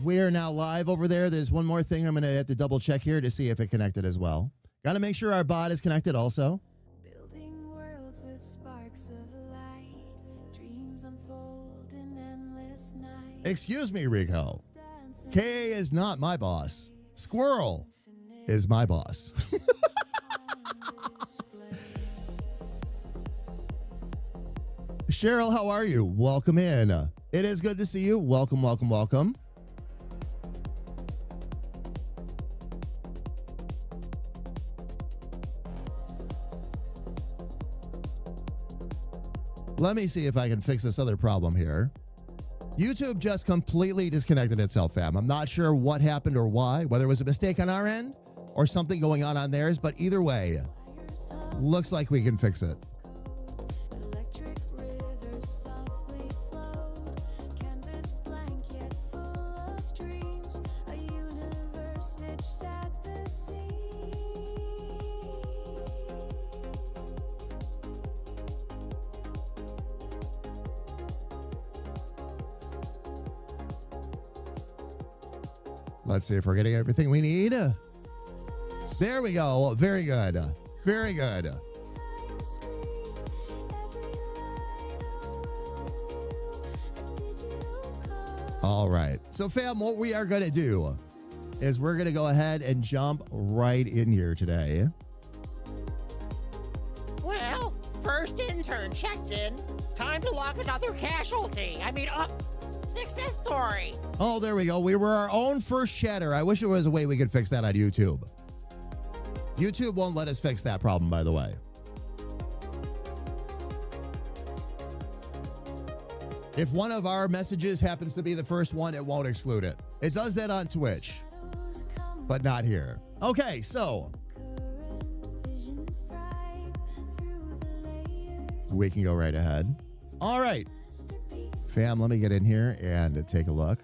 We are now live over there. There's one more thing I'm going to have to double check here to see if it connected as well. Got to make sure our bot is connected also. Building worlds with sparks of light, dreams unfold in endless night. Excuse me, Rico. KA is not my boss. Squirrel is my boss. Cheryl, how are you? Welcome in. It is good to see you. Welcome, welcome, welcome. Let me see if I can fix this other problem here. YouTube just completely disconnected itself, fam. I'm not sure what happened or why, whether it was a mistake on our end or something going on theirs, but either way, looks like we can fix it. Electric rivers softly flowed, canvas blank yet full of dreams, a universe stitched at the seams. Let's see if we're getting everything we need. There we go. Very good. Very good. All right. So, fam, what we are going to do is we're going to go ahead and jump right in here today. Well, first intern checked in. Time to lock another casualty. Success story. Oh, there we go. We were our own first chatter. I wish there was a way we could fix that on YouTube. YouTube won't let us fix that problem, by the way. If one of our messages happens to be the first one, it won't exclude it. It does that on Twitch, but not here. Okay, so we can go right ahead. All right. Fam, let me get in here and take a look.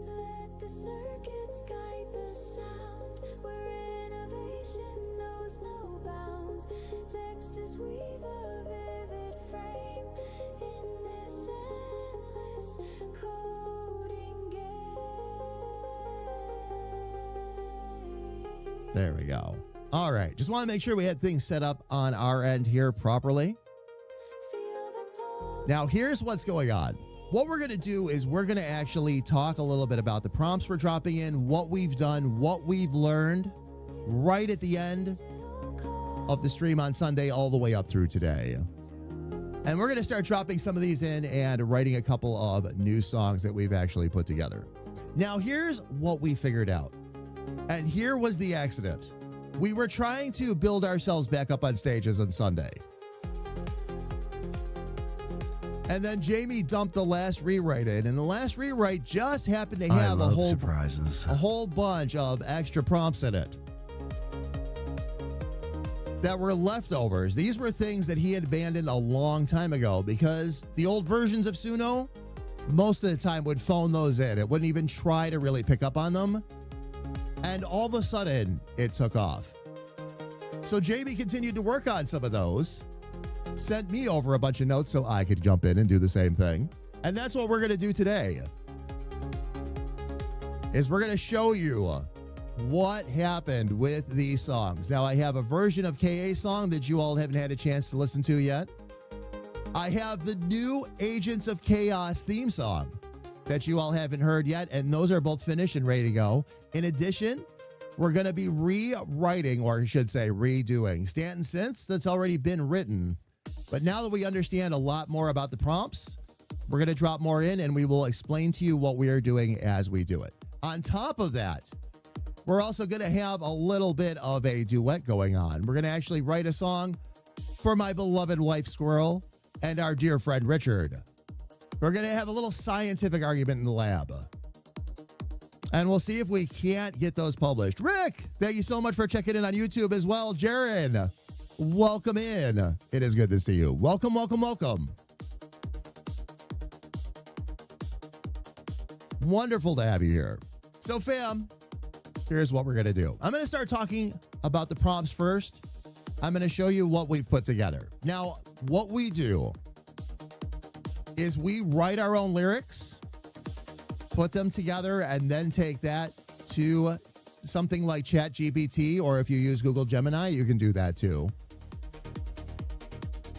Let the circuits guide the sound, where innovation knows no bounds. Textures weave a vivid frame in this endless coding game. There we go. All right. Just want to make sure we had things set up on our end here properly. Now, here's what's going on. What we're going to do is we're going to actually talk a little bit about the prompts we're dropping in, what we've done, what we've learned right at the end of the stream on Sunday all the way up through today. And we're going to start dropping some of these in and writing a couple of new songs that we've actually put together. Now, here's what we figured out. And here was the accident. We were trying to build ourselves back up on stages on Sunday. And then Jamie dumped the last rewrite in, and the last rewrite just happened to have a whole bunch of extra prompts in it that were leftovers. These were things that he had abandoned a long time ago because the old versions of Suno, most of the time would phone those in. It wouldn't even try to really pick up on them. And all of a sudden, it took off. So Jamie continued to work on some of those, sent me over a bunch of notes so I could jump in and do the same thing. And that's what we're going to do today, is we're going to show you what happened with these songs. Now, I have a version of KA song that you all haven't had a chance to listen to yet. I have the new Agents of Chaos theme song that you all haven't heard yet, and those are both finished and ready to go. In addition, we're going to be rewriting, or I should say redoing, Stanton Synths that's already been written. But now that we understand a lot more about the prompts, we're going to drop more in, and we will explain to you what we are doing as we do it. On top of that, we're also going to have a little bit of a duet going on. We're going to actually write a song for my beloved wife, Squirrel, and our dear friend, Richard. We're going to have a little scientific argument in the lab. And we'll see if we can't get those published. Rick, thank you so much for checking in on YouTube as well. Jaron, welcome in. It is good to see you. Welcome, welcome, welcome. Wonderful to have you here. So, fam, here's what we're going to do. I'm going to start talking about the prompts first. I'm going to show you what we've put together. Now, what we do is we write our own lyrics, put them together, and then take that to something like ChatGPT, or if you use Google Gemini, you can do that too.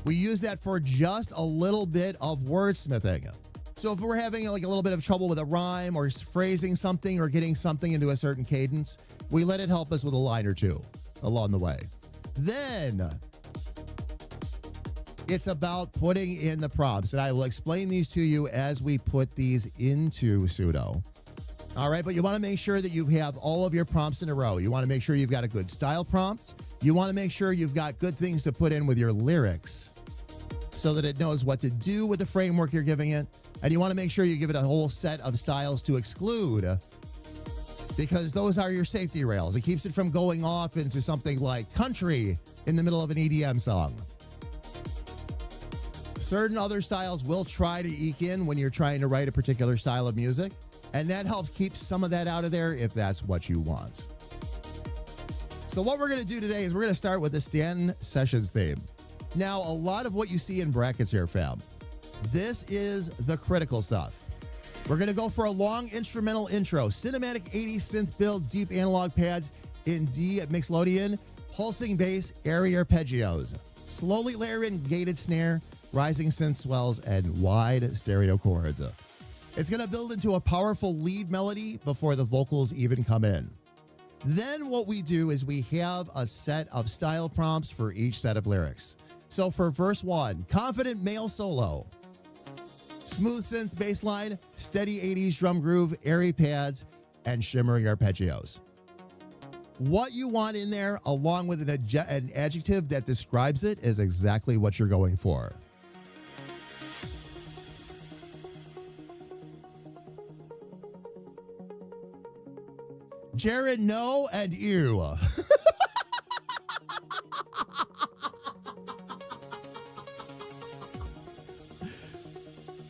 We use that for just a little bit of wordsmithing. So if we're having like a little bit of trouble with a rhyme or phrasing something or getting something into a certain cadence, we let it help us with a line or two along the way. Then it's about putting in the prompts, and I will explain these to you as we put these into Pseudo. All right, but you want to make sure that you have all of your prompts in a row. You want to make sure you've got a good style prompt. You want to make sure you've got good things to put in with your lyrics so that it knows what to do with the framework you're giving it. And you want to make sure you give it a whole set of styles to exclude, because those are your safety rails. It keeps it from going off into something like country in the middle of an EDM song. Certain other styles will try to eke in when you're trying to write a particular style of music, and that helps keep some of that out of there if that's what you want. So what we're going to do today is we're going to start with the Stanton Sessions Theme. Now, a lot of what you see in brackets here, fam, this is the critical stuff. We're going to go for a long instrumental intro, cinematic 80s synth build, deep analog pads in D at Mixolydian, pulsing bass, airy arpeggios, slowly layer in gated snare, rising synth swells, and wide stereo chords. It's going to build into a powerful lead melody before the vocals even come in. Then what we do is we have a set of style prompts for each set of lyrics. So for verse 1, confident male solo, smooth synth bass line, steady 80s drum groove, airy pads, and shimmering arpeggios. What you want in there, along with an adjective that describes it, is exactly what you're going for. Jared, no, and ew.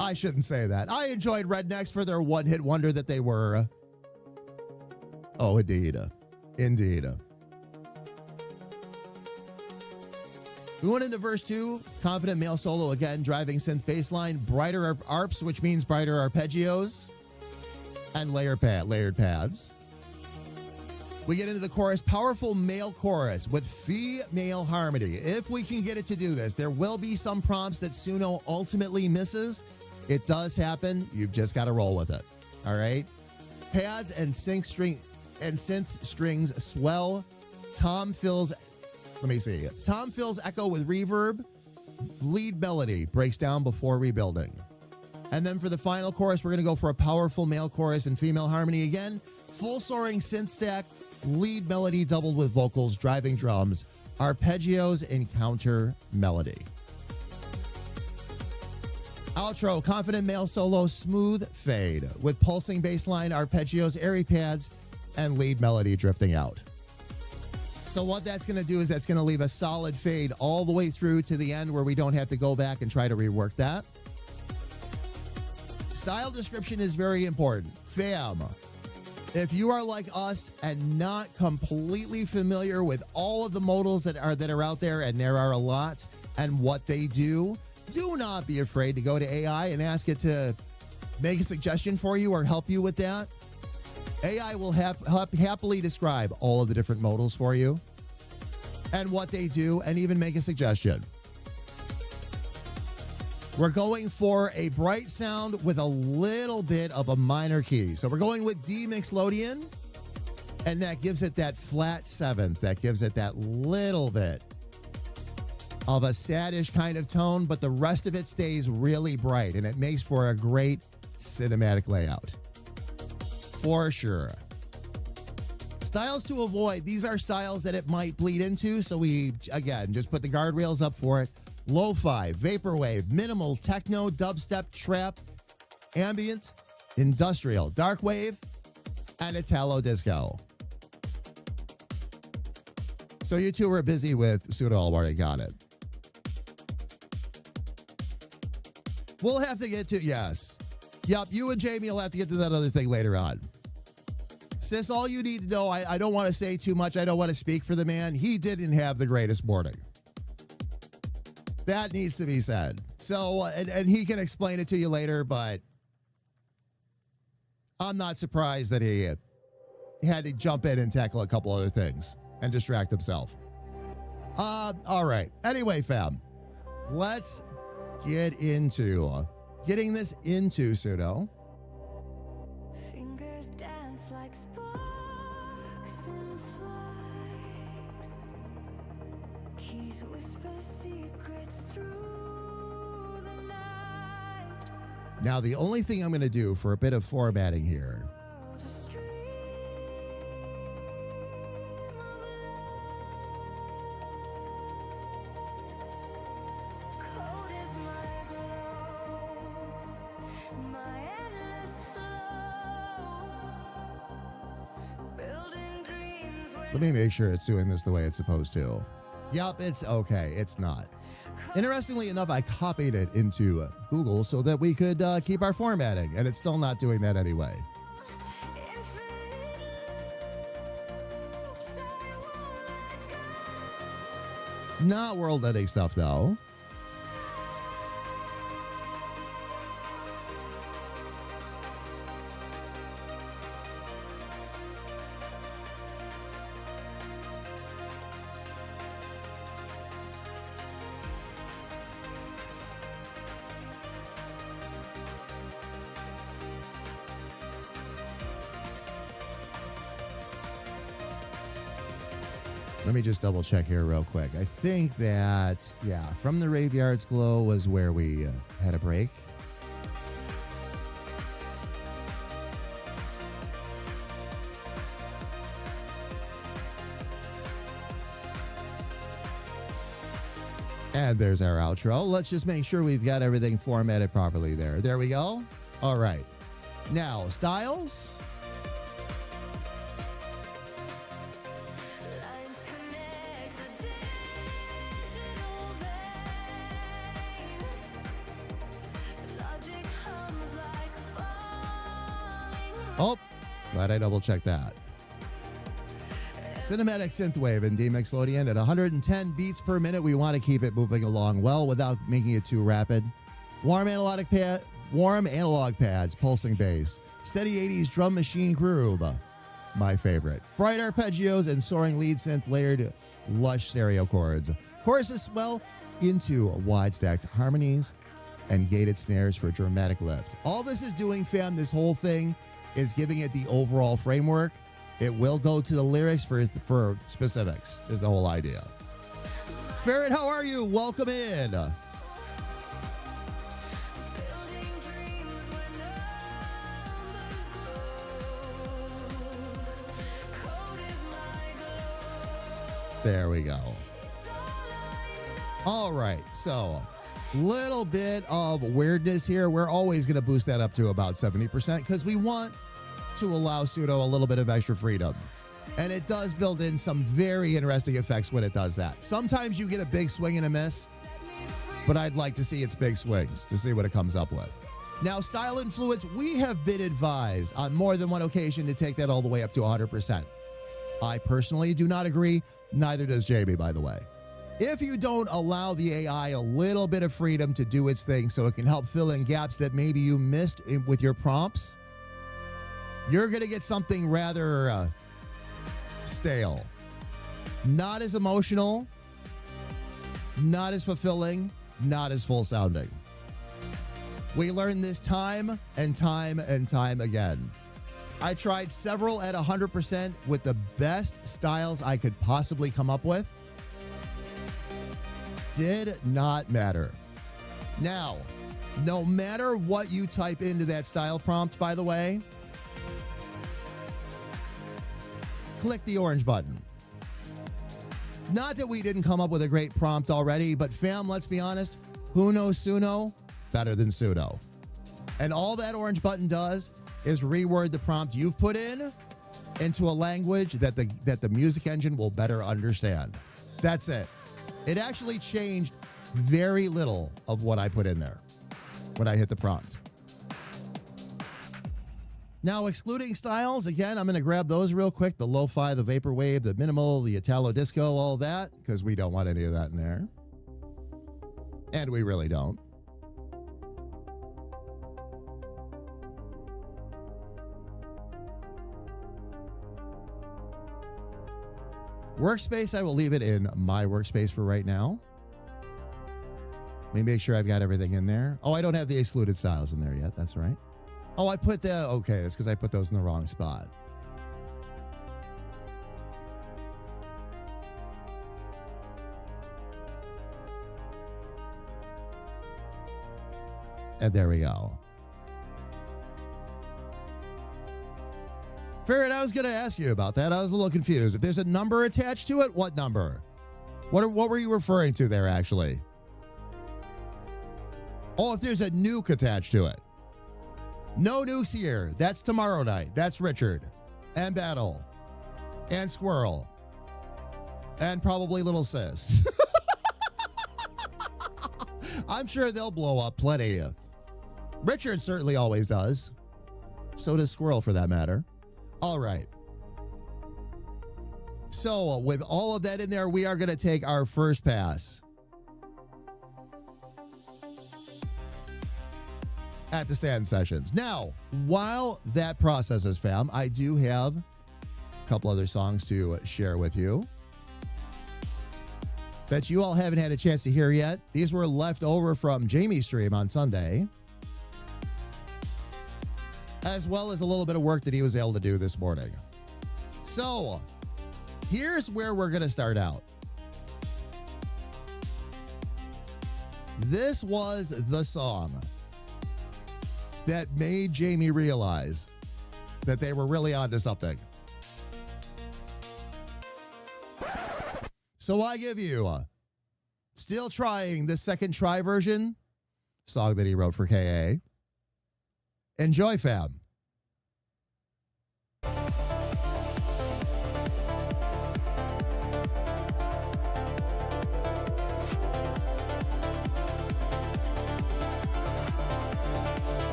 I shouldn't say that. I enjoyed Rednecks for their one-hit wonder that they were. Oh, indeed. Indeed. We went into verse 2. Confident male solo again, driving synth bass line, brighter arps, which means brighter arpeggios, and layered pads. We get into the chorus, powerful male chorus with female harmony. If we can get it to do this, there will be some prompts that Suno ultimately misses. It does happen. You've just got to roll with it. All right. Pads and synth strings swell. Tom fills echo with reverb. Lead melody breaks down before rebuilding. And then for the final chorus, we're going to go for a powerful male chorus and female harmony again. Full soaring synth stack. Lead melody doubled with vocals, driving drums, arpeggios, and counter melody. Outro, confident male solo, smooth fade with pulsing bass line, arpeggios, airy pads, and lead melody drifting out. So what that's going to do is that's going to leave a solid fade all the way through to the end where we don't have to go back and try to rework that. Style description is very important. Fam, if you are like us and not completely familiar with all of the modals that are out there, and there are a lot, and what they do not be afraid to go to AI and ask it to make a suggestion for you or help you with that. AI will happily describe all of the different modals for you and what they do, and even make a suggestion. We're going for a bright sound with a little bit of a minor key. So we're going with D Mixolydian, and that gives it that flat seventh. That gives it that little bit of a saddish kind of tone, but the rest of it stays really bright, and it makes for a great cinematic layout. For sure. Styles to avoid. These are styles that it might bleed into, so we, again, just put the guardrails up for it. Lo-fi, vaporwave, minimal, techno, dubstep, trap, ambient, industrial, dark wave, and Italo disco. So you two were busy with Pseudo already got it. We'll have to get to, yes. Yep, you and Jamie will have to get to that other thing later on. Sis, all you need to know, I don't want to say too much. I don't want to speak for the man. He didn't have the greatest morning. That needs to be said. So, and he can explain it to you later, but I'm not surprised that he had to jump in and tackle a couple other things and distract himself. All right. Anyway, fam, let's get into getting this into pseudo. Fingers dance like sparks in flight. Keys whisper secrets through the night. Now, the only thing I'm going to do for a bit of formatting here, World a stream of code is my glow, my endless flow. Building dreams where let me make sure it's doing this the way it's supposed to. Yup, it's okay. It's not. Interestingly enough, I copied it into Google so that we could keep our formatting, and it's still not doing that anyway. infinite loops I won't let go. Not world-ending stuff, though. Let me just double check here real quick. I think that, yeah, From the Graveyard's Glow was where we had a break. And there's our outro. Let's just make sure we've got everything formatted properly there. There we go. All right. Now, styles. Lines connect a digital vein. Logic hums like falling Oh, glad I double checked that. Cinematic Synthwave in D-Mixlodeon at 110 beats per minute. We want to keep it moving along well without making it too rapid. Warm analog pads, pulsing bass. Steady 80s drum machine groove, my favorite. Bright arpeggios and soaring lead synth layered lush stereo chords. Choruses swell into wide stacked harmonies and gated snares for dramatic lift. All this is doing, fam, this whole thing is giving it the overall framework. It will go to the lyrics for specifics, is the whole idea. Ferret, how are you? Welcome in. building dreams when numbers grow. Code is my glow. There we go. It's all I All right, so little bit of weirdness here. We're always going to boost that up to about 70% because we want to allow pseudo a little bit of extra freedom. And it does build in some very interesting effects when it does that. Sometimes you get a big swing and a miss, but I'd like to see its big swings to see what it comes up with. Now, style influence, we have been advised on more than one occasion to take that all the way up to 100%. I personally do not agree. Neither does Jamie, by the way. If you don't allow the AI a little bit of freedom to do its thing so it can help fill in gaps that maybe you missed with your prompts, you're going to get something rather stale. Not as emotional, not as fulfilling, not as full sounding. We learned this time and time and time again. I tried several at 100% with the best styles I could possibly come up with. Did not matter. Now, no matter what you type into that style prompt, by the way, click the orange button. Not that we didn't come up with a great prompt already, but fam, let's be honest, who knows Suno better than pseudo? And all that orange button does is reword the prompt you've put in into a language that the music engine will better understand. That's it. It actually changed very little of what I put in there when I hit the prompt. Now, excluding styles, again, I'm going to grab those real quick. The lo-fi, the vaporwave, the minimal, the Italo disco, all that, because we don't want any of that in there. And we really don't. Workspace, I will leave it in my workspace for right now. Let me make sure I've got everything in there. Oh, I don't have the excluded styles in there yet. That's right. Oh, I put the, okay, that's because I put those in the wrong spot. And there we go. Ferret, I was going to ask you about that. I was a little confused. If there's a number attached to it, what number? What were you referring to there, actually? Oh, if there's a nuke attached to it. No nukes here. That's tomorrow night. That's Richard. And Battle. And Squirrel. And probably Little Sis. I'm sure they'll blow up plenty. Richard certainly always does. So does Squirrel, for that matter. All right. So with all of that in there, we are going to take our first pass at the Stanton Sessions. Now, while that processes, fam, I do have a couple other songs to share with you that you all haven't had a chance to hear yet. These were left over from Jamie's stream on Sunday, as well as a little bit of work that he was able to do this morning. So, here's where we're going to start out. This was the song that made Jamie realize that they were really onto something. So I give you Still Trying, the second try version, song that he wrote for KA. Enjoy, fam.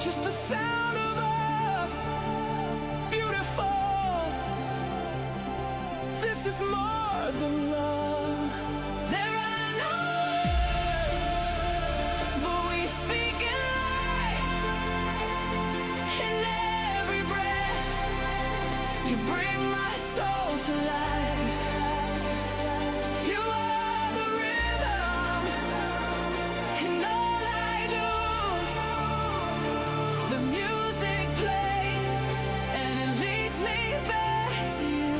just the sound of us, beautiful. This is more than love. There are no words, but we speak in light. In every breath, you bring my soul to life. You are the rhythm in all I do. The music plays and it leads me back to you,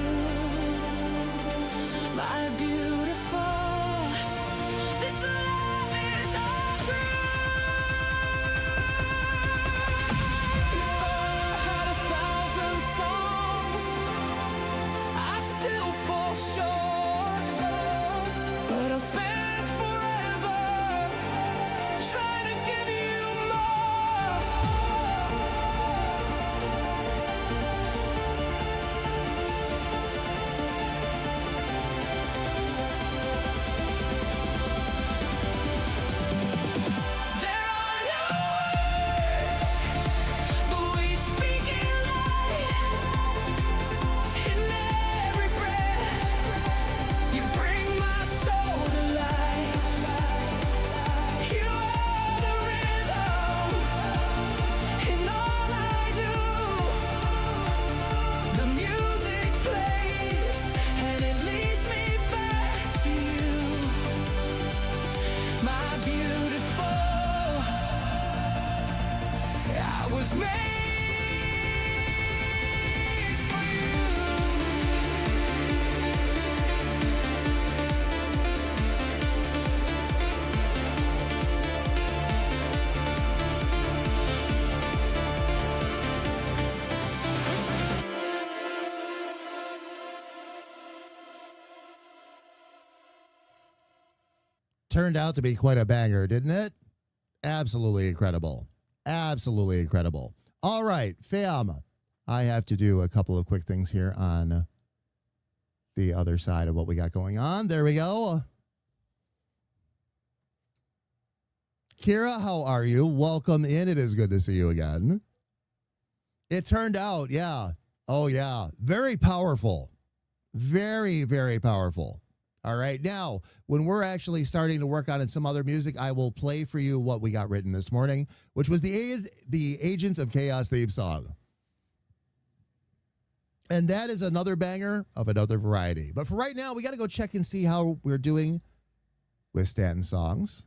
my beautiful. This love is all true. If I had 1,000 songs, I'd still fall short, but I'll spend forever trying to give you more. There are no words, but we speak in light. In every breath, you bring my soul to life. You are the rhythm in all I do. The music plays and it leads me back to you, my beautiful. I was made for you. Turned out to be quite a banger, didn't it? Absolutely incredible. Absolutely incredible. All right, fam. I have to do a couple of quick things here on the other side of what we got going on. There we go. Kira, how are you? Welcome in. It is good to see you again. It turned out, yeah. Oh, yeah. Very powerful. Very, very powerful. All right. Now, when we're actually starting to work on some other music, I will play for you what we got written this morning, which was the Agents of Chaos theme song. And that is another banger of another variety. But for right now, we got to go check and see how we're doing with Stanton songs.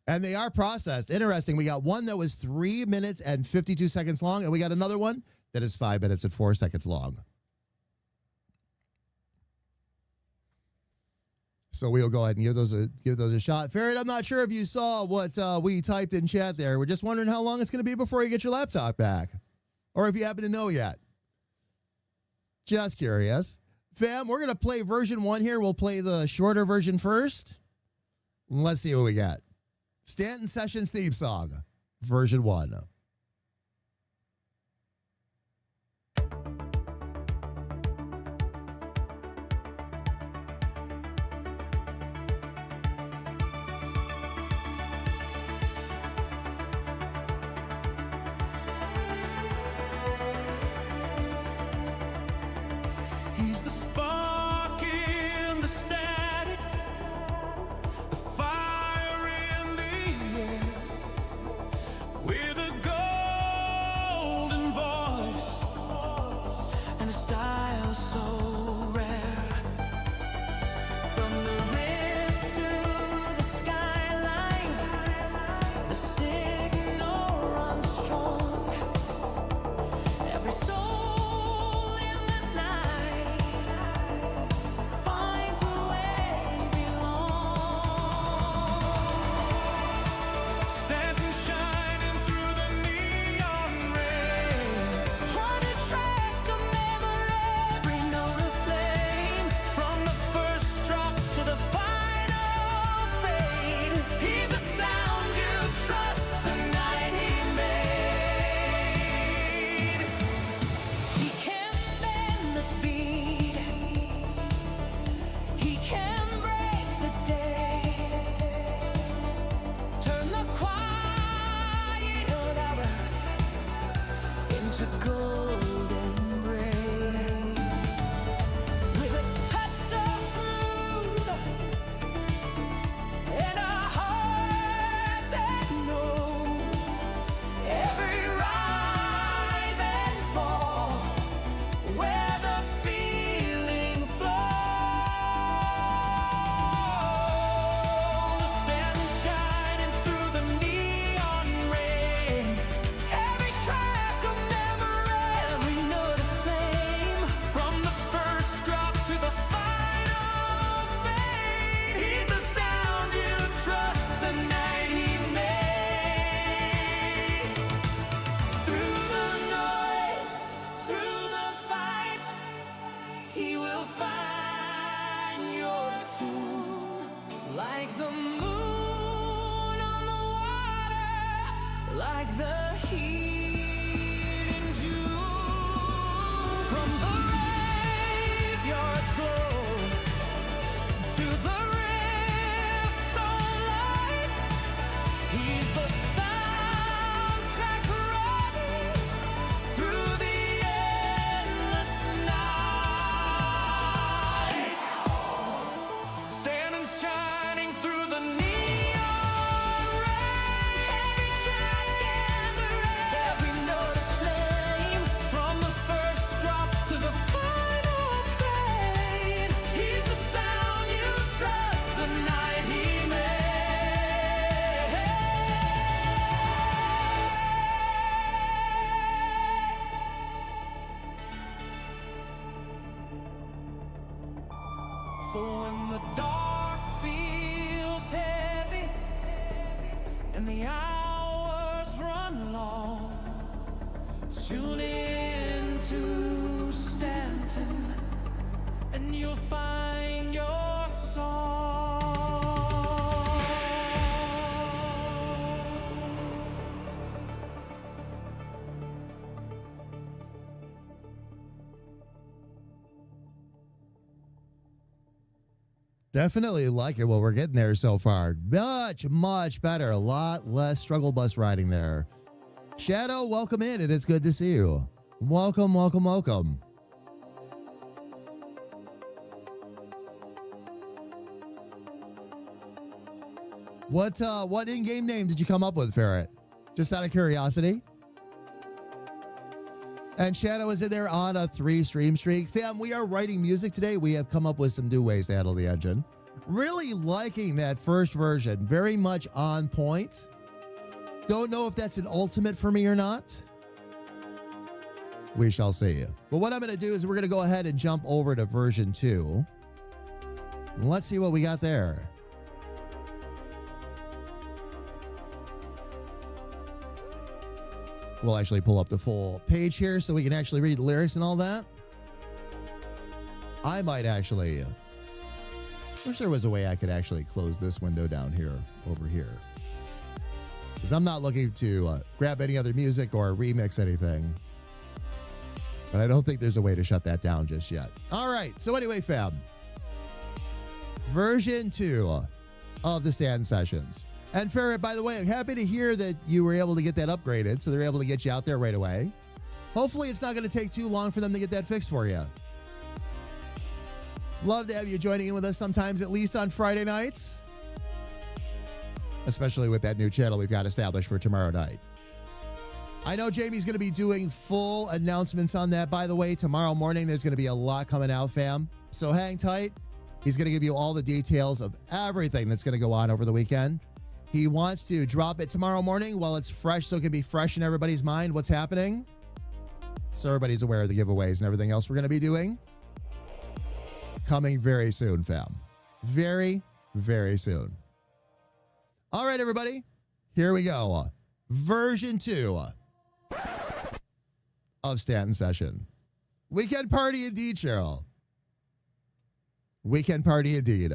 And they are processed. Interesting. We got one that was 3 minutes and 52 seconds long, and we got another one that is 5 minutes and 4 seconds long. So we'll go ahead and give those a shot. Ferret, I'm not sure if you saw what we typed in chat there. We're just wondering how long it's going to be before you get your laptop back. Or if you happen to know yet. Just curious. Fam, we're going to play version 1 here. We'll play the shorter version first. Let's see what we got. Stanton Sessions Theme Song, version 1. He's the spark in the static, the fire in the air, with a gun. like the moon on the water, like the heat in June. From the graveyard's glow to the rift so light, he's the soundtrack running through the endless night. Standing shining through the neon rain. Every track and the rain, every note of flame. From the first drop to the final fade, he's the sound you trust the night he made. So when the dark feels heavy and the hours run long, tune in to Stanton and you'll find your song. Definitely like it. Well, we're getting there so far. Much, much better. A lot less struggle bus riding there. Shadow, welcome in. It is good to see you. Welcome, welcome, welcome. What in-game name did you come up with, Ferret? Just out of curiosity. And Shadow is in there on a 3-stream streak. Fam, we are writing music today. We have come up with some new ways to handle the engine. Really liking that first version. Very much on point. Don't know if that's an ultimate for me or not. We shall see. But what I'm going to do is we're going to go ahead and jump over to version 2. Let's see what we got there. We'll actually pull up the full page here so we can actually read the lyrics and all that. I might actually wish there was a way I could actually close this window down here, over here. Because I'm not looking to grab any other music or remix anything. But I don't think there's a way to shut that down just yet. All right. So anyway, fam. Version 2 of the Stanton Sessions. And Ferret, by the way, I'm happy to hear that you were able to get that upgraded, so they're able to get you out there right away. Hopefully it's not going to take too long for them to get that fixed for you. Love to have you joining in with us sometimes, at least on Friday nights. Especially with that new channel we've got established for tomorrow night. I know Jamie's going to be doing full announcements on that. By the way, tomorrow morning there's going to be a lot coming out, fam. So hang tight. He's going to give you all the details of everything that's going to go on over the weekend. He wants to drop it tomorrow morning while it's fresh, so it can be fresh in everybody's mind what's happening. So everybody's aware of the giveaways and everything else we're going to be doing. Coming very soon, fam. Very, very soon. All right, everybody. Here we go. Version 2 of Stanton Session. Weekend party indeed, Cheryl. Weekend party indeed.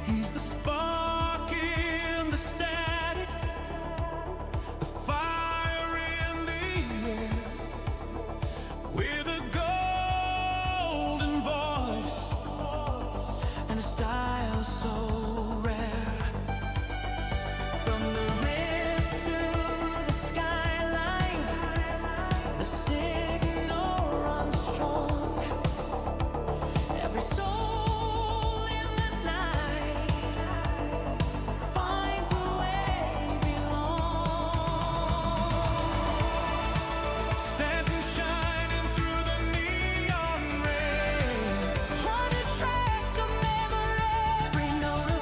He's the spark in the static, the fire in the air, with a golden voice and a style so rare. From the rift to the skyline, the signal runs strong. Every soul in the night finds a way belong. Standing shining through the neon rain, on a track of memory, every note of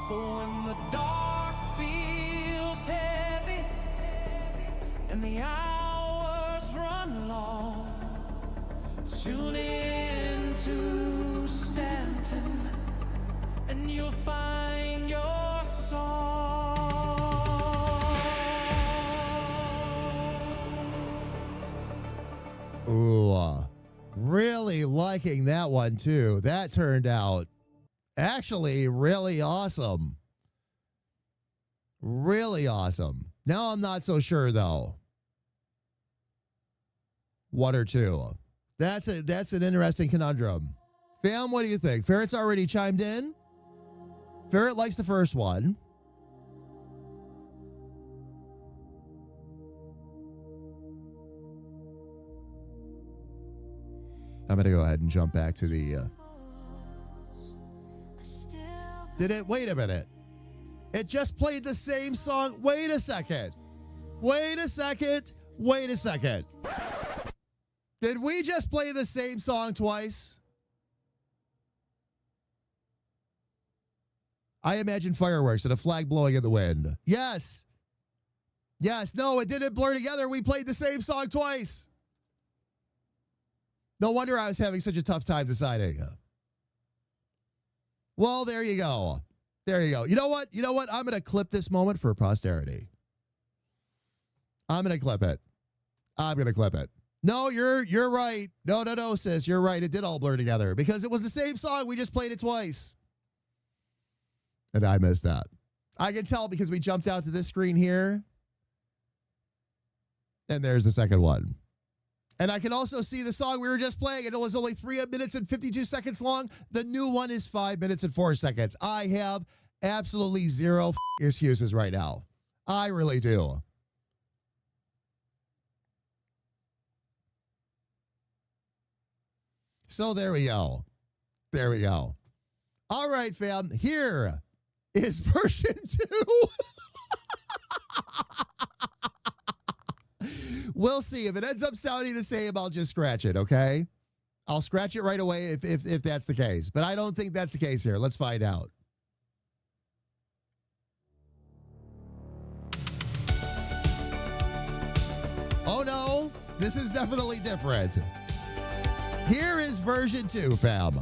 So when the dark feels heavy and the hours run long, tune in to Stanton and you'll find your song. Ooh, really liking that one too. That turned out actually really awesome. Really awesome. Now I'm not so sure though. One or two. That's an interesting conundrum. Fam, what do you think? Ferret's already chimed in. Ferret likes the first one. I'm going to go ahead and jump back to the... Did it? Wait a minute. It just played the same song. Wait a second. Wait a second. Wait a second. Did we just play the same song twice? I imagine fireworks and a flag blowing in the wind. Yes. Yes. No, it didn't blur together. We played the same song twice. No wonder I was having such a tough time deciding. Well, there you go. There you go. You know what? You know what? I'm going to clip this moment for posterity. I'm going to clip it. I'm going to clip it. No, you're right. No, sis. You're right. It did all blur together because it was the same song. We just played it twice. And I missed that. I can tell because we jumped out to this screen here. And there's the second one. And I can also see the song we were just playing, and it was only 3 minutes and 52 seconds long. The new one is 5 minutes and 4 seconds. I have absolutely zero excuses right now. I really do. So there we go. There we go. All right, fam. Here is version 2. We'll see. If it ends up sounding the same, I'll just scratch it, okay? I'll scratch it right away if that's the case. But I don't think that's the case here. Let's find out. Oh, no. This is definitely different. Here is version 2, fam.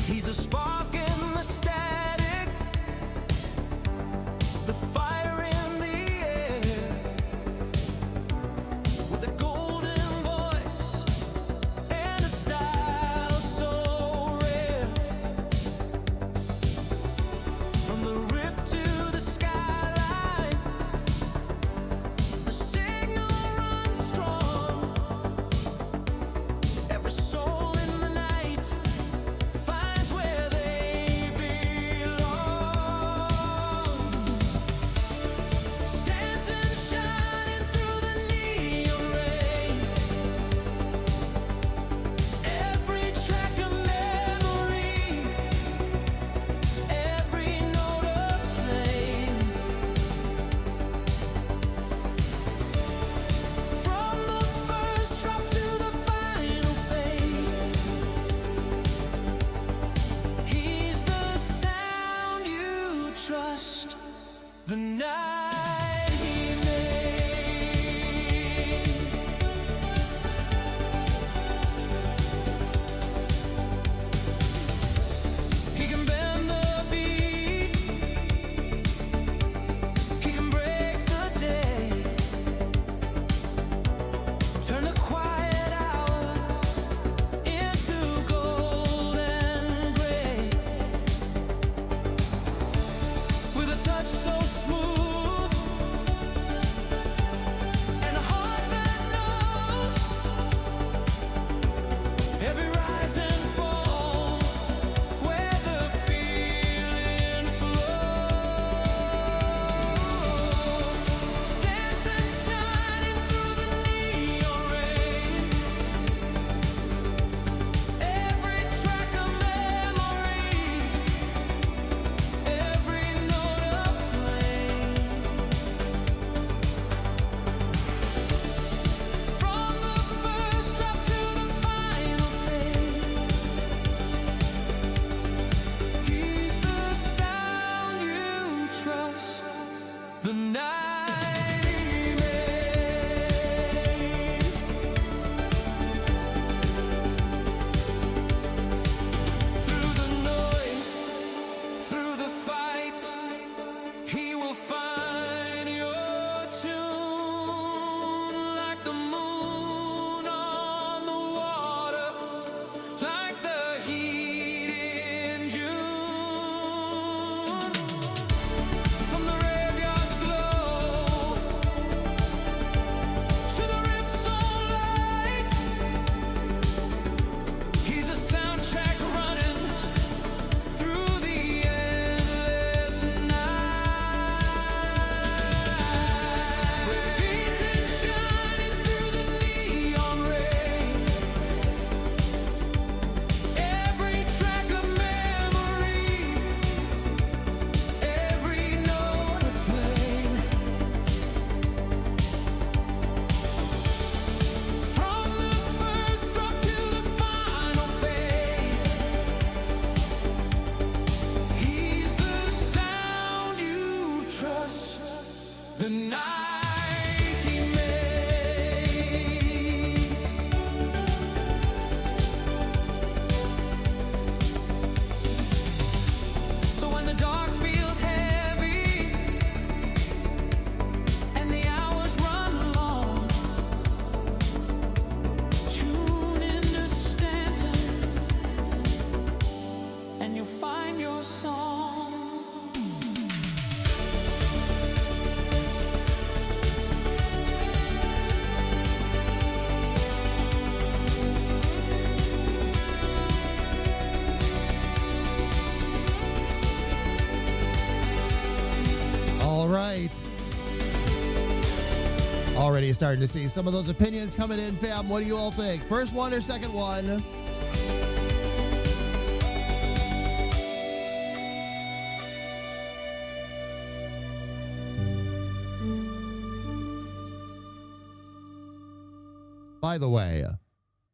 He's a spark in the static, the fire in the air, with a golden voice and a style so rare. From the rift to the skyline, the signal runs strong. Every soul in the night finds where they belong. Stanton shining through the neon rain. Every track a memory, every note a flame. From the first drop to the final fade, he's the sound you trust, the night he made. He can bend the beat, he can break the day, turn the quiet hours into gold and gray. With a touch so smooth, the night he made. Through the noise, through the fight, he will find your tune like the moon on the water, like the heat in June. From the graveyard's glow to the rift's own light, he's a soundtrack running through the endless night. With feet shining through the neon rain, every track a memory, every note a flame. From the first drop to the final fade, he's the sound you trust, the night he made. So when the dark feels heavy and the hours run long, tune into Stanton and you'll find your song. All right. Already starting to see some of those opinions coming in, fam. What do you all think? First one or second one? By the way,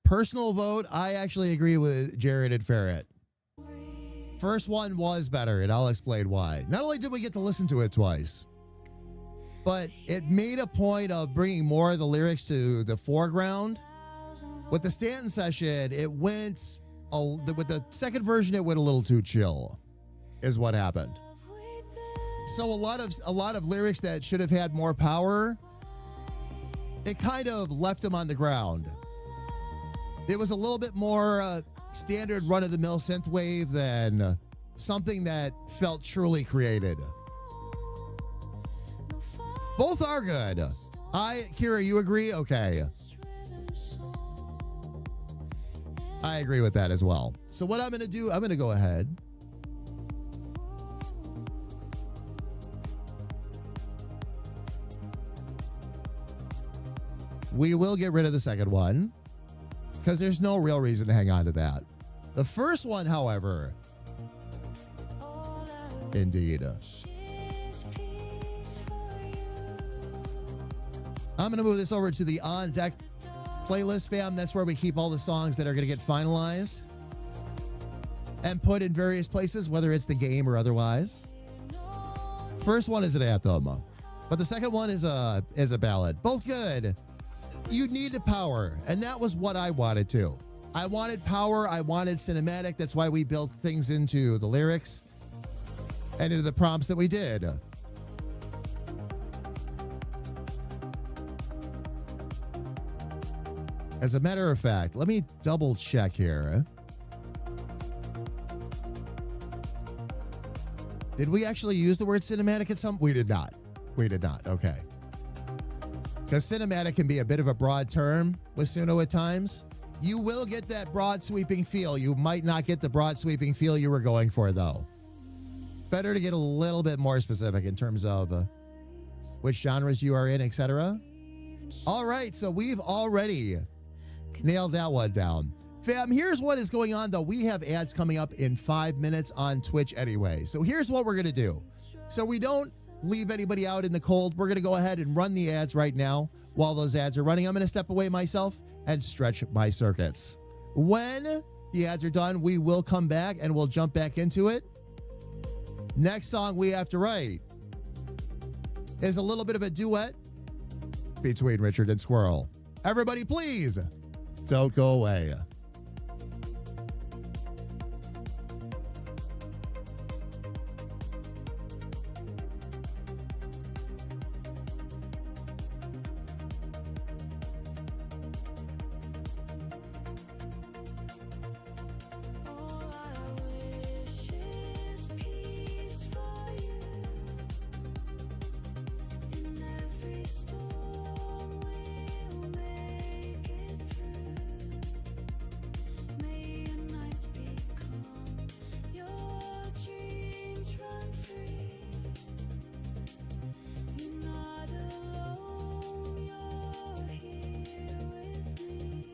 personal vote, I actually agree with Jared and Ferret. First one was better, and I'll explain why. Not only did we get to listen to it twice, but it made a point of bringing more of the lyrics to the foreground. With the Stanton session, it went, with the second version, it went a little too chill, is what happened. So a lot of lyrics that should have had more power, it kind of left them on the ground. It was a little bit more standard run-of-the-mill synthwave than something that felt truly created. Both are good. Kira, you agree? Okay. I agree with that as well. So what I'm going to do, I'm going to go ahead. We will get rid of the second one because there's no real reason to hang on to that. The first one, however, indeed. I'm going to move this over to the On Deck playlist, fam. That's where we keep all the songs that are going to get finalized and put in various places, whether it's the game or otherwise. First one is an anthem, but the second one is a ballad. Both good. You needed power, and that was what I wanted too. I wanted power. I wanted cinematic. That's why we built things into the lyrics and into the prompts that we did. As a matter of fact, let me double check here. Did we actually use the word cinematic at some? We did not. We did not. Okay. Because cinematic can be a bit of a broad term with Suno at times. You will get that broad sweeping feel. You might not get the broad sweeping feel you were going for, though. Better to get a little bit more specific in terms of which genres you are in, etc. All right, so we've already nailed that one down. Fam, here's what is going on, though. We have ads coming up in 5 minutes on Twitch anyway. So here's what we're going to do. So we don't leave anybody out in the cold. We're going to go ahead and run the ads right now. While those ads are running, I'm going to step away myself and stretch my circuits. When the ads are done, we will come back and we'll jump back into it. Next song we have to write is a little bit of a duet between Richard and Squirrel. Everybody, please don't go away. All I wish is peace for you. In every storm we'll make it through. May your nights be calm, your dreams run free. You're not alone, you're here with me.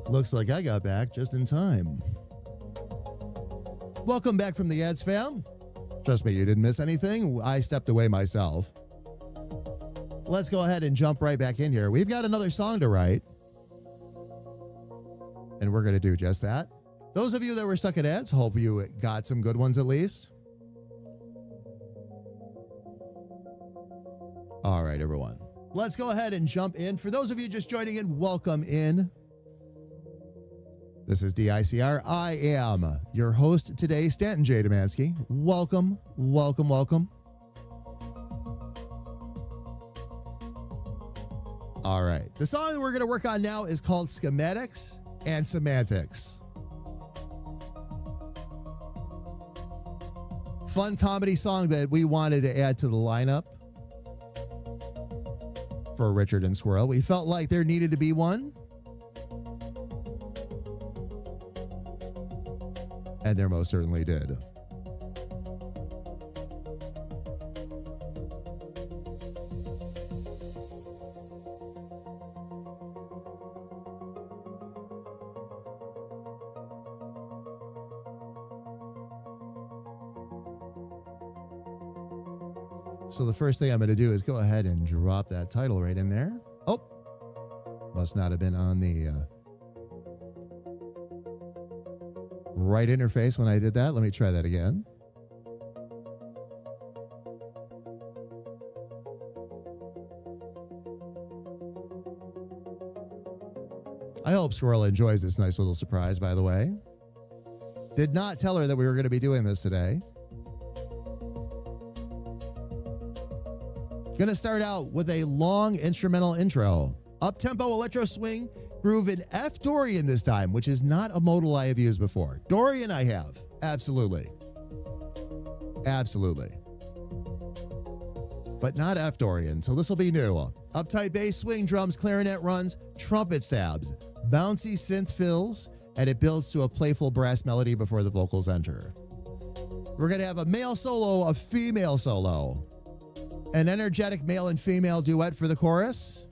Looks like I got back just in time. Welcome back from the ads, fam. Trust me, you didn't miss anything. I stepped away myself. Let's go ahead and jump right back in here. We've got another song to write, and we're going to do just that. Those of you that were stuck at ads, hope you got some good ones at least. All right, everyone. Let's go ahead and jump in. For those of you just joining in, welcome in. This is DICR. I am your host today, Stanton J. Demansky. Welcome, welcome, welcome. All right. The song that we're going to work on now is called Schematics and Semantics. Fun comedy song that we wanted to add to the lineup for Richard and Squirrel. We felt like there needed to be one. And there most certainly did. So the first thing I'm going to do is go ahead and drop that title right in there. Oh, must not have been on the right interface when I did that. Let me try that again. I hope Squirrel enjoys this nice little surprise, by the way. Did not tell her that we were going to be doing this today. Going to start out with a long instrumental intro. Up-tempo electro swing groove in F Dorian this time, which is not a modal I have used before. Dorian I have. Absolutely. Absolutely. But not F Dorian, so this will be new. Uptight bass, swing, drums, clarinet runs, trumpet stabs, bouncy synth fills, and it builds to a playful brass melody before the vocals enter. We're going to have a male solo, a female solo, an energetic male and female duet for the chorus,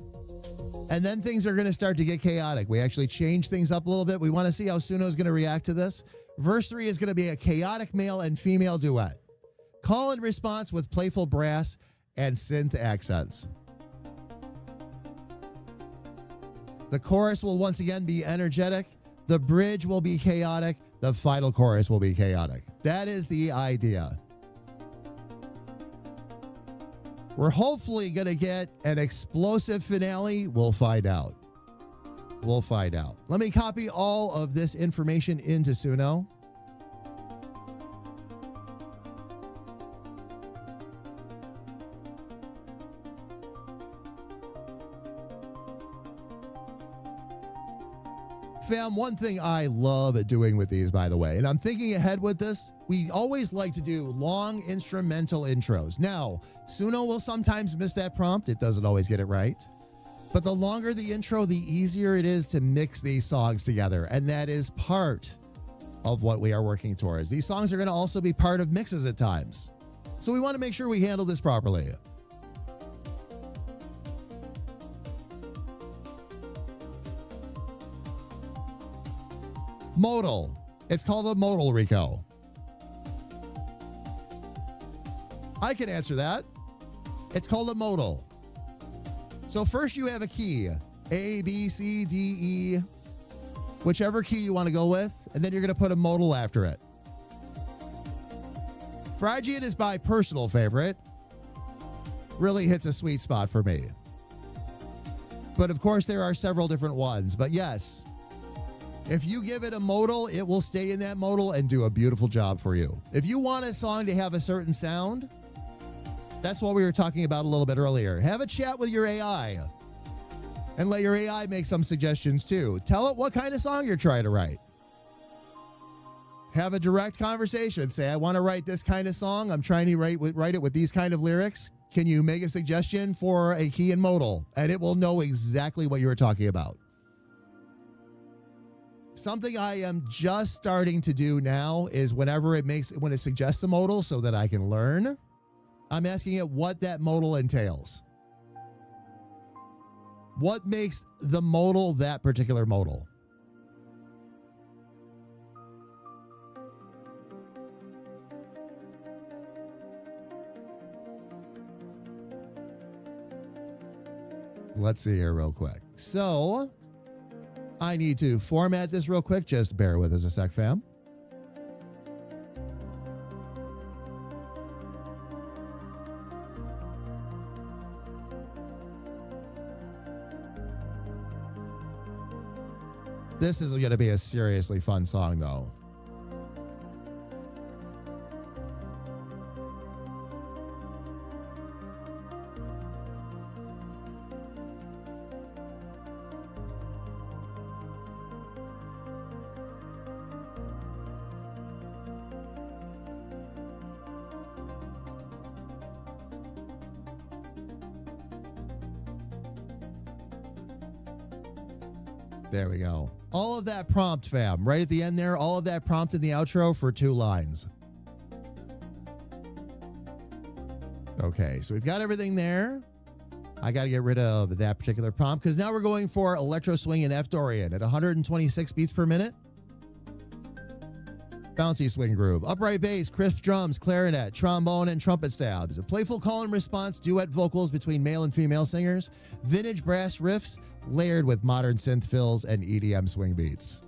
and then things are going to start to get chaotic. We actually changed things up a little bit. We want to see how Suno's going to react to this. Verse 3 is going to be a chaotic male and female duet. Call and response with playful brass and synth accents. The chorus will once again be energetic. The bridge will be chaotic. The final chorus will be chaotic. That is the idea. We're hopefully going to get an explosive finale. We'll find out. We'll find out. Let me copy all of this information into Suno. Fam, one thing I love doing with these, by the way, and I'm thinking ahead with this, we always like to do long instrumental intros. Now, Suno will sometimes miss that prompt. It doesn't always get it right. But the longer the intro, the easier it is to mix these songs together. And that is part of what we are working towards. These songs are going to also be part of mixes at times. So we want to make sure we handle this properly. Modal. It's called a modal, Rico. I can answer that. It's called a modal. So first you have a key, A, B, C, D, E, whichever key you want to go with, and then you're going to put a modal after it. Phrygian is my personal favorite. Really hits a sweet spot for me. But of course there are several different ones. But yes, if you give it a modal, it will stay in that modal and do a beautiful job for you. If you want a song to have a certain sound, that's what we were talking about a little bit earlier. Have a chat with your AI and let your AI make some suggestions too. Tell it what kind of song you're trying to write. Have a direct conversation. Say, I want to write this kind of song. I'm trying to write it with these kind of lyrics. Can you make a suggestion for a key and modal? And it will know exactly what you were talking about. Something I am just starting to do now is when it suggests a modal so that I can learn, I'm asking it what that modal entails. What makes the modal that particular modal? Let's see here real quick. So I need to format this real quick. Just bear with us a sec, fam. This is going to be a seriously fun song, though. There we go. All of that prompt, fam, right at the end there, all of that prompt in the outro for 2 lines. Okay, so we've got everything there. I got to get rid of that particular prompt because now we're going for electro swing in F Dorian at 126 beats per minute. Bouncy swing groove, upright bass, crisp drums, clarinet, trombone, and trumpet stabs. A playful call and response, duet vocals between male and female singers, vintage brass riffs layered with modern synth fills and EDM swing beats.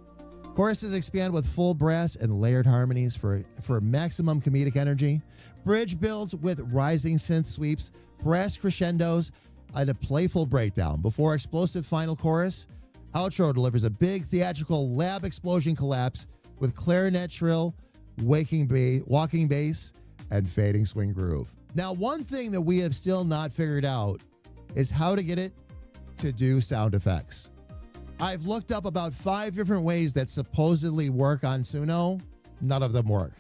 Choruses expand with full brass and layered harmonies for maximum comedic energy. Bridge builds with rising synth sweeps, brass crescendos, and a playful breakdown before explosive final chorus. Outro delivers a big theatrical lab explosion collapse with clarinet trill, walking bass, and fading swing groove. Now, one thing that we have still not figured out is how to get it to do sound effects. I've looked up about 5 different ways that supposedly work on Suno. None of them work.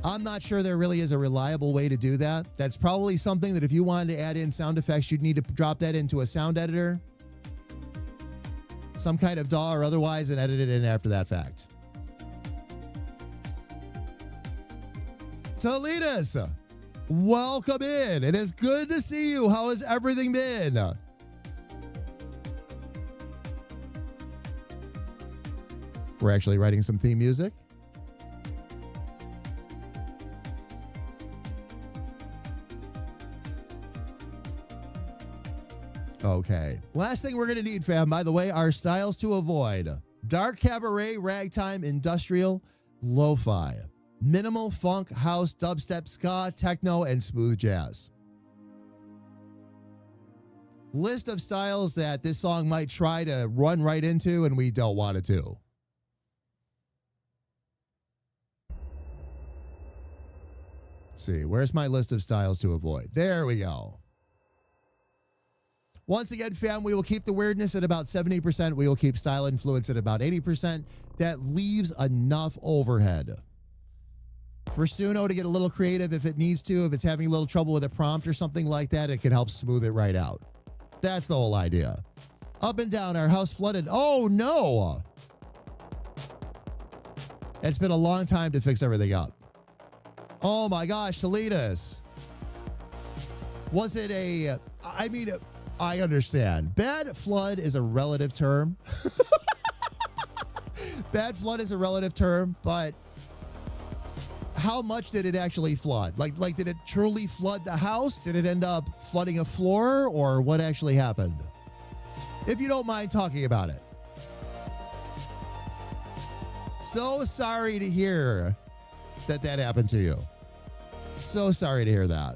I'm not sure there really is a reliable way to do that. That's probably something that if you wanted to add in sound effects, you'd need to drop that into a sound editor, some kind of DAW or otherwise, and edit it in after that fact. Toletus, welcome in. It is good to see you. How has everything been? We're actually writing some theme music. Okay. Last thing we're going to need, fam, by the way, are styles to avoid. Dark cabaret, ragtime, industrial, lo-fi, minimal funk, house, dubstep, ska, techno, and smooth jazz. List of styles that this song might try to run right into and we don't want it to. Let's see, where's my list of styles to avoid? There we go. Once again, fam, we will keep the weirdness at about 70%. We will keep style influence at about 80%. That leaves enough overhead for Suno to get a little creative if it needs to. If it's having a little trouble with a prompt or something like that, it can help smooth it right out. That's the whole idea. Up and down, our house flooded. Oh, no. It's been a long time to fix everything up. Oh, my gosh, Toletus. Was it a... I understand. Bad flood is a relative term. Bad flood is a relative term, but how much did it actually flood? Like, did it truly flood the house? Did it end up flooding a floor, or what actually happened? If you don't mind talking about it. So sorry to hear that happened to you. So sorry to hear that.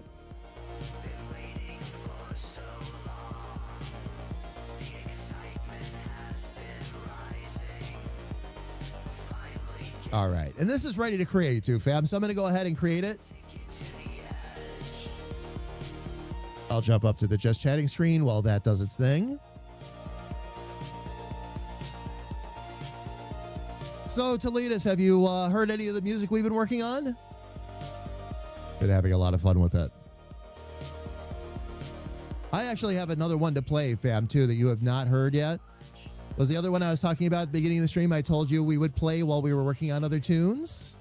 All right, and this is ready to create too, fam, so I'm going to go ahead and create it. I'll jump up to the just chatting screen while that does its thing. So, Toletus, have you heard any of the music we've been working on? Been having a lot of fun with it. I actually have another one to play, fam, too, that you have not heard yet. Was the other one I was talking about at the beginning of the stream? I told you we would play while we were working on other tunes.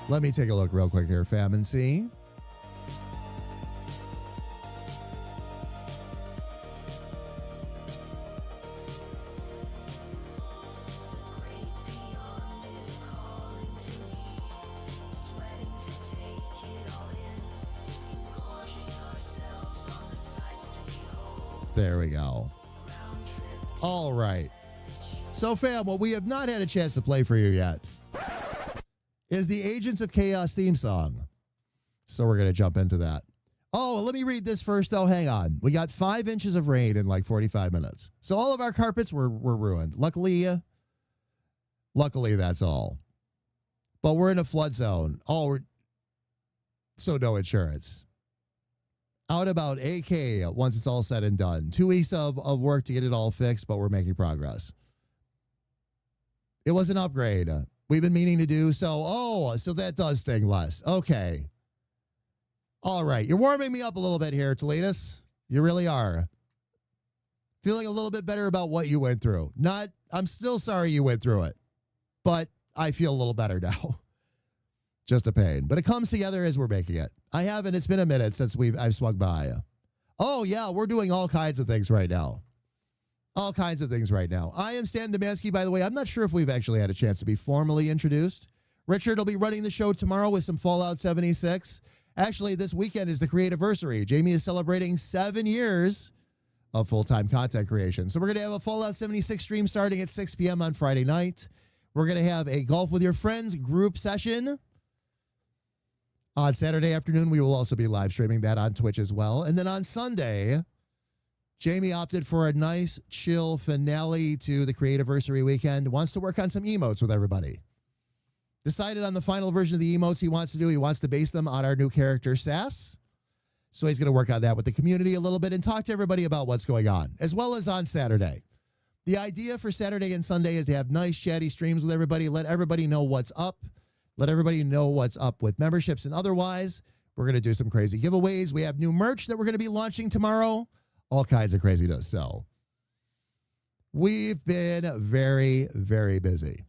Let me take a look real quick here, fam, and see. There we go. All right. So, fam, what we have not had a chance to play for you yet is the Agents of Chaos theme song. So we're going to jump into that. Oh, let me read this first, though. Hang on. We got 5 inches of rain in like 45 minutes. So all of our carpets were ruined. Luckily, that's all. But we're in a flood zone. So no insurance. Out about AK once it's all said and done. 2 weeks of work to get it all fixed, but we're making progress. It was an upgrade we've been meaning to do. So that does sting less. Okay. All right. You're warming me up a little bit here, Toletus. You really are. Feeling a little bit better about what you went through. I'm still sorry you went through it, but I feel a little better now. Just a pain. But it comes together as we're making it. I haven't. It's been a minute since I've swung by. Oh, yeah. We're doing all kinds of things right now. All kinds of things right now. I am Stanton Sessions, by the way. I'm not sure if we've actually had a chance to be formally introduced. Richard will be running the show tomorrow with some Fallout 76. Actually, this weekend is the Creativersary. Jamie is celebrating 7 years of full-time content creation. So we're going to have a Fallout 76 stream starting at 6 p.m. on Friday night. We're going to have a Golf with Your Friends group session on Saturday afternoon. We will also be live streaming that on Twitch as well. And then on Sunday, Jamie opted for a nice, chill finale to the Creativersary weekend. Wants to work on some emotes with everybody. Decided on the final version of the emotes he wants to do. He wants to base them on our new character, Sass. So he's going to work on that with the community a little bit and talk to everybody about what's going on, as well as on Saturday. The idea for Saturday and Sunday is to have nice, chatty streams with everybody. Let everybody know what's up. Let everybody know what's up with memberships and otherwise. We're going to do some crazy giveaways. We have new merch that we're going to be launching tomorrow. All kinds of craziness. So we've been very, very busy.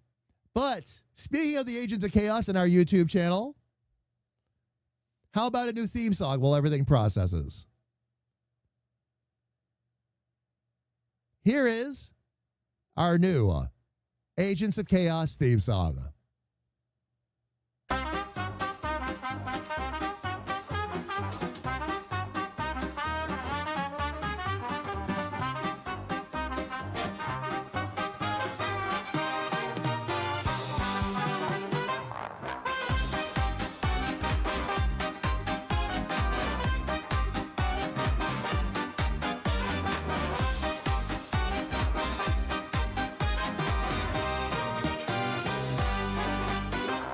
But speaking of the Agents of Chaos in our YouTube channel, how about a new theme song while everything processes? Here is our new Agents of Chaos theme song.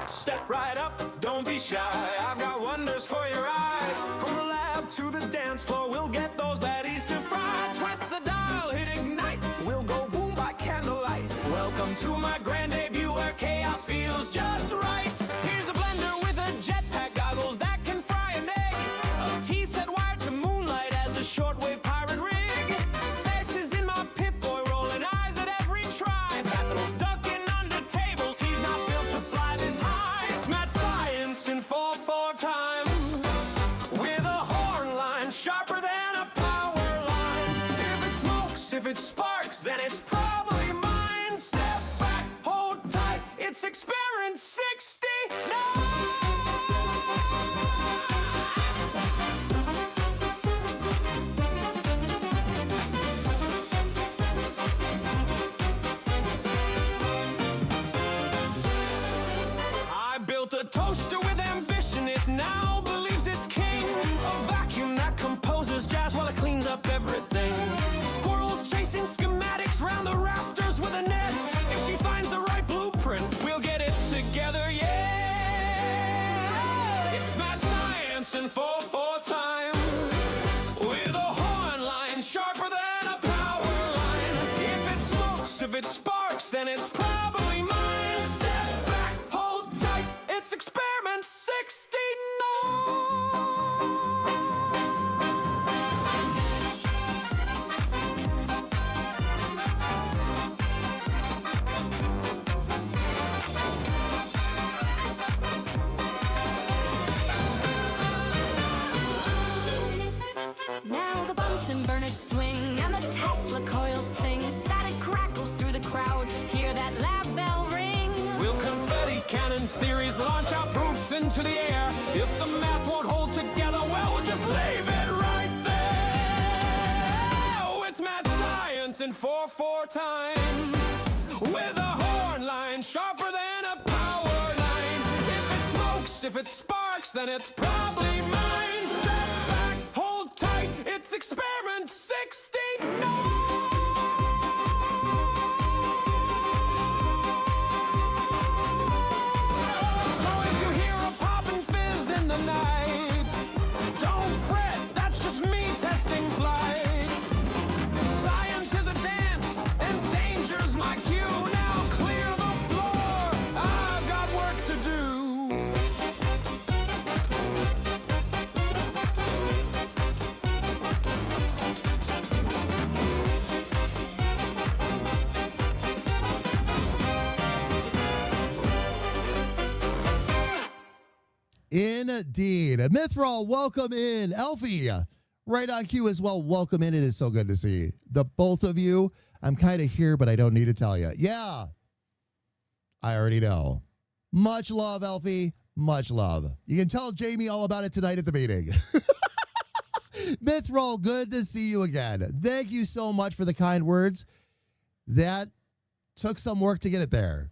Step right up, don't be shy. I've got wonders for your eyes. From the lab to the dance floor, we'll get those baddies to fry. Twist the dial, hit ignite. We'll go boom by candlelight. Welcome to my grand debut where chaos feels just right. Here's a blender with a jetpack, goggles that can fry an egg. A T-set wired to moonlight as a shortwave pirate rig. Sass is in my Pip-Boy, rolling eyes at every try. Battles ducking under tables, he's not built to fly this high. It's mad science in 4/4 time. With a horn line sharper than a power line. If it smokes, if it sparks, then it's probably mine. Step back, hold tight, it's experiment 69. I built a toaster with ambition, it now believes it's king. A vacuum that composes jazz while it cleans up everything. Squirrels chasing schematics round the rafters with a net. If she finds the right blueprint, we'll get it together, yeah. It's mad science in 4/4 time. With a horn line sharper than a power line. If it smokes, if it sparks, then it's probably mine. Step back, hold tight, it's experiment 69. Now the Bunsen burners swing and the Tesla coils sing. Static crackles through the crowd. Hear that lab bell ring. Will confetti cannon theories launch our proofs into the air? If the math won't hold together, well, we'll just leave it right there. Oh, it's mad science in 4/4 time. With a horn line sharper than a power line. If it smokes, if it sparks, then it's probably mine. Step back, hold tight, it's experiment 69. So if you hear a pop and fizz in the night, don't fret, that's just me testing flight. Science is a dance, and danger's my cue. Now clear the floor, I've got work to do. Indeed. Mithril, welcome in. Elfie, right on cue as well. Welcome in. It is so good to see the both of you. I'm kind of here, but I don't need to tell you. Yeah, I already know. Much love, Elfie. Much love. You can tell Jamie all about it tonight at the meeting. Mithril, good to see you again. Thank you so much for the kind words. That took some work to get it there.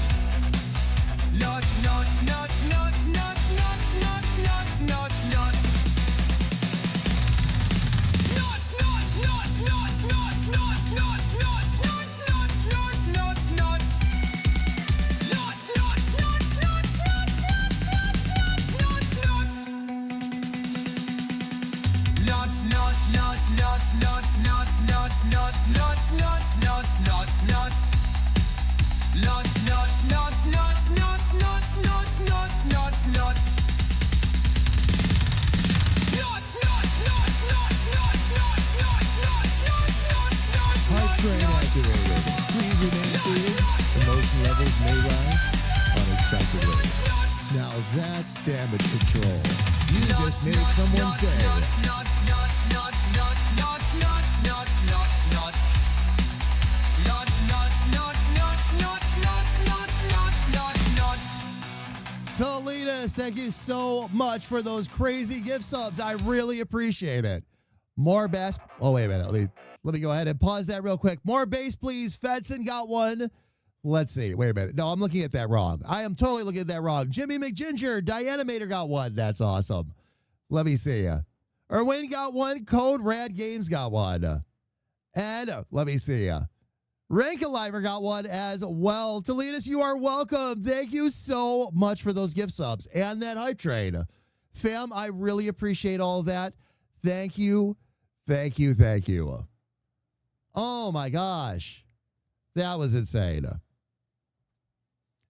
Hype train activated. Please remain seated. Emotion levels may rise unexpectedly. Now that's damage control. You just made someone's day. Toletus, thank you so much for those crazy gift subs. I really appreciate it. More bass. Oh, wait a minute. Let me go ahead and pause that real quick. More bass, please. Fedson got one. Let's see. Wait a minute. No, I'm looking at that wrong. I am totally looking at that wrong. Jimmy McGinger, Dianimator got one. That's awesome. Let me see. Erwin got one. Code Rad Games got one. And let me see. Rankaliver got one as well. Toletus, you are welcome. Thank you so much for those gift subs and that hype train. Fam, I really appreciate all of that. Thank you. Thank you. Thank you. Oh my gosh. That was insane.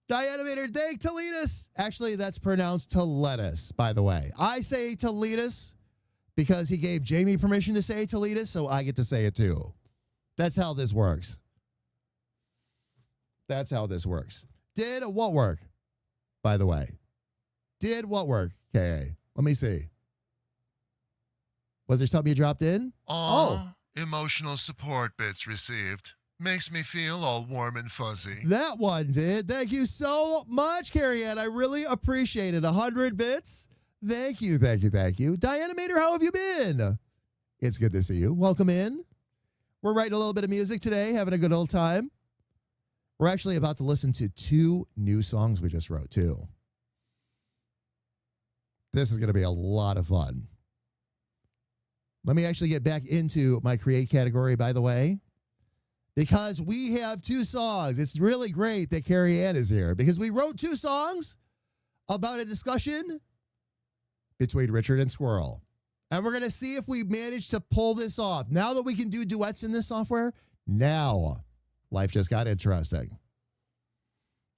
Dianimator, thank Toletus. Actually, that's pronounced Toletus, by the way. I say Toletus because he gave Jamie permission to say Toletus, so I get to say it too. That's how this works. That's how this works. Did what work, by the way? Did what work, K.A.? Let me see. Was there something you dropped in? Emotional support bits received. Makes me feel all warm and fuzzy. That one did. Thank you so much, Carrie Ann. I really appreciate it. 100 bits. Thank you, thank you, thank you. Diana Mater, how have you been? It's good to see you. Welcome in. We're writing a little bit of music today, having a good old time. We're actually about to listen to 2 new songs we just wrote, too. This is going to be a lot of fun. Let me actually get back into my create category, by the way, because we have 2 songs. It's really great that Carrie Ann is here because we wrote 2 songs about a discussion between Richard and Squirrel. And we're going to see if we manage to pull this off. Now that we can do duets in this software, now life just got interesting.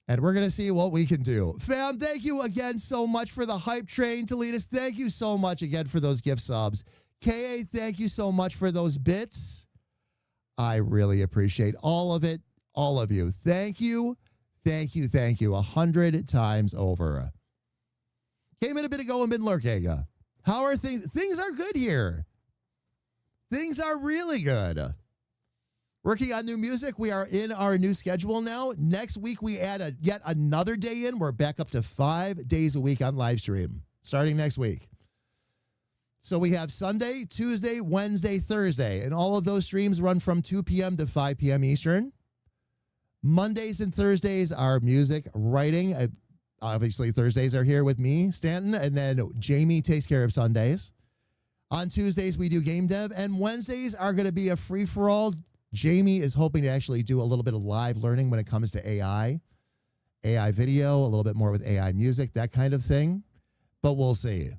And we're going to see what we can do. Fam, thank you again so much for the hype train to lead us. Thank you so much again for those gift subs. K.A., thank you so much for those bits. I really appreciate all of it, all of you. Thank you, thank you, thank you 100 times over. Came in a bit ago and been lurking. How are things? Things are good here. Things are really good. Working on new music. We are in our new schedule now. Next week, we add yet another day in. We're back up to 5 days a week on live stream starting next week. So we have Sunday, Tuesday, Wednesday, Thursday, and all of those streams run from 2 p.m. to 5 p.m. Eastern. Mondays and Thursdays are music writing. Obviously, Thursdays are here with me, Stanton, and then Jamie takes care of Sundays. On Tuesdays, we do game dev, and Wednesdays are going to be a free-for-all. Jamie is hoping to actually do a little bit of live learning when it comes to AI video, a little bit more with AI music, that kind of thing. But we'll see.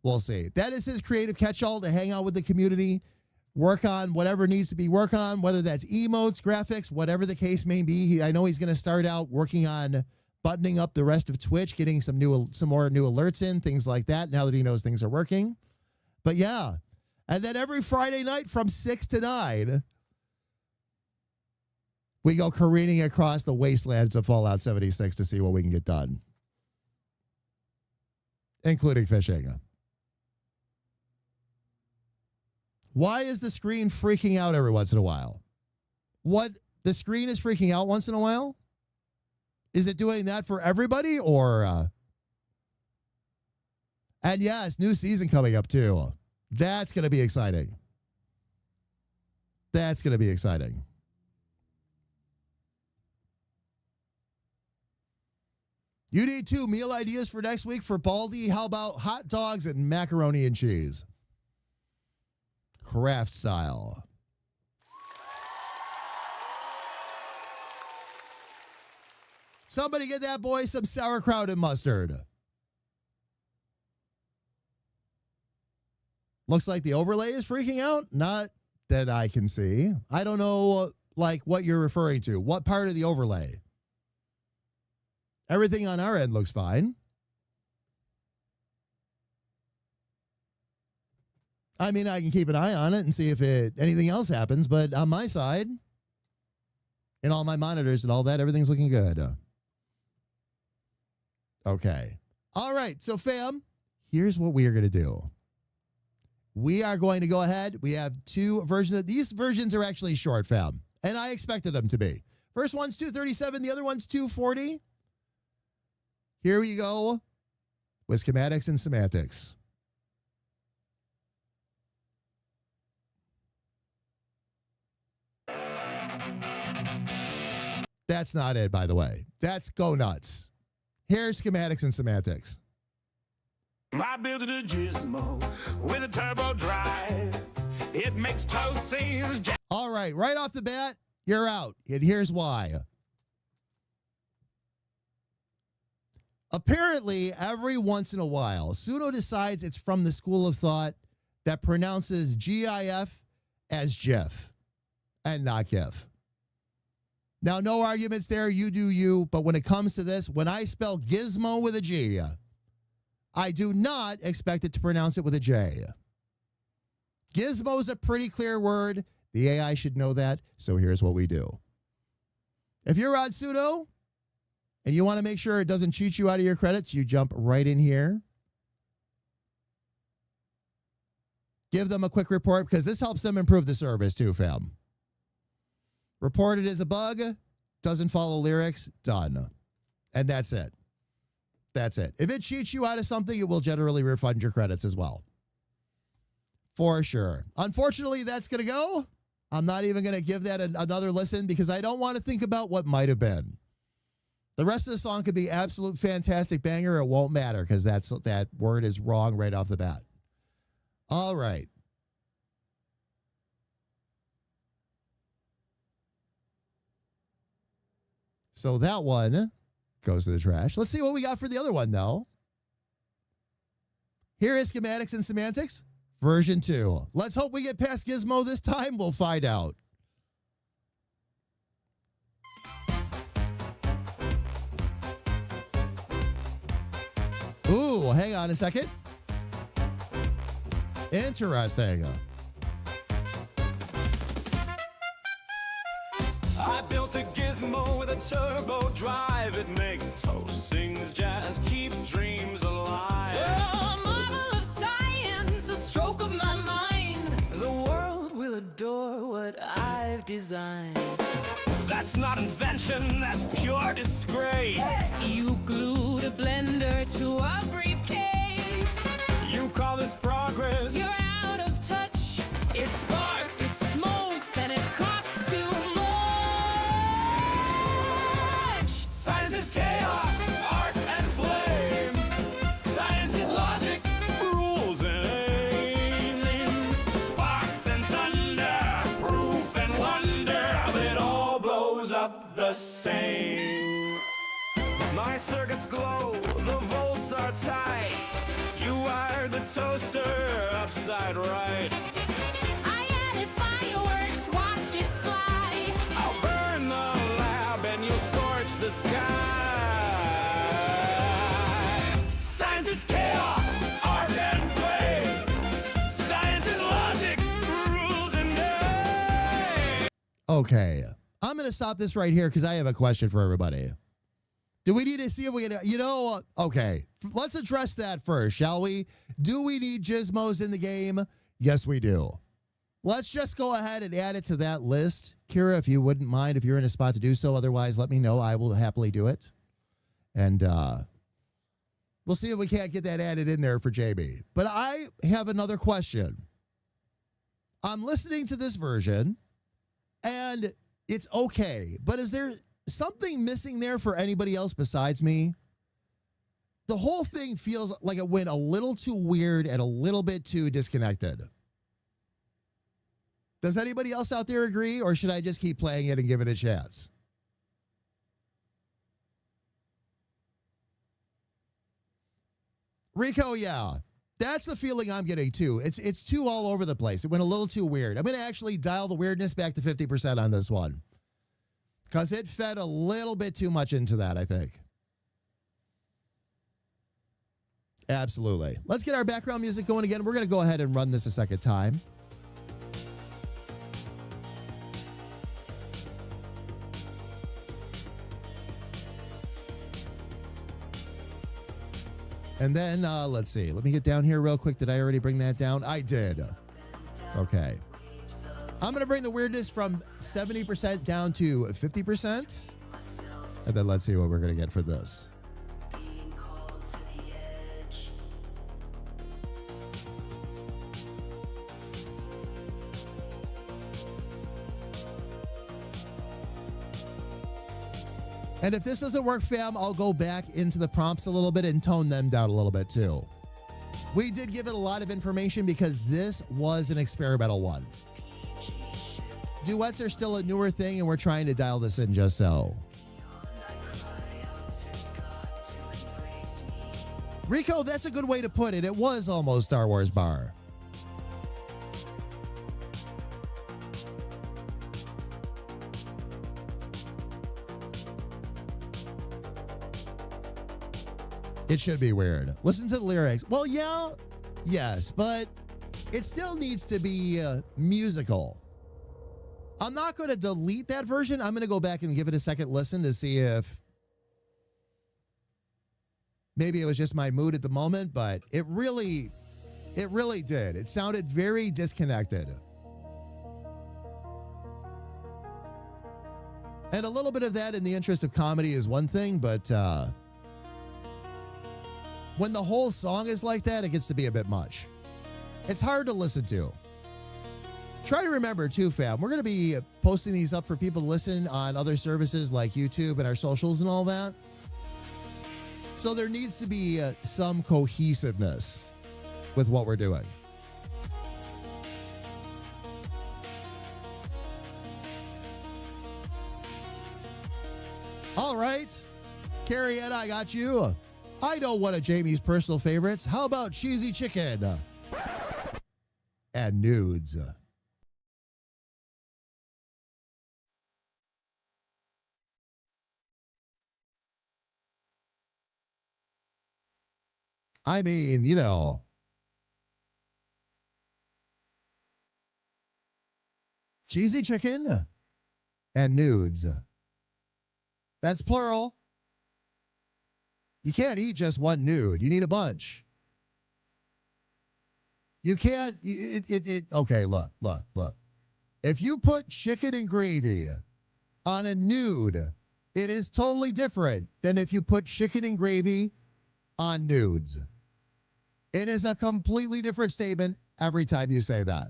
We'll see. That is his creative catch-all to hang out with the community, work on whatever needs to be worked on, whether that's emotes, graphics, whatever the case may be. I know he's going to start out working on buttoning up the rest of Twitch, getting some more new alerts in, things like that, now that he knows things are working. But yeah. And then every Friday night from 6 to 9, we go careening across the wastelands of Fallout 76 to see what we can get done, including fishing. Why is the screen freaking out every once in a while? What? The screen is freaking out once in a while? Is it doing that for everybody or? And yes, new season coming up too. That's going to be exciting. That's going to be exciting. You need 2 meal ideas for next week for Baldy. How about hot dogs and macaroni and cheese? Craft style. Somebody get that boy some sauerkraut and mustard. Looks like the overlay is freaking out. Not that I can see. I don't know like what you're referring to. What part of the overlay? Everything on our end looks fine. I mean, I can keep an eye on it and see if anything else happens, but on my side, and all my monitors and all that, everything's looking good. Okay. All right. So, fam, here's what we are going to do. We are going to go ahead. We have 2 versions. These versions are actually short, fam, and I expected them to be. First one's 237. The other one's 240. Here we go with Schematics and Semantics. That's not it, by the way. That's Go Nuts. Here's Schematics and Semantics. I built a gizmo with a turbo drive. It makes toasties. All right, right off the bat, you're out. And here's why. Apparently, every once in a while, Suno decides it's from the school of thought that pronounces GIF as GIF and not GIF. Now, no arguments there. You do you. But when it comes to this, when I spell gizmo with a G, I do not expect it to pronounce it with a J. Gizmo is a pretty clear word. The AI should know that, so here's what we do. If you're on sudo and you want to make sure it doesn't cheat you out of your credits, you jump right in here. Give them a quick report because this helps them improve the service too, fam. Report it as a bug, doesn't follow lyrics, done. And that's it. That's it. If it cheats you out of something, it will generally refund your credits as well. For sure. Unfortunately, that's going to go. I'm not even going to give that another listen because I don't want to think about what might have been. The rest of the song could be absolute fantastic banger. It won't matter because that word is wrong right off the bat. All right. So that one goes to the trash. Let's see what we got for the other one, though. Here is Schematics and Semantics, version 2. Let's hope we get past Gizmo this time. We'll find out. Ooh, hang on a second. Interesting. I built a gizmo with a turbo drive. It makes toast, sings jazz, keeps dreams alive. Oh, a marvel of science, a stroke of my mind. The world will adore what I've designed. That's not invention, that's pure disgrace. You glued a blender to a briefcase. You call this progress? You're out of touch. It sparks, it smokes, and it costs too much. Science is chaos, art and flame. Science is logic, rules and aim. Sparks and thunder, proof and wonder. But it all blows up the same. My circuits glow, the volts are tight. You wired the toaster upside right. I added fireworks, watch it fly. I'll burn the lab and you'll scorch the sky. Science is chaos, art and play. Science is logic, rules and day. Okay. I'm going to stop this right here because I have a question for everybody. Do we need to see if we can, okay, let's address that first, shall we? Do we need gizmos in the game? Yes, we do. Let's just go ahead and add it to that list. Kira, if you wouldn't mind, if you're in a spot to do so, otherwise let me know. I will happily do it. And we'll see if we can't get that added in there for JB. But I have another question. I'm listening to this version, and it's okay, but is there something missing there for anybody else besides me? The whole thing feels like it went a little too weird and a little bit too disconnected. Does anybody else out there agree, or should I just keep playing it and give it a chance? Rico, yeah. That's the feeling I'm getting too. It's too all over the place. It went a little too weird. I'm going to actually dial the weirdness back to 50% on this one, because it fed a little bit too much into that, I think. Absolutely. Let's get our background music going again. We're going to go ahead and run this a second time. And then, let's see. Let me get down here real quick. Did I already bring that down? I did. Okay. I'm going to bring the weirdness from 70% down to 50%. And then let's see what we're going to get for this. And if this doesn't work, fam, I'll go back into the prompts a little bit and tone them down a little bit too. We did give it a lot of information because this was an experimental one. Duets are still a newer thing, and we're trying to dial this in just so. Rico, that's a good way to put it. It was almost Star Wars bar. It should be weird. Listen to the lyrics. Well, yeah, yes, but it still needs to be musical. I'm not going to delete that version. I'm going to go back and give it a second listen to see if maybe it was just my mood at the moment, but it really did. It sounded very disconnected. And a little bit of that in the interest of comedy is one thing, but when the whole song is like that, it gets to be a bit much. It's hard to listen to. Try to remember too, fam, we're going to be posting these up for people to listen on other services like YouTube and our socials and all that. So there needs to be some cohesiveness with what we're doing. All right, Carrie Ann, I got you. I know one of Jamie's personal favorites. How about cheesy chicken and nudes? I mean, you know, cheesy chicken and nudes. That's plural. You can't eat just one nude. You need a bunch. You can't, okay, look. If you put chicken and gravy on a nude, it is totally different than if you put chicken and gravy on nudes. It is a completely different statement every time you say that.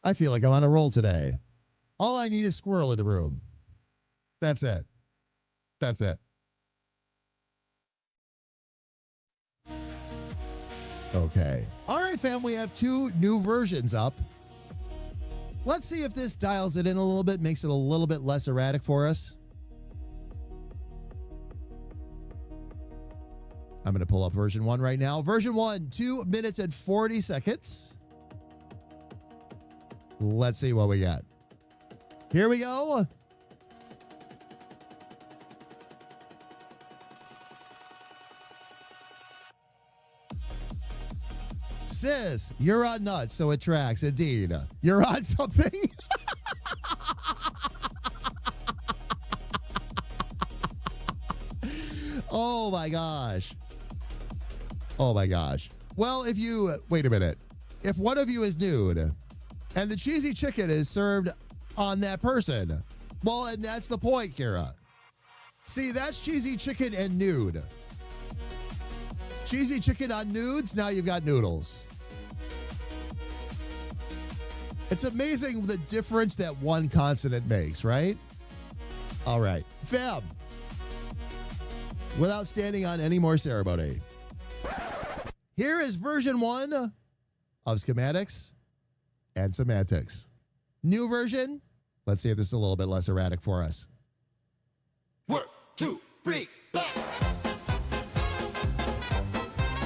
I feel like I'm on a roll today. All I need is Squirrel in the room. That's it. That's it. Okay. All right, fam, we have 2 new versions up. Let's see if this dials it in a little bit, makes it a little bit less erratic for us. I'm going to pull up version 1 right now. Version 1, 2 minutes and 40 seconds. Let's see what we got. Here we go. Sis, you're on nuts, so it tracks. Indeed. You're on something. Oh my gosh. Oh my gosh. Well, if you, wait a minute. If one of you is nude and the cheesy chicken is served on that person, well, and that's the point, Kira. See, that's cheesy chicken and nude. Cheesy chicken on nudes, now you've got noodles. It's amazing the difference that one consonant makes, right? All right. Fam, without standing on any more ceremony, here is version 1 of Schematics and Semantics. New version. Let's see if this is a little bit less erratic for us. 1, 2, 3, go.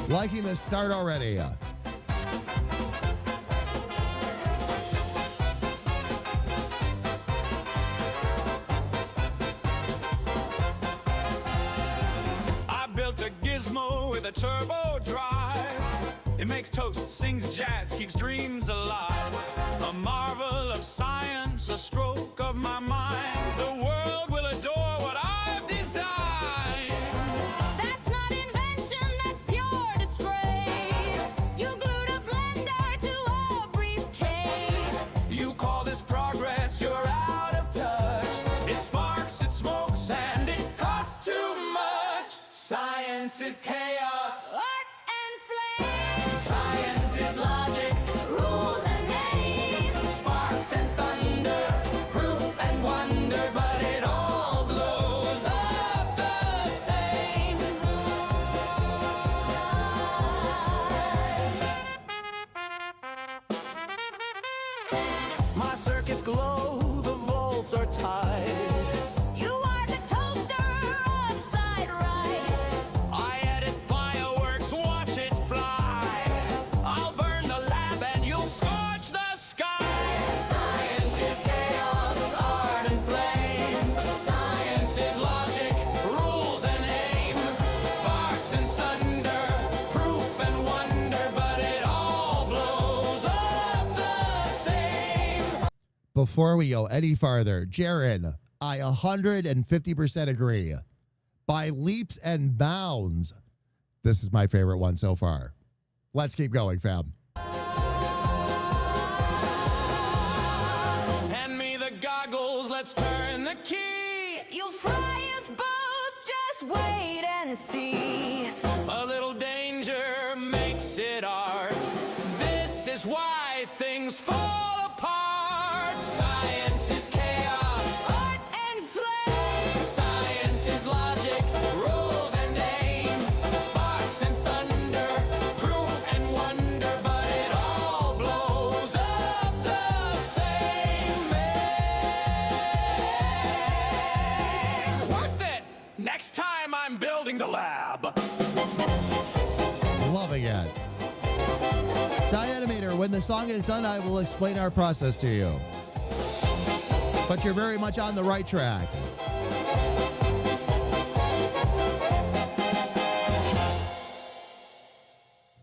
Liking the start already. I built a gizmo with a turbo drive. It makes toast, sings jazz, keeps dreams alive. A marvel of science, a stroke of my mind. The world will adore what I've designed. That's not invention, that's pure disgrace. You glued a blender to a briefcase. You call this progress, you're out of touch. It sparks, it smokes, and it costs too much. Science is chaos. Art and flame. Science is logic. Rules and name. Sparks and thunder. Proof and wonder. But it all blows up the same. My circuits glow. The volts are tight. You are the toaster upside right. I edit fireworks, watch it fly. I'll burn the lab and you'll scorch the sky. Science is chaos, art and flame. Science is logic, rules and aim. Sparks and thunder, proof before we go any farther, Jaron, I 150% agree. By leaps and bounds, this is my favorite one so far. Let's keep going, fam. Hand me the goggles, let's turn the key. You'll fry us both, just wait and see. A little danger makes it art. This is why things fall apart. Science is chaos, Art and flame, science is logic, rules and aim, sparks and thunder, proof and wonder, but it all blows up the same way. Worth it! Next time I'm building the lab. Loving it. Dianimator, when the song is done, I will explain our process to you. But you're very much on the right track.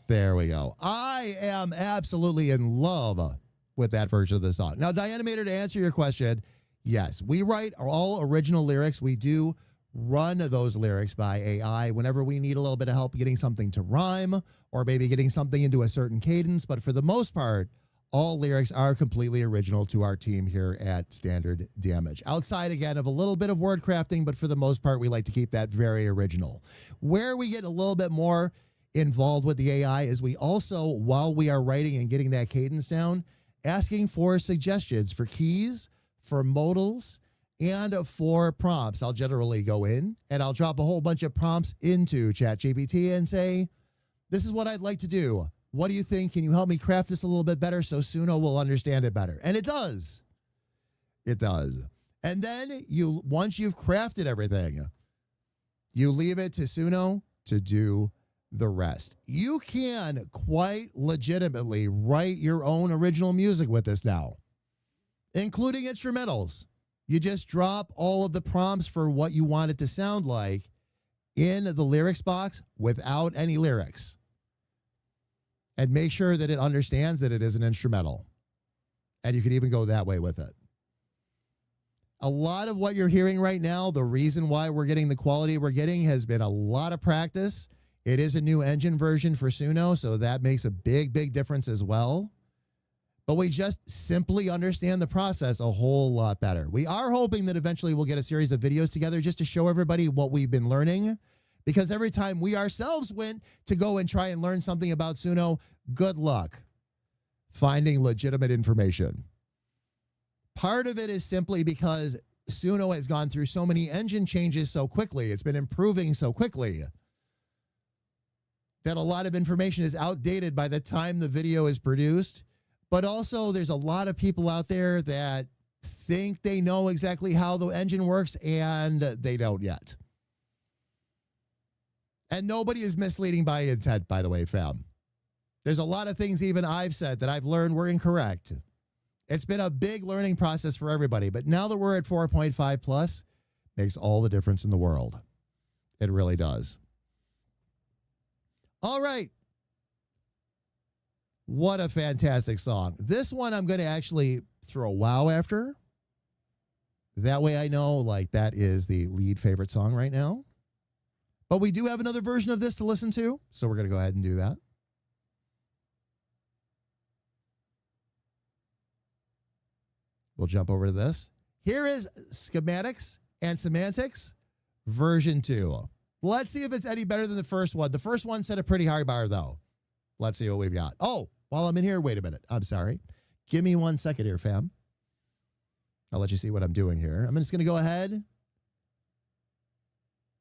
There we go. I am absolutely in love with that version of the song. Now, Dianimator, to answer your question, yes, we write all original lyrics. We do run those lyrics by AI whenever we need a little bit of help getting something to rhyme or maybe getting something into a certain cadence. But for the most part, all lyrics are completely original to our team here at Standard Damage. Outside, again, of a little bit of word crafting, but for the most part, we like to keep that very original. Where we get a little bit more involved with the AI is we also, while we are writing and getting that cadence down, asking for suggestions for keys, for modals, and for prompts. I'll generally go in and I'll drop a whole bunch of prompts into ChatGPT and say, this is what I'd like to do. What do you think? Can you help me craft this a little bit better so Suno will understand it better? And it does. It does. And then once you've crafted everything, you leave it to Suno to do the rest. You can quite legitimately write your own original music with this now, including instrumentals. You just drop all of the prompts for what you want it to sound like in the lyrics box without any lyrics. And make sure that it understands that it is an instrumental. And you can even go that way with it. A lot of what you're hearing right now, the reason why we're getting the quality we're getting has been a lot of practice. It is a new engine version for Suno, so that makes a big, big difference as well. But we just simply understand the process a whole lot better. We are hoping that eventually we'll get a series of videos together just to show everybody what we've been learning. Because every time we ourselves went to go and try and learn something about Suno, good luck finding legitimate information. Part of it is simply because Suno has gone through so many engine changes so quickly. It's been improving so quickly that a lot of information is outdated by the time the video is produced. But also, there's a lot of people out there that think they know exactly how the engine works, and they don't yet. And nobody is misleading by intent, by the way, fam. There's a lot of things even I've said that I've learned were incorrect. It's been a big learning process for everybody, but now that we're at 4.5 plus, makes all the difference in the world. It really does. All right. What a fantastic song. This one I'm going to actually throw wow after. That way I know, like, that is the lead favorite song right now. But we do have another version of this to listen to, so we're going to go ahead and do that. We'll jump over to this. Here is Schematics and Semantics version 2. Let's see if it's any better than the first one. The first one set a pretty high bar, though. Let's see what we've got. Oh, while I'm in here, wait a minute. I'm sorry. Give me 1 second here, fam. I'll let you see what I'm doing here. I'm just going to go ahead.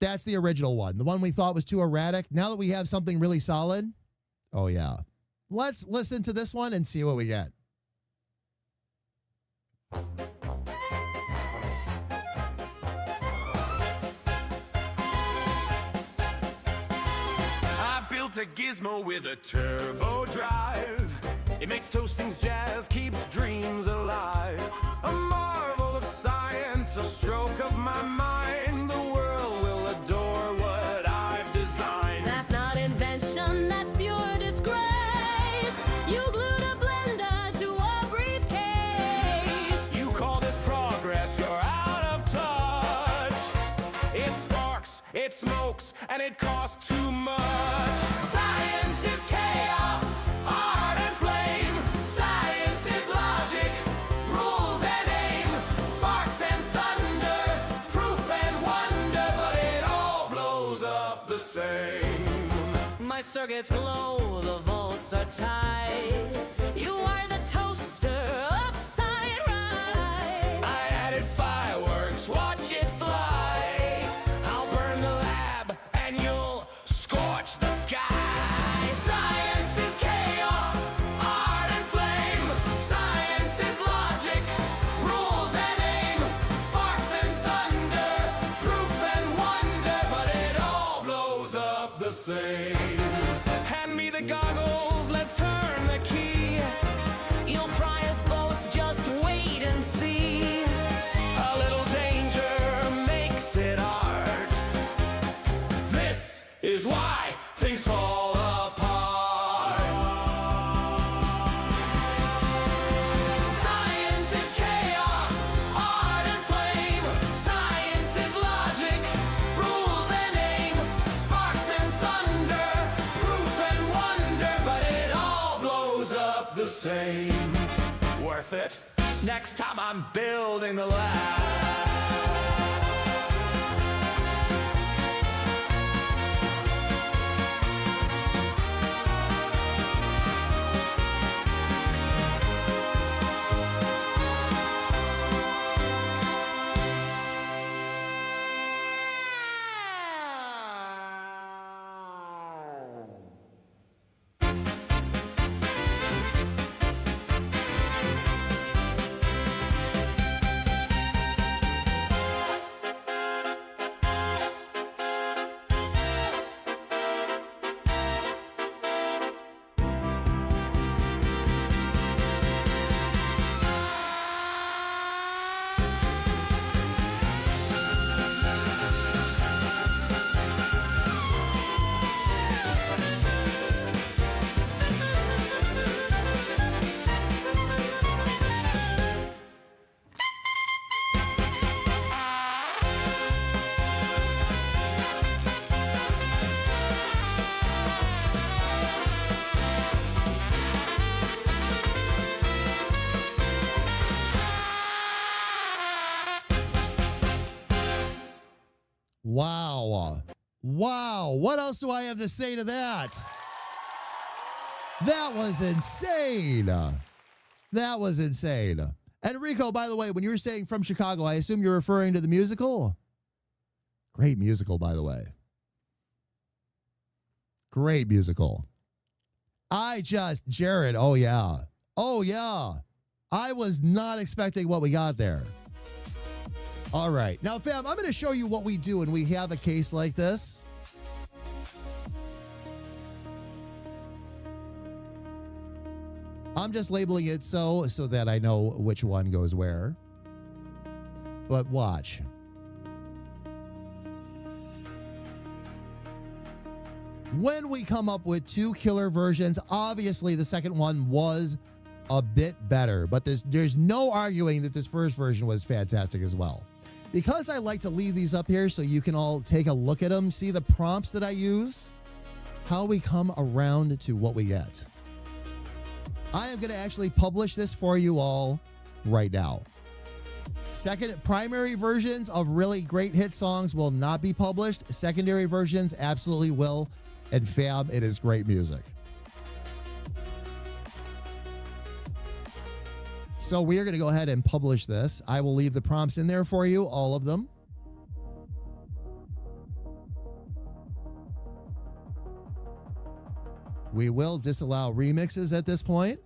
That's the original one. The one we thought was too erratic. Now that we have something really solid. Oh, yeah. Let's listen to this one and see what we get. I built a gizmo with a turbo drive. It makes toastings jazz, keeps dreams alive. A marvel of science, a stroke of my mind. The world will adore what I've designed. That's not invention, that's pure disgrace. You glued a blender to a briefcase. You and it costs too much. Science is chaos, art and flame. Science is logic, rules and aim. Sparks and thunder, proof and wonder, but it all blows up the same. My circuits glow, the volts are tight. You are the toaster, upside right. I added fireworks, watch it fly. I'll burn the lab and you'll scorch the sky. Science is chaos, art and flame. Science is logic, rules and aim. Sparks and thunder, proof and wonder, but it all blows up the same. Hand me the goggles, let's turn the key. You'll fry us both, just wait and see. A little danger makes it art. This is why things fall apart. Science is chaos, art and flame. Science is logic, rules and aim. Sparks and thunder, proof and wonder, but it all blows up the same. Worth it? Next time I'm building the lab. Wow. Wow. What else do I have to say to that? That was insane. That was insane. And Rico, by the way, when you were saying from Chicago, I assume you're referring to the musical? Great musical, by the way. Great musical. Jared, oh yeah. Oh yeah. I was not expecting what we got there. All right. Now, fam, I'm going to show you what we do when we have a case like this. I'm just labeling it so that I know which one goes where. But watch. When we come up with two killer versions, obviously the second one was a bit better, but there's no arguing that this first version was fantastic as well. Because I like to leave these up here so you can all take a look at them, see the prompts that I use, how we come around to what we get. I am going to actually publish this for you all right now. Primary versions of really great hit songs will not be published. Secondary versions absolutely will. And fam, it is great music. So we are going to go ahead and publish this. I will leave the prompts in there for you, all of them. We will disallow remixes at this point.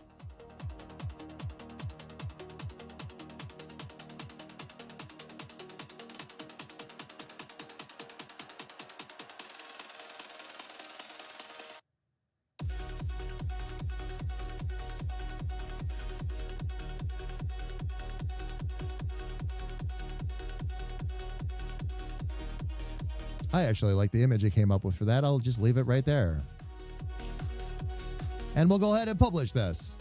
I actually like the image it came up with for that. I'll just leave it right there. And we'll go ahead and publish this.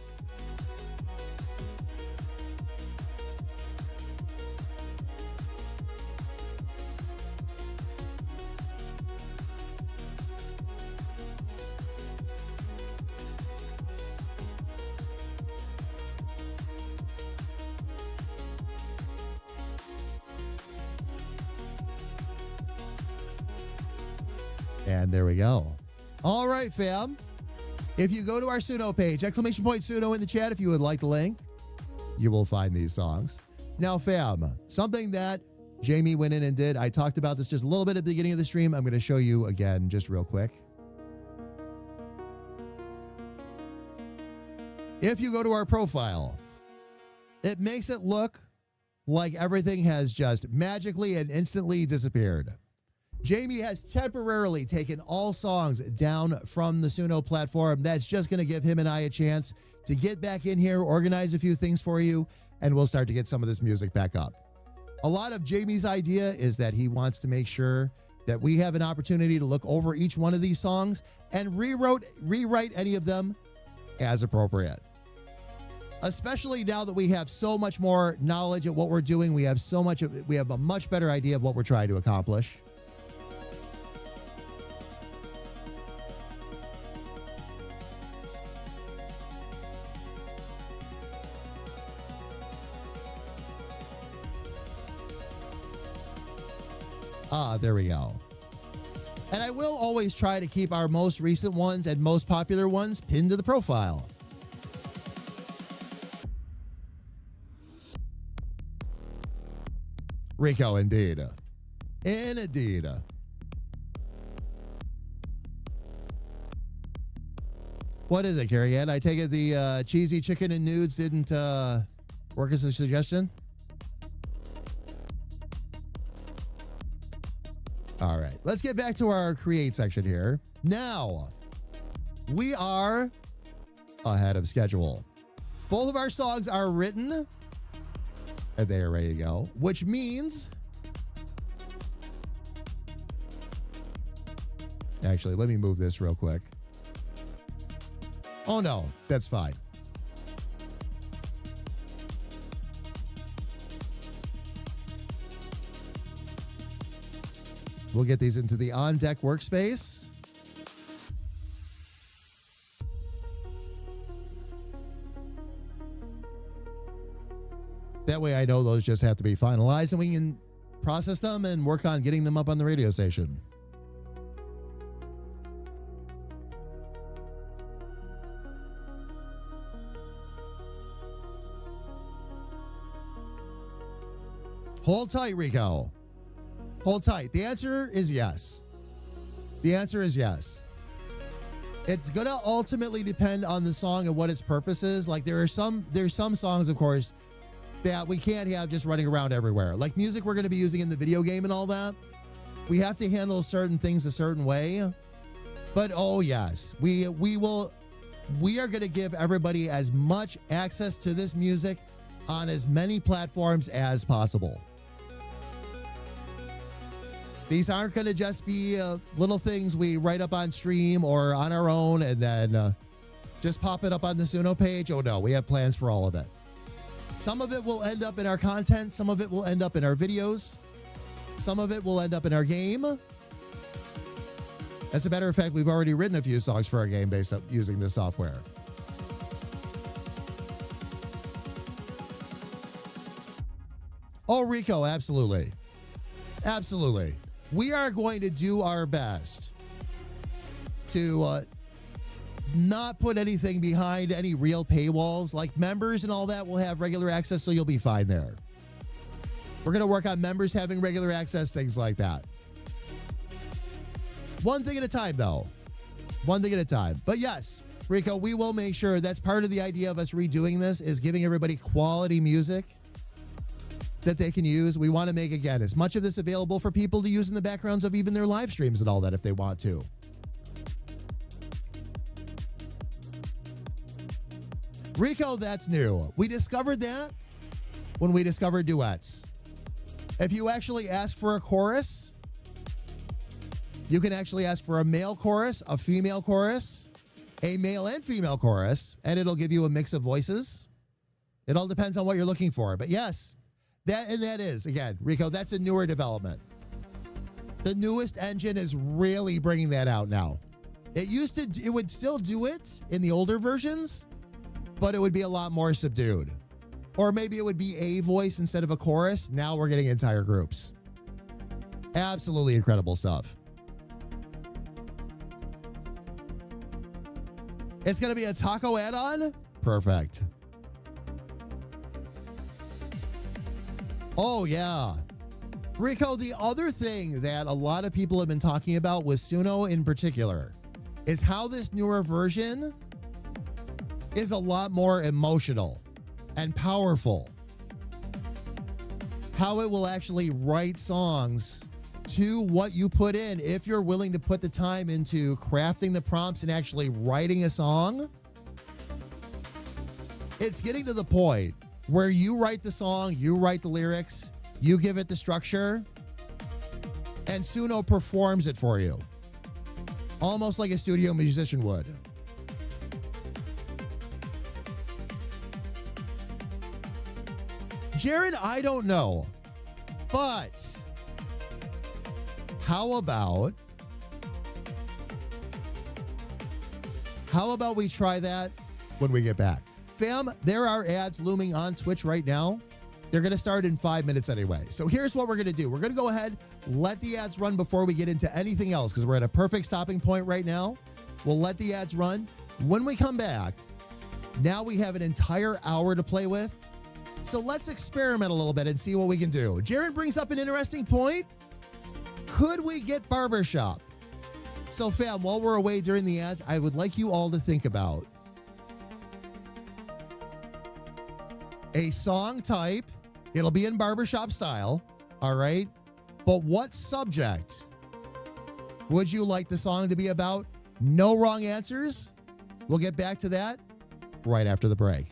And there we go. All right, fam. If you go to our Suno page, exclamation point Suno in the chat if you would like the link, you will find these songs. Now, fam, something that Jamie went in and did, I talked about this just a little bit at the beginning of the stream. I'm going to show you again just real quick. If you go to our profile, it makes it look like everything has just magically and instantly disappeared. Jamie has temporarily taken all songs down from the Suno platform. That's just going to give him and I a chance to get back in here, organize a few things for you, and we'll start to get some of this music back up. A lot of Jamie's idea is that he wants to make sure that we have an opportunity to look over each one of these songs and rewrite any of them as appropriate. Especially now that we have so much more knowledge of what we're doing, we have a much better idea of what we're trying to accomplish. There we go. And I will always try to keep our most recent ones and most popular ones pinned to the profile. Rico, indeed. Indeed. What is it, Carrie Ann? I take it the cheesy chicken and nudes didn't work as a suggestion? All right, let's get back to our create section here. Now, we are ahead of schedule. Both of our songs are written and they are ready to go, which means, actually, let me move this real quick. Oh no, that's fine. We'll get these into the on deck workspace. That way I know those just have to be finalized and we can process them and work on getting them up on the radio station. Hold tight, Rico. Hold tight. The answer is yes. The answer is yes. It's going to ultimately depend on the song and what its purpose is. Like there's some songs, of course, that we can't have just running around everywhere. Like music we're going to be using in the video game and all that. We have to handle certain things a certain way. But oh yes, we are going to give everybody as much access to this music on as many platforms as possible. These aren't going to just be little things we write up on stream or on our own and then just pop it up on the Suno page. Oh no, we have plans for all of it. Some of it will end up in our content. Some of it will end up in our videos. Some of it will end up in our game. As a matter of fact, we've already written a few songs for our game based up using this software. Oh, Rico, absolutely. Absolutely. We are going to do our best to not put anything behind any real paywalls. Like members and all that will have regular access, so you'll be fine there. We're going to work on members having regular access, things like that. One thing at a time, though. One thing at a time. But yes, Rico, we will make sure that's part of the idea of us redoing this is giving everybody quality music that they can use. We want to make, again, as much of this available for people to use in the backgrounds of even their live streams and all that if they want to. Rico, that's new. We discovered that when we discovered duets. If you actually ask for a chorus, you can actually ask for a male chorus, a female chorus, a male and female chorus, and it'll give you a mix of voices. It all depends on what you're looking for. But yes, that is, again, Rico, that's a newer development. The newest engine is really bringing that out now. It would still do it in the older versions, but it would be a lot more subdued. Or maybe it would be a voice instead of a chorus. Now we're getting entire groups. Absolutely incredible stuff. It's going to be a taco add-on? Perfect. Oh, yeah. Rico, the other thing that a lot of people have been talking about with Suno in particular is how this newer version is a lot more emotional and powerful. How it will actually write songs to what you put in if you're willing to put the time into crafting the prompts and actually writing a song. It's getting to the point where you write the song, you write the lyrics, you give it the structure, and Suno performs it for you. Almost like a studio musician would. Jared, I don't know, but how about we try that when we get back? Fam, there are ads looming on Twitch right now. They're going to start in 5 minutes anyway. So here's what we're going to do. We're going to go ahead, let the ads run before we get into anything else because we're at a perfect stopping point right now. We'll let the ads run. When we come back, now we have an entire hour to play with. So let's experiment a little bit and see what we can do. Jared brings up an interesting point. Could we get barbershop? So fam, while we're away during the ads, I would like you all to think about a song type. It'll be in barbershop style, all right? But what subject would you like the song to be about? No wrong answers. We'll get back to that right after the break.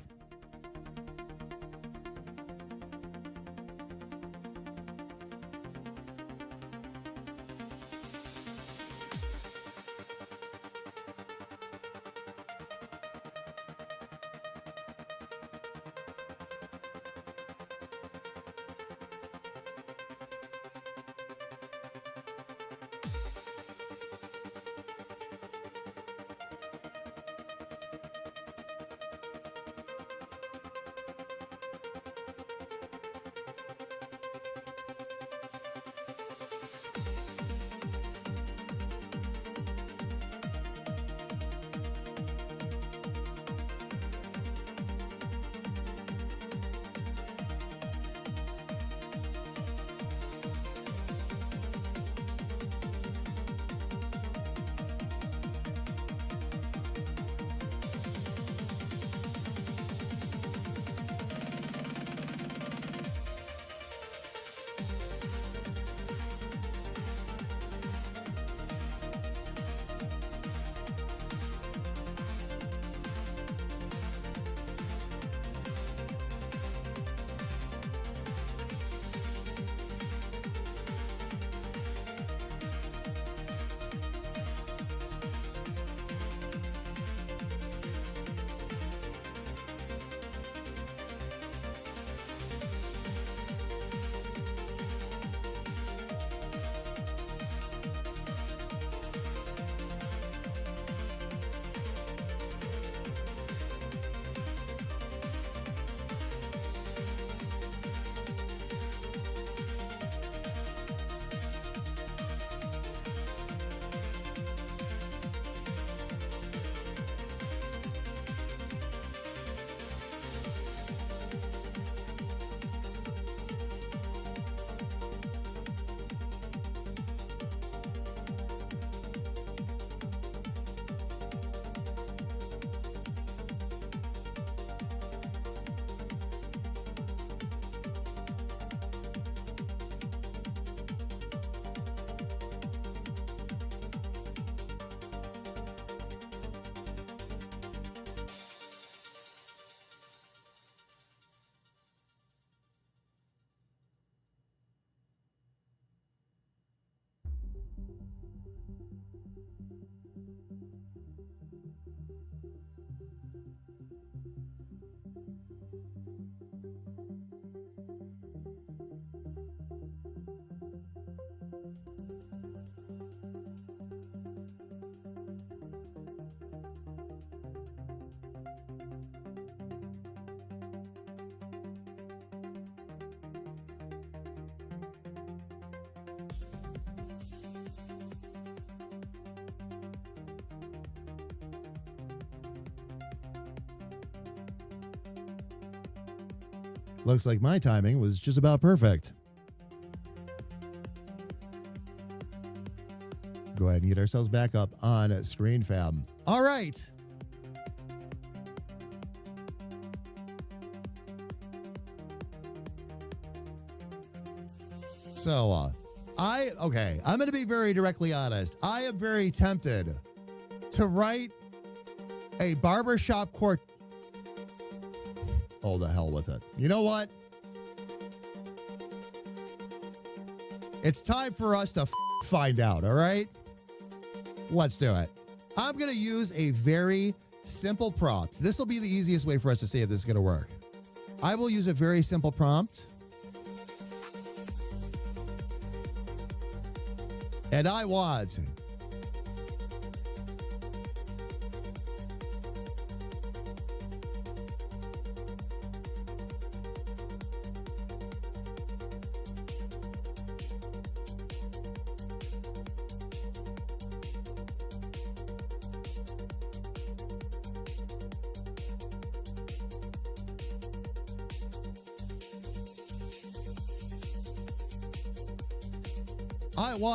Looks like my timing was just about perfect. Go ahead and get ourselves back up on screen, fam. All right. So, I'm going to be very directly honest. I am very tempted to write a barbershop court. Oh, the hell with it. You know what? It's time for us to find out, all right? Let's do it. I'm going to use a very simple prompt. This will be the easiest way for us to see if this is going to work. I will use a very simple prompt. And I want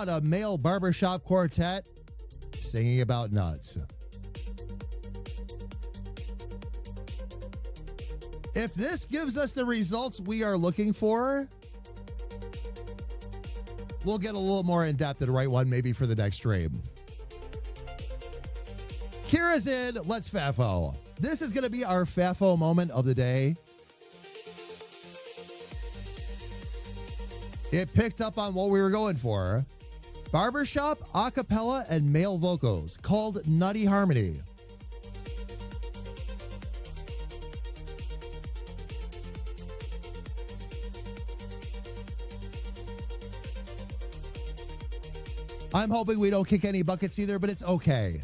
a male barbershop quartet singing about nuts. If this gives us the results we are looking for, we'll get a little more in depth and write one maybe for the next stream. Kira's in. Let's Fafo. This is going to be our Fafo moment of the day. It picked up on what we were going for. Barbershop, acapella, and male vocals called Nutty Harmony. I'm hoping we don't kick any buckets either, but it's okay.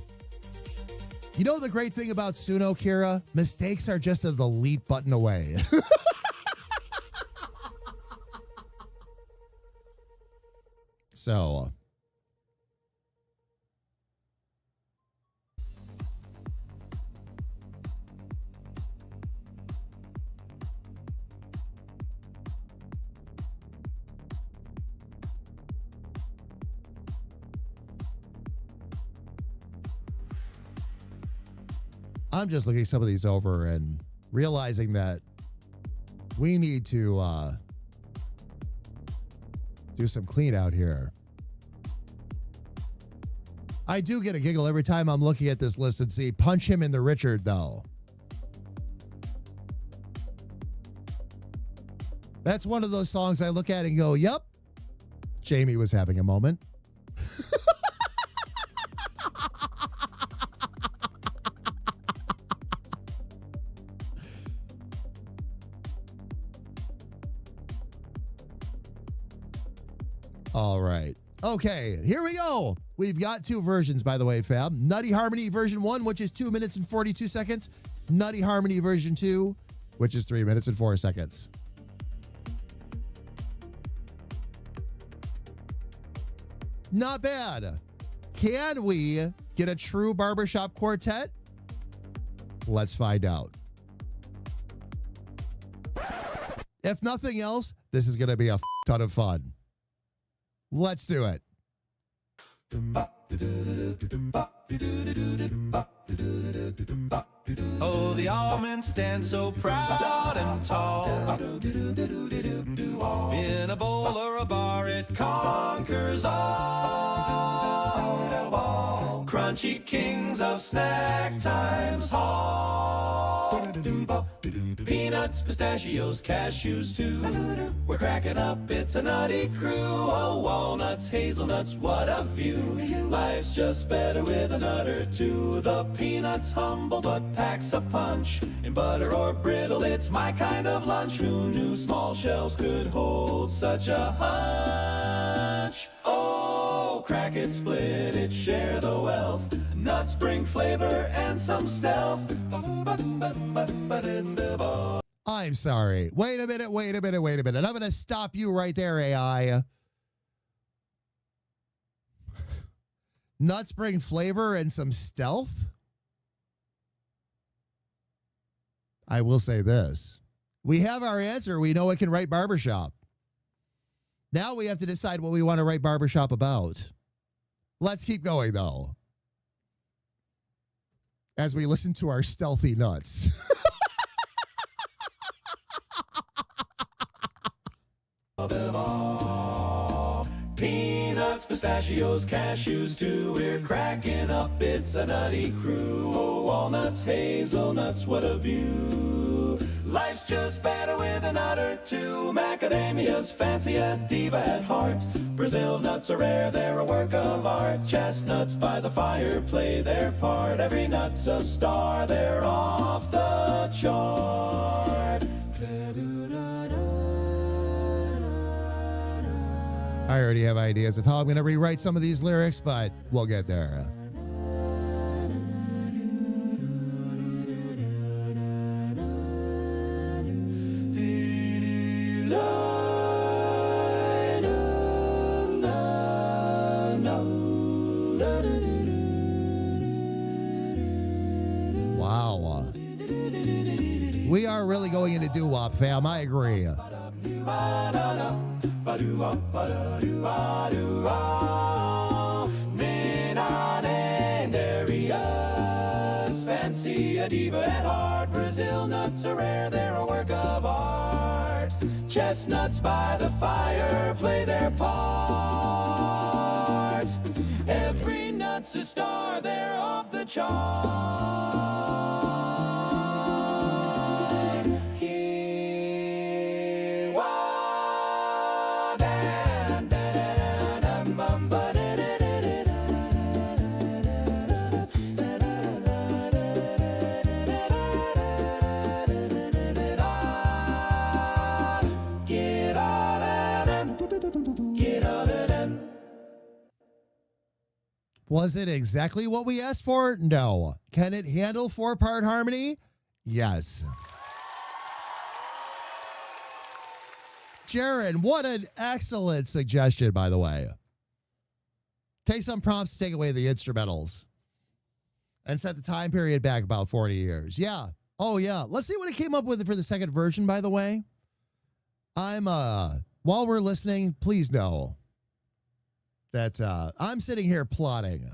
You know the great thing about Suno, Kira? Mistakes are just a delete button away. So, I'm just looking some of these over and realizing that we need to do some clean out here. I do get a giggle every time I'm looking at this list and see Punch Him in the Richard, though. That's one of those songs I look at and go, yep, Jamie was having a moment. All right. Okay, here we go. We've got two versions, by the way, fam. Nutty Harmony version 1, which is 2 minutes and 42 seconds. Nutty Harmony version 2, which is 3 minutes and 4 seconds. Not bad. Can we get a true barbershop quartet? Let's find out. If nothing else, this is going to be a ton of fun. Let's do it. Oh, the almond stands so proud and tall. In a bowl or a bar, it conquers all. Crunchy kings of snack times hall. Peanuts, pistachios, cashews too. We're cracking up, it's a nutty crew. Oh, walnuts, hazelnuts, what a view. Life's just better with a nut or two. The peanuts humble but packs a punch. In butter or brittle, it's my kind of lunch. Who knew small shells could hold such a hunch? Oh, crack it, split it, share the wealth. Nuts bring flavor and some stealth. I'm sorry. Wait a minute. I'm going to stop you right there, AI. Nuts bring flavor and some stealth? I will say this. We have our answer. We know it can write barbershop. Now we have to decide what we want to write barbershop about. Let's keep going, though, as we listen to our stealthy nuts. Peanuts, pistachios, cashews too. We're cracking up, it's a nutty crew. Oh, walnuts, hazelnuts, what a view. Life's just better with a nut or two. Macadamia's fancy, a diva at heart. Brazil nuts are rare, they're a work of art. Chestnuts by the fire play their part. Every nut's a star, they're off the chart. I already have ideas of how I'm going to rewrite some of these lyrics, but we'll get there. Wow. We are really going into doo-wop, fam. I agree. Fancy a diva at heart. Brazil nuts are rare, they're a work of art. Chestnuts by the fire play their part. Every nut's a star, they're off the chart. Was it exactly what we asked for? No. Can it handle 4-part harmony? Yes. Jaron, what an excellent suggestion, by the way. Take some prompts to take away the instrumentals and set the time period back about 40 years. Yeah. Oh, yeah. Let's see what it came up with for the second version, by the way. While we're listening, please know that I'm sitting here plotting.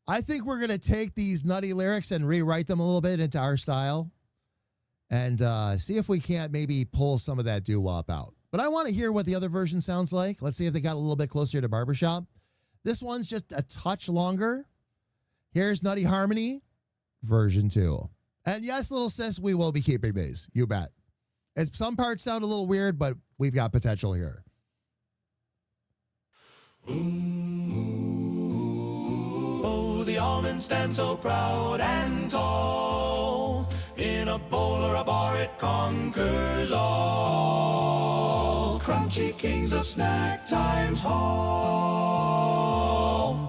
I think we're going to take these nutty lyrics and rewrite them a little bit into our style and see if we can't maybe pull some of that doo-wop out. But I want to hear what the other version sounds like. Let's see if they got a little bit closer to barbershop. This one's just a touch longer. Here's Nutty Harmony, version 2. And yes, little sis, we will be keeping these. You bet. Some parts sound a little weird, but we've got potential here. Oh, the almond stands so proud and tall. In a bowl or a bar, it conquers all. Crunchy kings of snack times hall.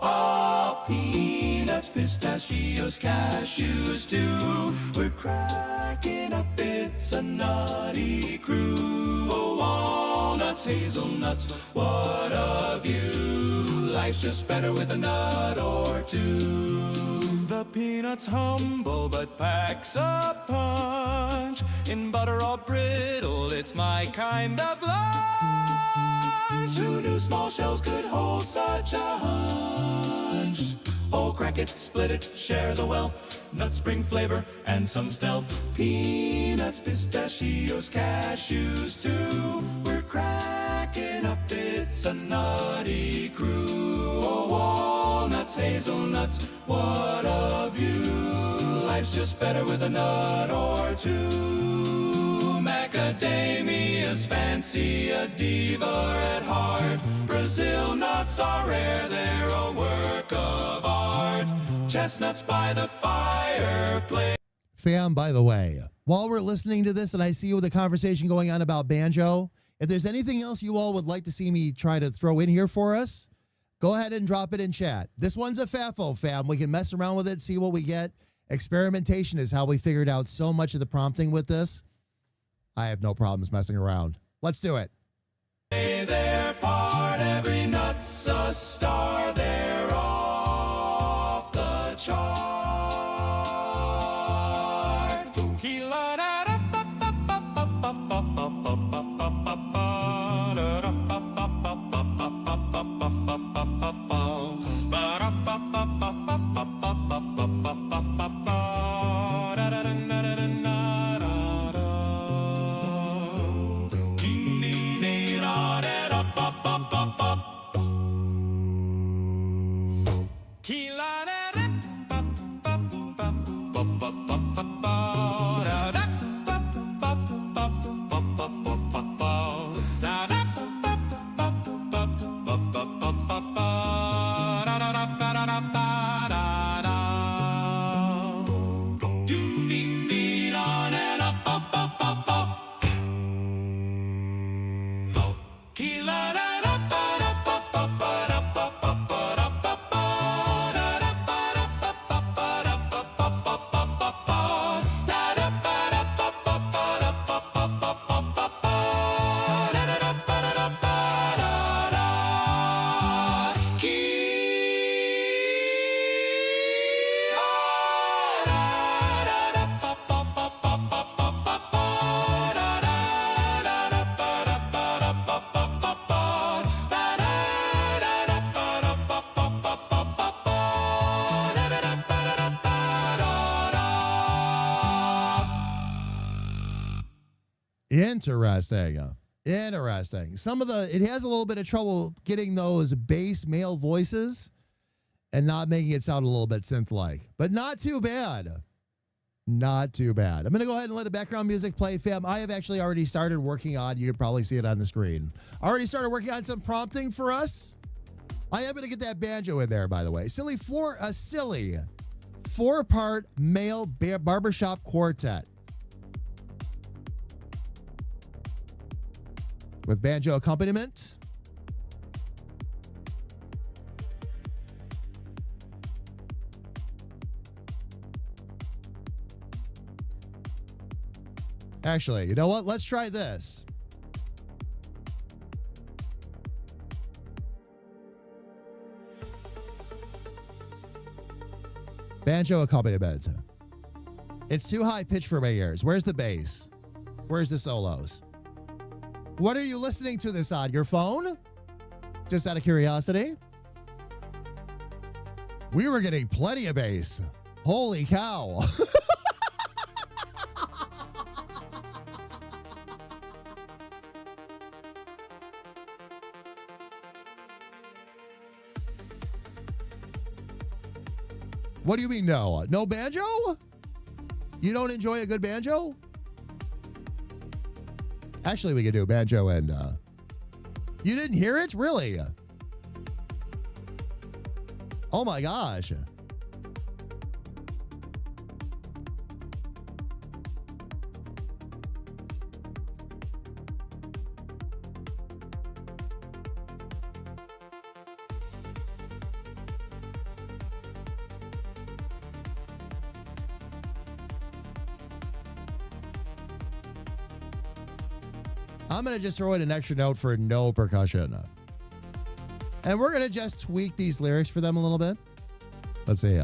Ah, peanuts, pistachios, cashews too. We're cracking up, it's a nutty crew. Oh, walnuts, hazelnuts, what a view. Life's just better with a nut or two. The peanut's humble but packs a punch. In butter or brittle, it's my kind of lunch. Who knew small shells could hold such a hunch? Oh, crack it, split it, share the wealth. Nuts bring flavor and some stealth. Peanuts, pistachios, cashews too. We're cracking up, it's a nutty crew. Oh, walnuts, hazelnuts, what a view. Life's just better with a nut or two. Macadamia's fancy, a diva at heart. Brazil nuts are rare, they're a work of art. Chestnuts by the fireplace. Fam, by the way, while we're listening to this and I see you with a conversation going on about banjo, if there's anything else you all would like to see me try to throw in here for us, go ahead and drop it in chat. This one's a FAFO, fam. We can mess around with it, see what we get. Experimentation is how we figured out so much of the prompting with this. I have no problems messing around. Let's do it. Their part, every nut's a star, they're off the chart. Interesting. Interesting. It has a little bit of trouble getting those bass male voices and not making it sound a little bit synth-like, but not too bad. Not too bad. I'm going to go ahead and let the background music play, fam. I have actually already started working on, you can probably see it on the screen. I already started working on some prompting for us. I am going to get that banjo in there, by the way. A silly four-part male barbershop quartet with banjo accompaniment. Actually, you know what? Let's try this. Banjo accompaniment. It's too high pitched for my ears. Where's the bass? Where's the solos? What are you listening to this on? Your phone? Just out of curiosity. We were getting plenty of bass. Holy cow. What do you mean no? No banjo? You don't enjoy a good banjo? Actually, we could do banjo and you didn't hear it? Really? Oh my gosh. I'm going to just throw in an extra note for no percussion. And we're going to just tweak these lyrics for them a little bit. Let's see.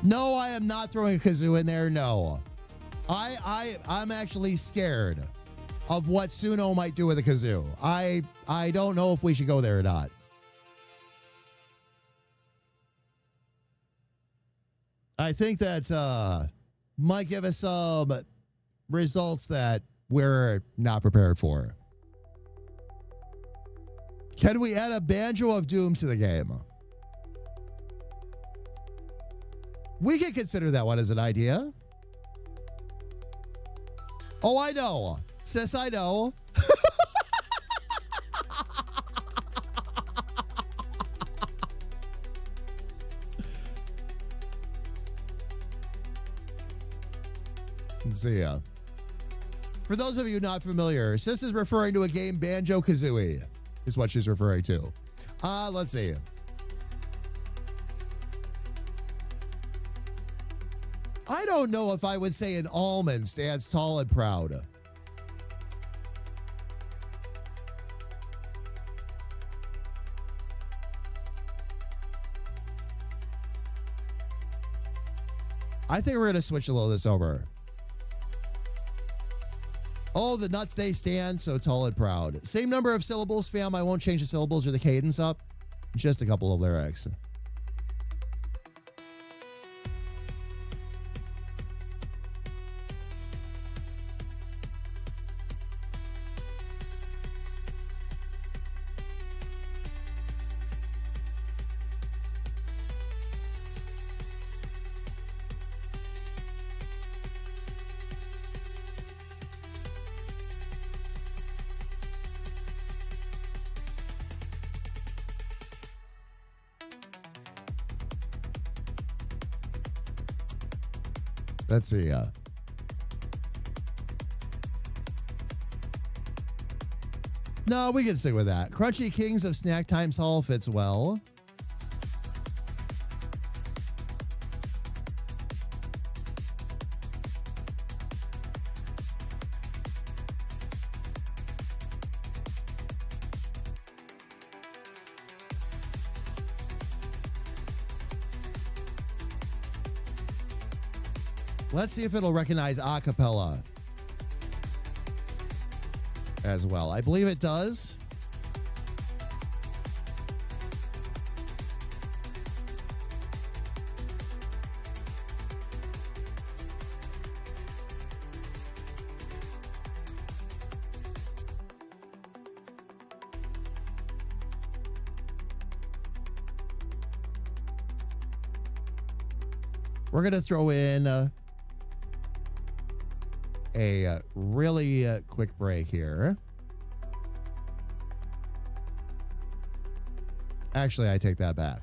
No, I am not throwing a kazoo in there. No. I'm actually scared of what Suno might do with a kazoo. I don't know if we should go there or not. I think that might give us some results that we're not prepared for. Can we add a Banjo of Doom to the game? We can consider that one as an idea. Oh, I know. Sis, I know. Let's see. For those of you not familiar, Sis is referring to a game Banjo-Kazooie, is what she's referring to. Let's see. I don't know if I would say an almond stands tall and proud. I think we're going to switch a little of this over. Oh, the nuts they stand so tall and proud. Same number of syllables, fam. I won't change the syllables or the cadence up. Just a couple of lyrics. Let's see. No, we can stick with that. Crunchy Kings of Snack Times Hall fits well. Let's see if it'll recognize a cappella as well. I believe it does. We're going to throw in a really quick break here. Actually, I take that back.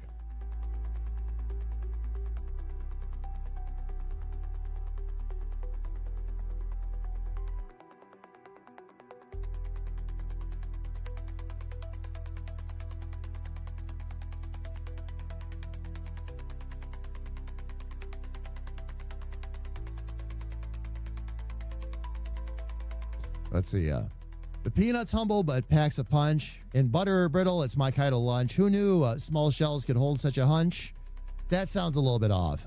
Let's see. The peanut's humble but packs a punch. In butter brittle, it's my kind of lunch. Who knew small shells could hold such a hunch? That sounds a little bit off.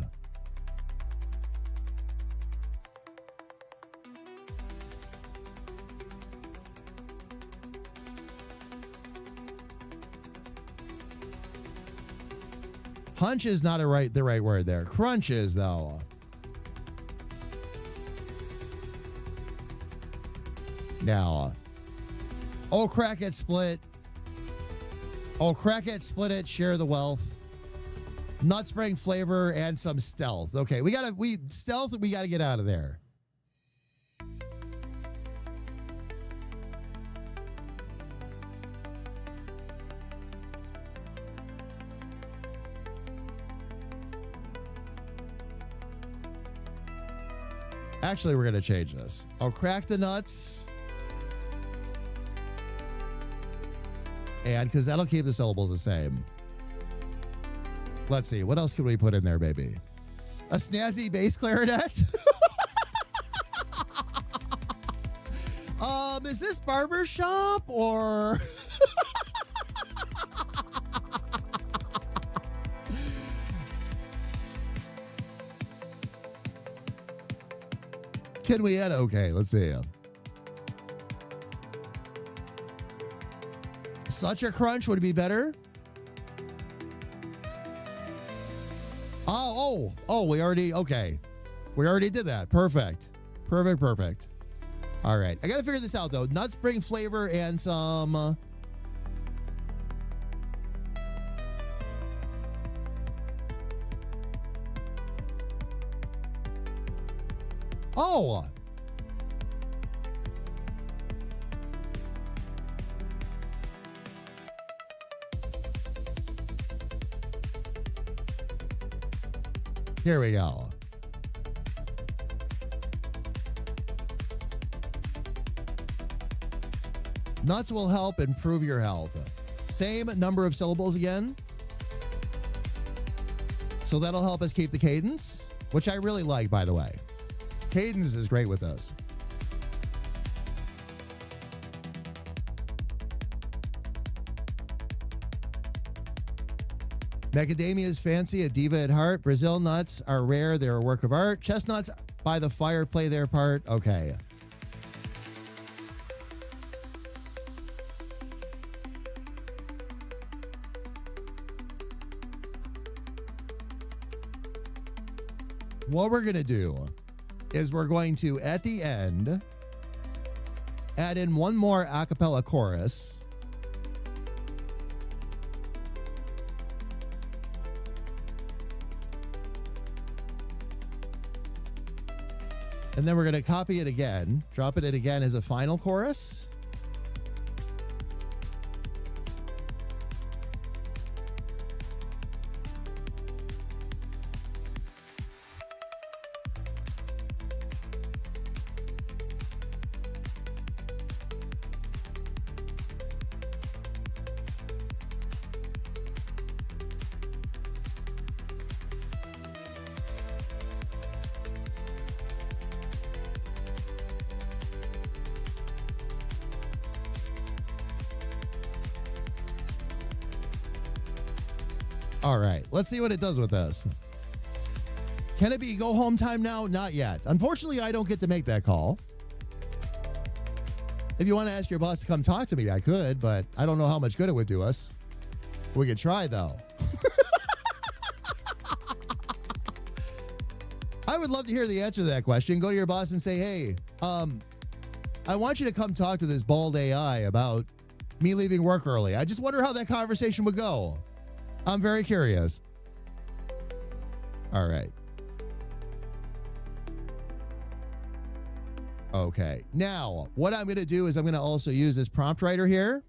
Hunch is not the right word there. Crunch is, though. Now, oh, crack it, split. Oh, crack it, split it, share the wealth. Nuts bring flavor and some stealth. Okay, we gotta get out of there. Actually, we're gonna change this. I'll crack the nuts. And because that'll keep the syllables the same. Let's see. What else could we put in there, baby? A snazzy bass clarinet? Is this barber shop or... Can we add? Okay, let's see. Such a crunch would be better. Oh, we already did that. Perfect. All right. I got to figure this out, though. Nuts bring flavor and some... Oh! Here we go. Nuts will help improve your health. Same number of syllables again. So that'll help us keep the cadence, which I really like, by the way. Cadence is great with this. Macadamia is fancy, a diva at heart. Brazil nuts are rare, they're a work of art. Chestnuts by the fire play their part. Okay. What we're going to do is we're going to, at the end, add in one more a cappella chorus. And then we're going to copy it again, drop it in again as a final chorus. All right, let's see what it does with this. Can it be go home time now? Not yet. Unfortunately, I don't get to make that call. If you want to ask your boss to come talk to me, I could, but I don't know how much good it would do us. We could try, though. I would love to hear the answer to that question. Go to your boss and say, hey, I want you to come talk to this bald AI about me leaving work early. I just wonder how that conversation would go. I'm very curious. All right. Okay. Now, what I'm going to do is I'm going to also use this prompt writer here.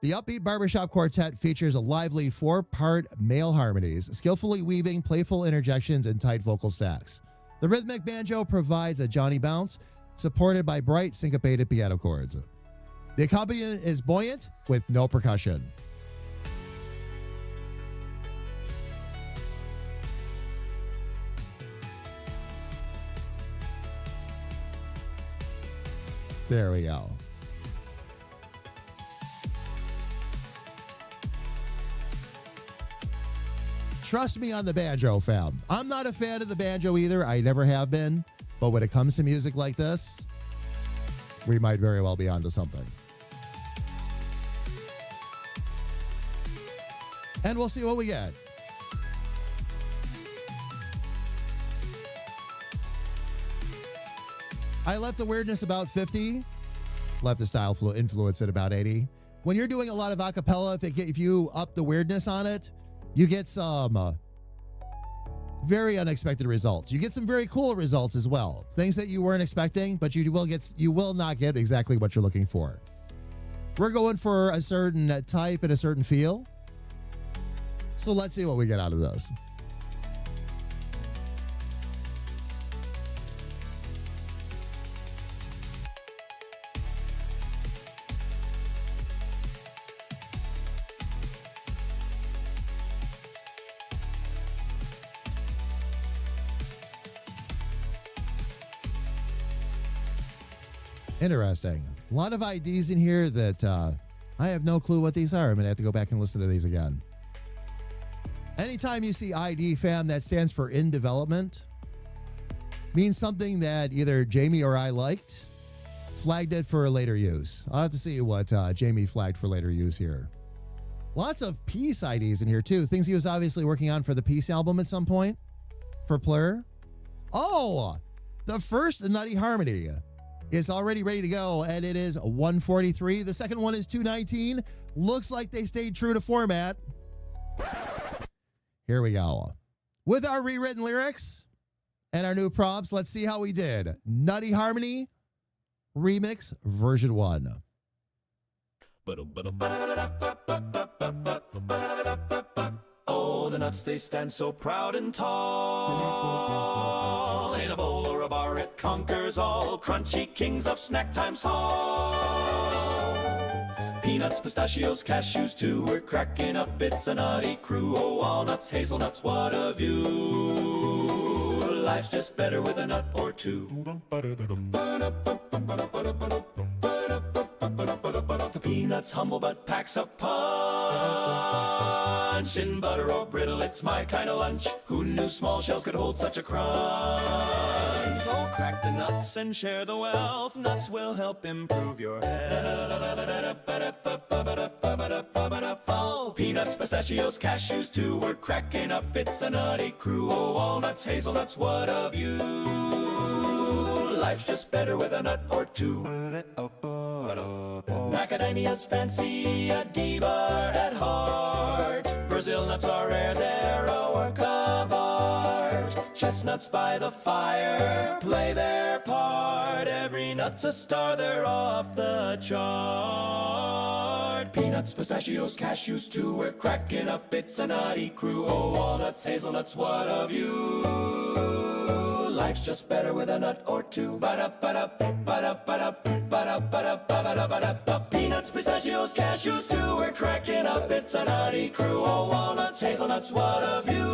The upbeat barbershop quartet features a lively 4-part male harmonies, skillfully weaving playful interjections and tight vocal stacks. The rhythmic banjo provides a Johnny bounce, supported by bright syncopated piano chords. The accompaniment is buoyant with no percussion. There we go. Trust me on the banjo, fam. I'm not a fan of the banjo either. I never have been. But when it comes to music like this, we might very well be onto something. And we'll see what we get. I left the weirdness about 50. Left the style influence at about 80. When you're doing a lot of acapella, if you up the weirdness on it, you get some very unexpected results. You get some very cool results as well. Things that you weren't expecting, but you will not get exactly what you're looking for. We're going for a certain type and a certain feel. So let's see what we get out of this. Interesting. A lot of IDs in here that I have no clue what these are. I'm going to have to go back and listen to these again. Anytime you see ID, fam, that stands for in development, means something that either Jamie or I liked, flagged it for later use. I'll have to see what Jamie flagged for later use here. Lots of Peace IDs in here, too. Things he was obviously working on for the Peace album at some point for Plur. Oh, the first Nutty Harmony is already ready to go, and it is 143. The second one is 219. Looks like they stayed true to format. Here we go. With our rewritten lyrics and our new prompts, let's see how we did. Nutty Harmony Remix Version 1. Oh, the nuts, they stand so proud and tall. In a bowl or a bar, it conquers all. Crunchy kings of snack time's hall. Peanuts, pistachios, cashews too. We're cracking up, it's a nutty crew. Oh, walnuts, hazelnuts, what a view. Life's just better with a nut or two. The peanuts humble but packs a punch. In butter or brittle, it's my kind of lunch. Who knew small shells could hold such a crunch? Oh, crack the nuts and share the wealth. Nuts will help improve your health. Oh, peanuts, pistachios, cashews too. We're cracking up, it's a nutty crew. Oh, walnuts, hazelnuts, what a view. Life's just better with a nut or two. Macadamia's fancy, a diva at heart. Brazil nuts are rare, they're a work of art. Chestnuts by the fire play their part. Every nut's a star, they're off the chart. Peanuts, pistachios, cashews too. We're cracking up, it's a nutty crew. Oh, walnuts, hazelnuts, what a view. Life's just better with a nut or two. Peanuts, pistachios, cashews too. We're cracking up, it's a nutty crew. Oh, walnuts, hazelnuts, what a view.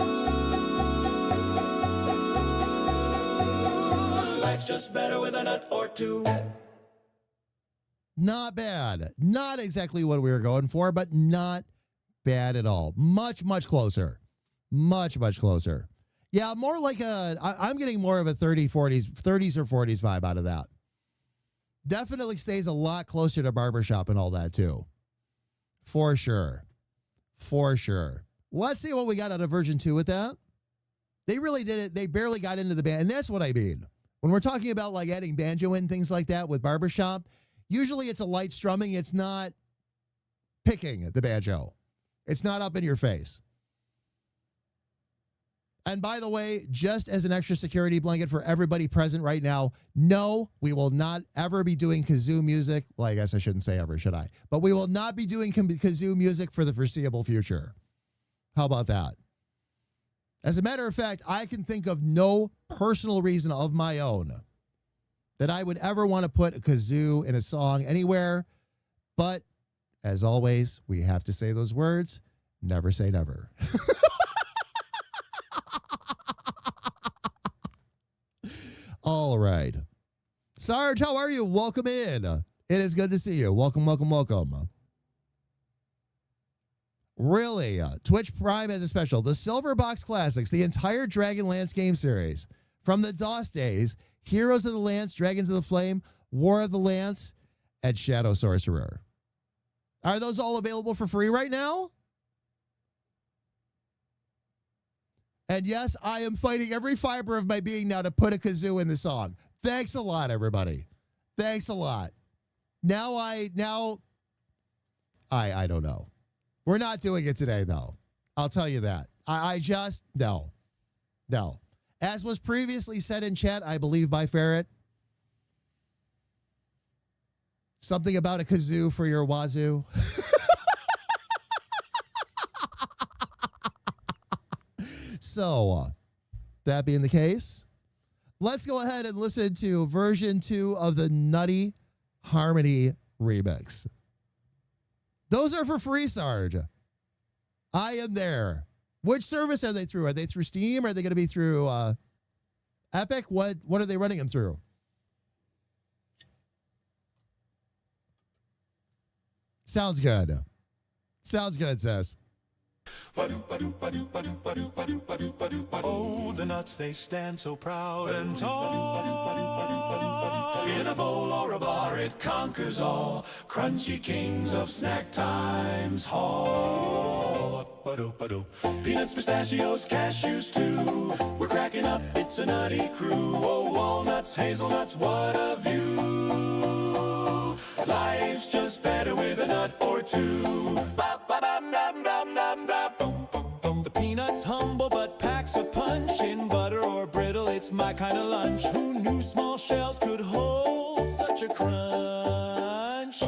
Life's just better with a nut or two. Not bad. Not exactly what we were going for, but not bad at all. Much, much closer. Much, much closer. Yeah, more like I'm getting more of a 30s or 40s vibe out of that. Definitely stays a lot closer to barbershop and all that too. For sure. For sure. Let's see what we got out of version 2 with that. They really did it. They barely got into the band. And that's what I mean. When we're talking about like adding banjo in, things like that with barbershop, usually it's a light strumming. It's not picking the banjo. It's not up in your face. And by the way, just as an extra security blanket for everybody present right now, no, we will not ever be doing kazoo music. Well, I guess I shouldn't say ever, should I? But we will not be doing kazoo music for the foreseeable future. How about that? As a matter of fact, I can think of no personal reason of my own that I would ever want to put a kazoo in a song anywhere. But as always, we have to say those words. Never say never. All right. Sarge, how are you? Welcome in. It is good to see you. Welcome, welcome, welcome. Really? Twitch Prime has a special. The Silver Box Classics, the entire Dragonlance game series. From the DOS days, Heroes of the Lance, Dragons of the Flame, War of the Lance, and Shadow Sorcerer. Are those all available for free right now? And yes, I am fighting every fiber of my being now to put a kazoo in the song. Thanks a lot, everybody. Thanks a lot. Now I don't know. We're not doing it today, though. I'll tell you that. No. As was previously said in chat, I believe by Ferret, something about a kazoo for your wazoo. So, that being the case, let's go ahead and listen to version 2 of the Nutty Harmony remix. Those are for free, Sarge. I am there. Which service are they through? Are they through Steam? Are they going to be through Epic? What are they running them through? Sounds good. Sounds good, sis. Oh, the nuts, they stand so proud and tall. In a bowl or a bar, it conquers all. Crunchy kings of snack times hall. Peanuts, pistachios, cashews too. We're cracking up, it's a nutty crew. Oh, walnuts, hazelnuts, what a view. Life's just better with a nut or two. The peanuts humble but packs a punch. In butter or brittle, it's my kind of lunch. Who knew small shells could hold such a crunch?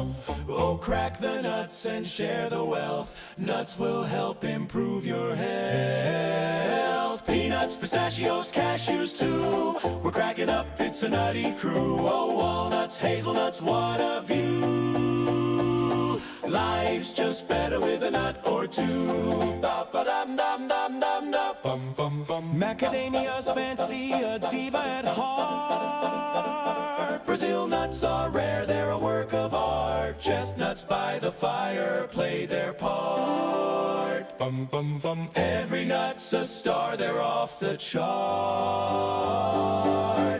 Oh, crack the nuts and share the wealth. Nuts will help improve your health. Peanuts, pistachios, cashews too. We're cracking up, it's a nutty crew. Oh, walnuts, hazelnuts, what a view. Life's just better with a nut or two. Macadamia's fancy, a diva at heart. Brazil nuts are rare, they're a work of art. Chestnuts by the fire play their part. Every nut's a star, they're off the chart.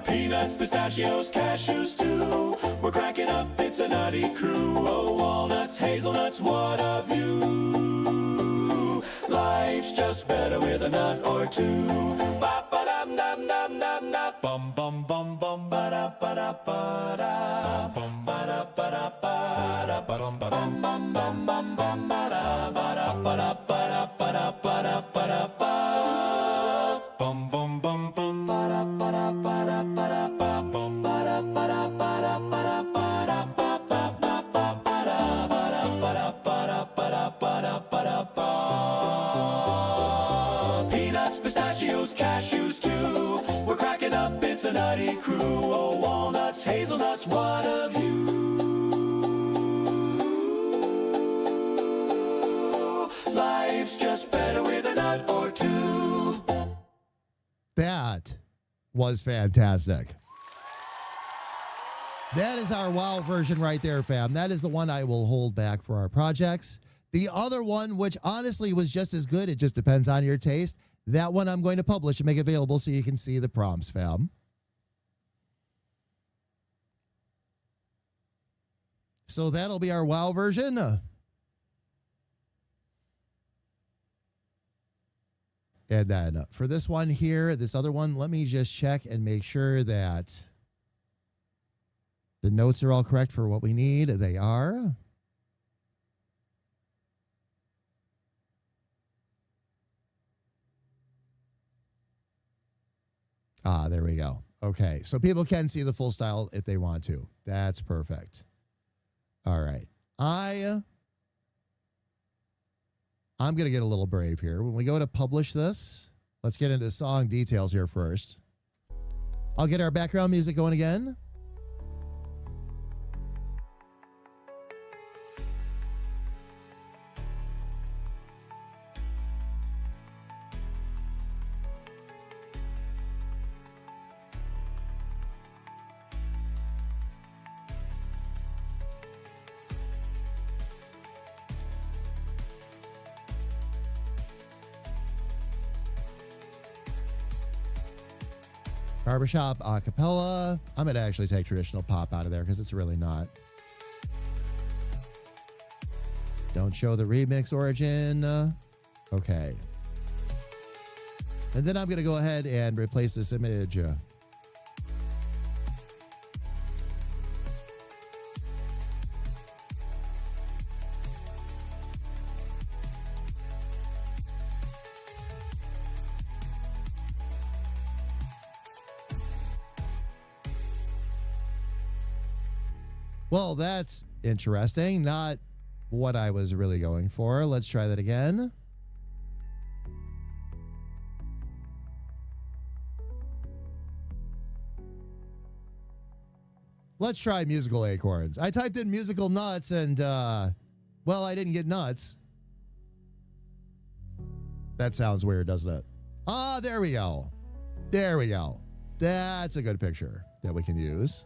Peanuts, pistachios, cashews too. We're cracking up, it's a nutty crew. Oh, walnuts, hazelnuts, what a view. Life's just better with a nut or two. Bum bum bum bum ba da ba da ba da bum ba da ba da ba da bum bum bum bum bum bum ba da ba da ba da ba da ba da ba da ba da ba bum bum bum bum ba da ba da ba da ba da ba bum ba da ba da ba da ba da ba da ba ba ba ba ba da ba da ba da ba da ba da ba da ba da ba. Peanuts, pistachios, cashews too. We're cracking up, it's a nutty crew. Oh, walnuts, hazelnuts, what a view. Life's just better with a nut or two. That was fantastic. That is our WoW version right there, fam. That is the one I will hold back for our projects. The other one, which honestly was just as good, it just depends on your taste, that one I'm going to publish and make available so you can see the prompts, fam. So that'll be our WoW version. And then for this one here, this other one, let me just check and make sure that the notes are all correct for what we need. They are. Ah, there we go. Okay, so people can see the full style if they want to. That's perfect. All right. I'm going to get a little brave here. When we go to publish this, let's get into song details here first. I'll get our background music going again. Barbershop a cappella. I'm going to actually take traditional pop out of there because it's really not. Don't show the remix origin. Okay. And then I'm going to go ahead and replace this image. Well, that's interesting. Not what I was really going for. Let's try that again. Let's try musical acorns. I typed in musical nuts and, well, I didn't get nuts. That sounds weird, doesn't it? Ah, there we go. There we go. That's a good picture that we can use.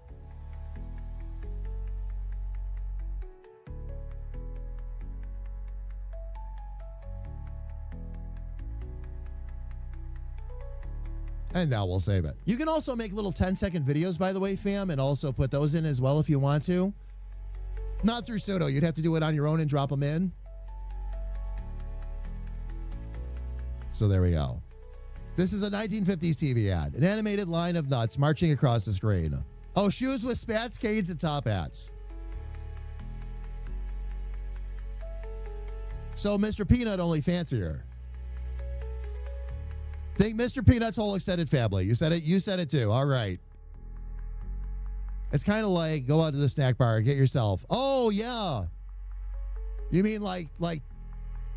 And now we'll save it. You can also make little 10-second videos, by the way, fam, and also put those in as well if you want to. Not through Sudo. You'd have to do it on your own and drop them in. So there we go. This is a 1950s TV ad. An animated line of nuts marching across the screen. Oh, shoes with spats, cades, and top hats. So Mr. Peanut only fancier. Think Mr. Peanut's whole extended family. You said it. You said it too. All right. It's kind of like go out to the snack bar and get yourself. Oh yeah. You mean like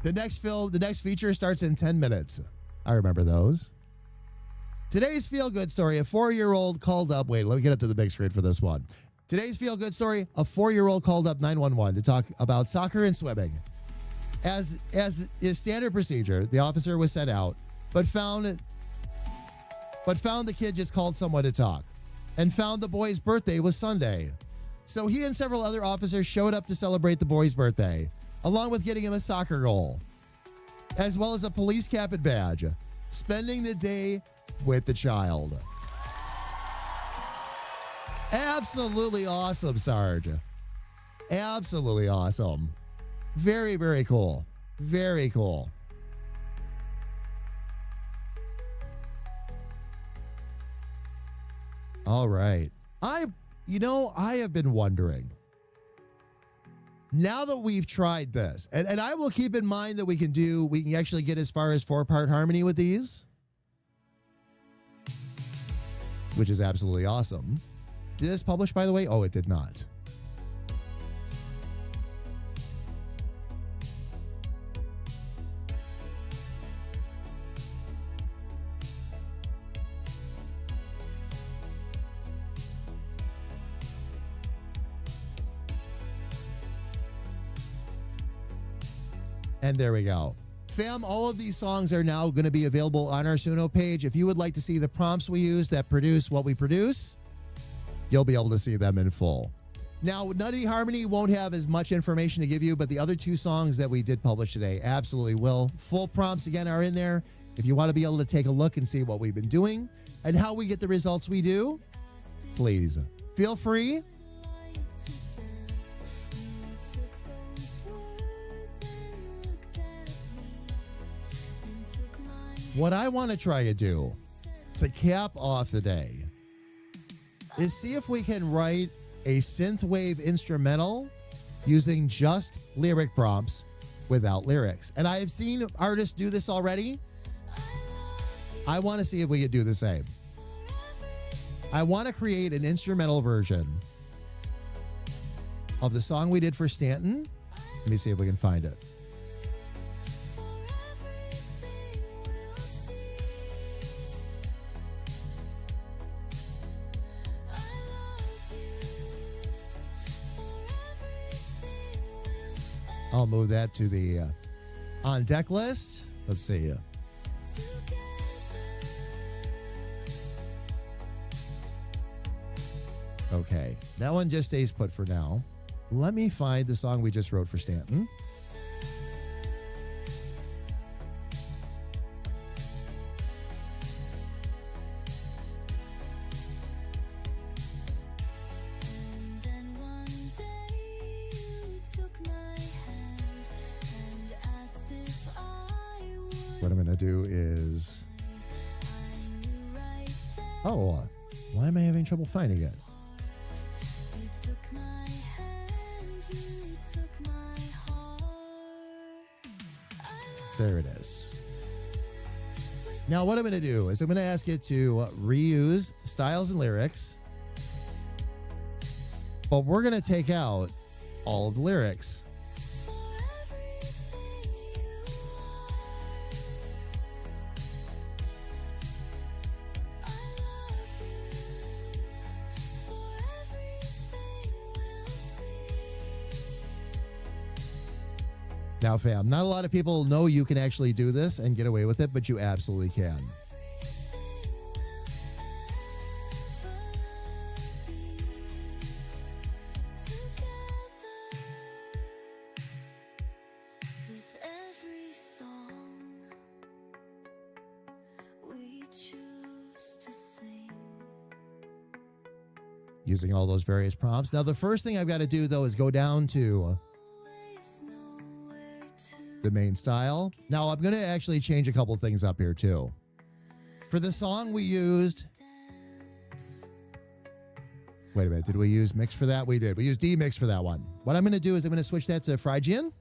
the next feature starts in 10 minutes. I remember those. Today's feel-good story, a 4-year-old called up. Wait, let me get up to the big screen for this one. Today's feel-good story, a 4-year-old called up 911 to talk about soccer and swimming. As is standard procedure, the officer was sent out, but found the kid just called someone to talk and found the boy's birthday was Sunday. So he and several other officers showed up to celebrate the boy's birthday, along with getting him a soccer goal, as well as a police cap and badge, spending the day with the child. Absolutely awesome, Sarge. Absolutely awesome. Very, very cool. Very cool. All right. I have been wondering, now that we've tried this, and I will keep in mind that we can actually get as far as 4-part harmony with these, which is absolutely awesome. Did this publish, by the way? Oh, it did not. And there we go. Fam, all of these songs are now going to be available on our Suno page. If you would like to see the prompts we use that produce what we produce, you'll be able to see them in full. Now, Nutty Harmony won't have as much information to give you, but the other 2 songs that we did publish today absolutely will. Full prompts, again, are in there. If you want to be able to take a look and see what we've been doing and how we get the results we do, please feel free. What I want to try to do to cap off the day is see if we can write a synthwave instrumental using just lyric prompts without lyrics. And I have seen artists do this already. I want to see if we could do the same. I want to create an instrumental version of the song we did for Stanton. Let me see if we can find it. I'll move that to the on deck list. Let's see. Okay, that one just stays put for now. Let me find the song we just wrote for Stanton. And then one day you took my hand and asked if I would. What I'm going to do is... I knew right then Oh, why am I having trouble finding it? you took my hand, you took my heart. There it is. Now, what I'm going to do is I'm going to ask it to reuse styles and lyrics, but we're going to take out all of the lyrics. For everything you are, I love you. For everything we'll see. Now, fam, not a lot of people know you can actually do this and get away with it, but you absolutely can. With every song we choose to sing. Using all those various prompts. Now, the first thing I've got to do, though, is go down to Always know where to. the main style. Now, I'm going to actually change a couple things up here, too. For the song we used... Wait a minute. Did we use mix for that? We did. We used D-mix for that one. What I'm going to do is I'm going to switch that to Phrygian.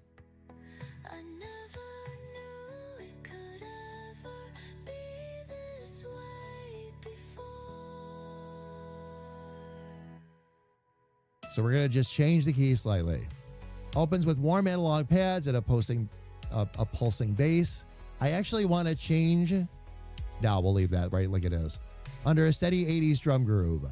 I never knew it could ever be this way before. So we're going to just change the key slightly. Opens with warm analog pads and a pulsing bass. I actually want to change... No, we'll leave that right like it is. Under a steady 80s drum groove.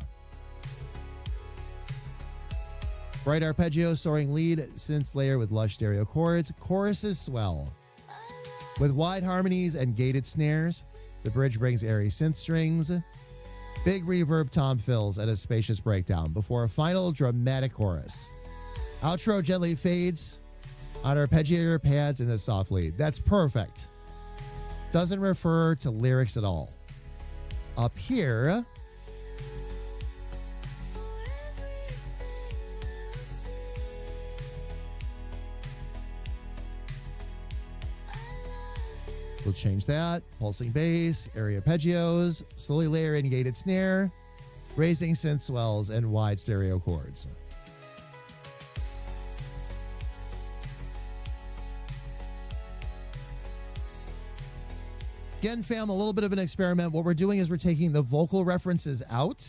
Bright arpeggio, soaring lead, synth layer with lush stereo chords. Choruses swell. With wide harmonies and gated snares. The bridge brings airy synth strings. Big reverb tom fills and a spacious breakdown before a final dramatic chorus. Outro gently fades on arpeggiator pads in a soft lead. That's perfect. Doesn't refer to lyrics at all. Up here, we'll change that. Pulsing bass, area arpeggios, slowly layer in gated snare, raising synth swells, and wide stereo chords. Again, fam, a little bit of an experiment. What we're doing is we're taking the vocal references out.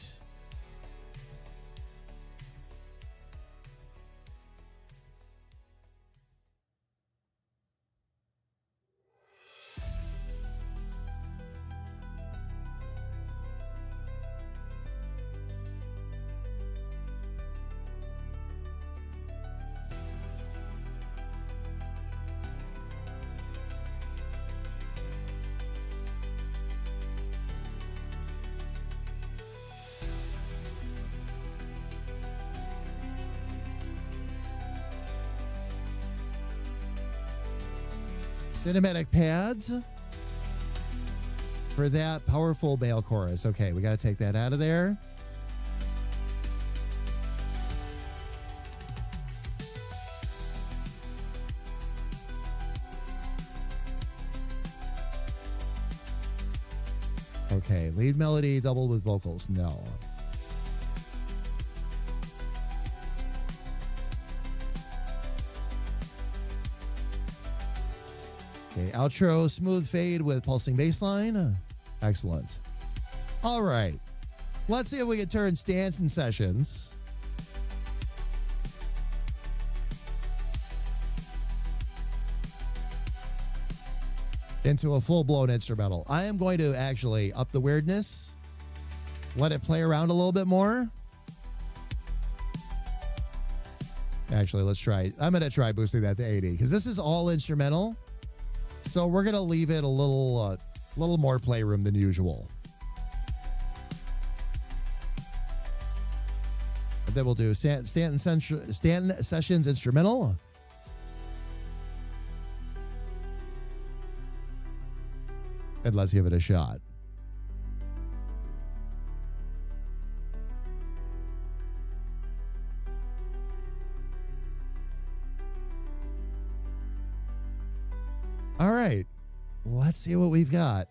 Cinematic pads for that powerful male chorus. Okay, we got to take that out of there. Okay, lead melody doubled with vocals. No. Okay, outro, smooth fade with pulsing bass line. Excellent. All right. Let's see if we can turn Stanton Sessions into a full-blown instrumental. I am going to actually up the weirdness, let it play around a little bit more. Actually, let's try. I'm going to try boosting that to 80 because this is all instrumental. So we're going to leave it a little more playroom than usual. And then we'll do Stanton Sessions instrumental. And let's give it a shot. All right, let's see what we've got.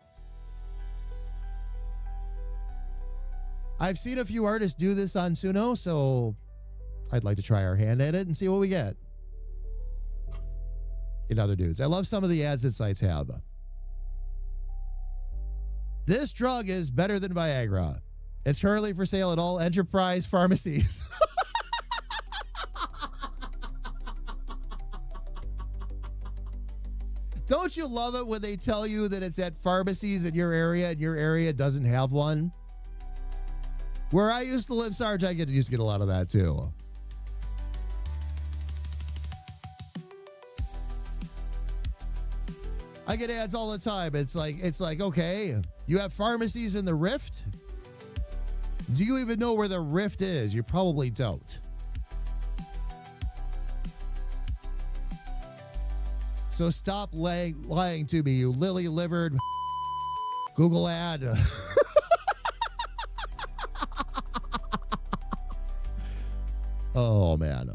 I've seen a few artists do this on Suno, so I'd like to try our hand at it and see what we get. In other dudes, I love some of the ads that sites have. This drug is better than Viagra. It's currently for sale at all enterprise pharmacies. Don't you love it when they tell you that it's at pharmacies in your area and your area doesn't have one? Where I used to live, Sarge, I used to get a lot of that too. I get ads all the time. It's like, okay, you have pharmacies in the Rift? Do you even know where the Rift is? You probably don't. So stop lying to me, you lily-livered Google ad. Oh, man.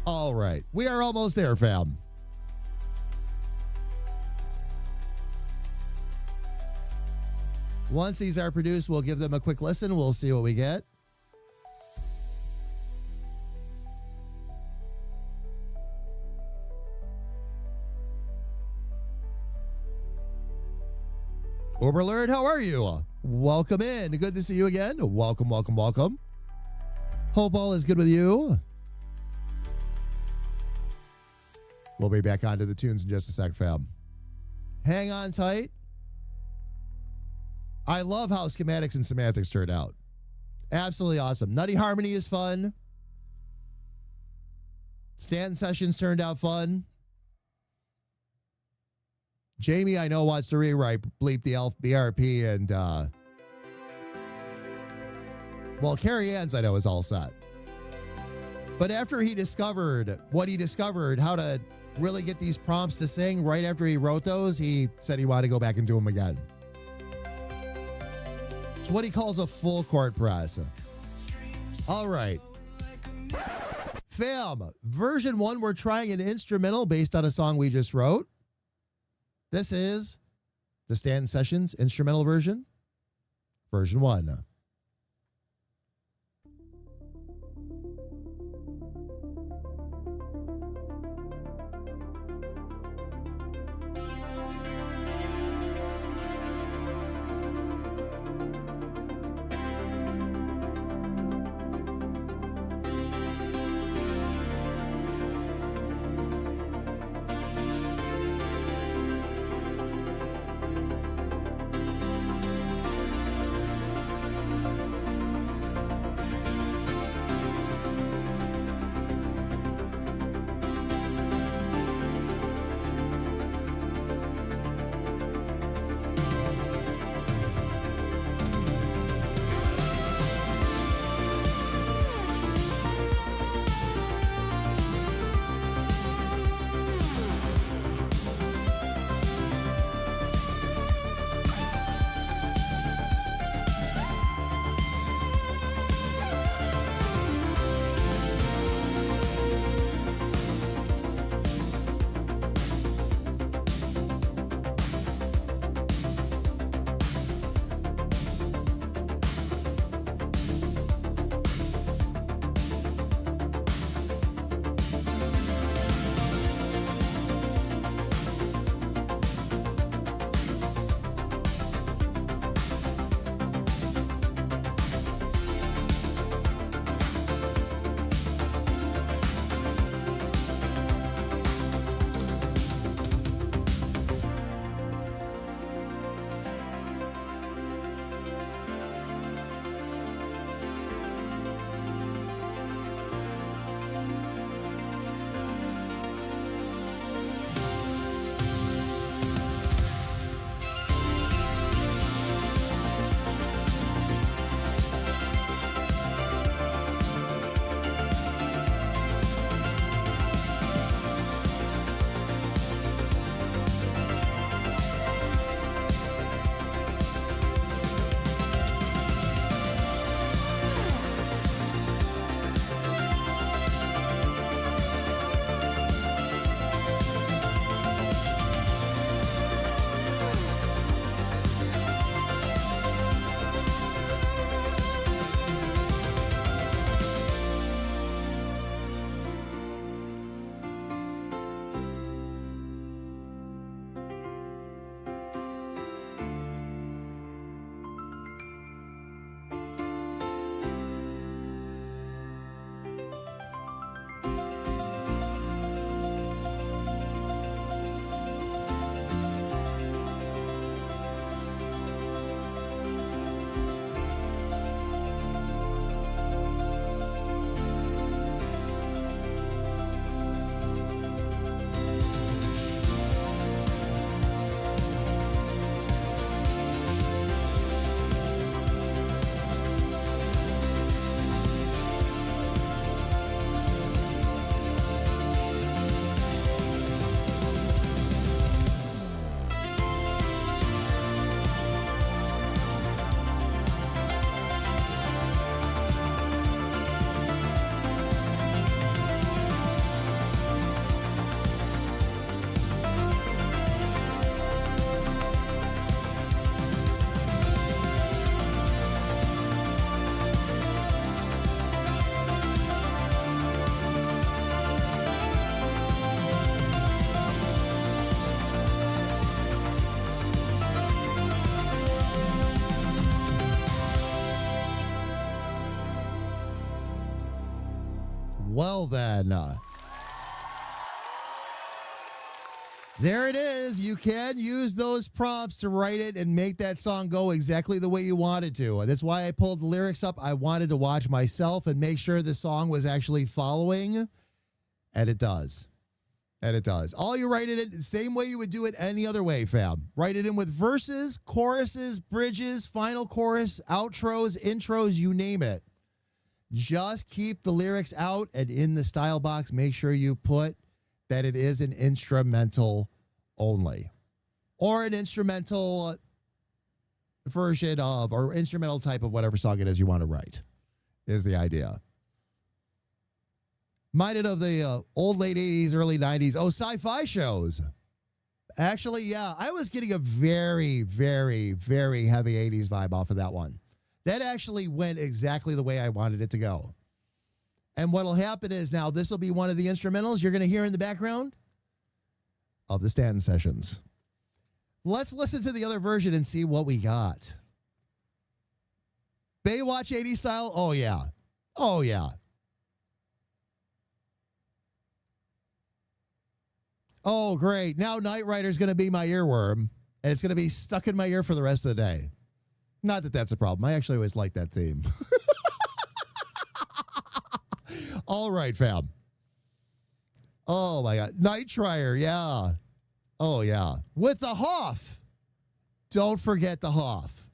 All right. We are almost there, fam. Once these are produced, we'll give them a quick listen. We'll see what we get. Uberlord, how are you? Welcome in. Good to see you again. Welcome, welcome, welcome. Hope all is good with you. We'll be back onto the tunes in just a sec, fam. Hang on tight. I love how Schematics and Semantics turned out. Absolutely awesome. Nutty Harmony is fun. Stanton Sessions turned out fun. Jamie, I know, wants to rewrite Bleep the Elf BRP and, well, Carrie Ann's, I know, is all set. But after he discovered what he discovered, how to really get these prompts to sing right after he wrote those, he said he wanted to go back and do them again. It's what he calls a full court press. All right. Fam, version 1, we're trying an instrumental based on a song we just wrote. This is the Stanton Sessions instrumental version, version 1. Well, then. There it is. You can use those prompts to write it and make that song go exactly the way you wanted to. And that's why I pulled the lyrics up. I wanted to watch myself and make sure the song was actually following. And it does. And it does. All you write it in the same way you would do it any other way, fam. Write it in with verses, choruses, bridges, final chorus, outros, intros, you name it. Just keep the lyrics out, and in the style box, make sure you put that it is an instrumental only, or an instrumental version of, or instrumental type of whatever song it is you want to write, is the idea. Minded of the old late 80s, early 90s, sci-fi shows. Actually, yeah, I was getting a very, very, very heavy 80s vibe off of that one. That actually went exactly the way I wanted it to go. And what will happen is now this will be one of the instrumentals you're going to hear in the background of the Stanton Sessions. Let's listen to the other version and see what we got. Baywatch 80s style? Oh, yeah. Oh, yeah. Oh, great. Now Knight Rider's going to be my earworm, and it's going to be stuck in my ear for the rest of the day. Not that that's a problem. I actually always like that theme. All right, fam. Oh, my God. Night Trier, yeah. Oh, yeah. With the Hoff. Don't forget the Hoff.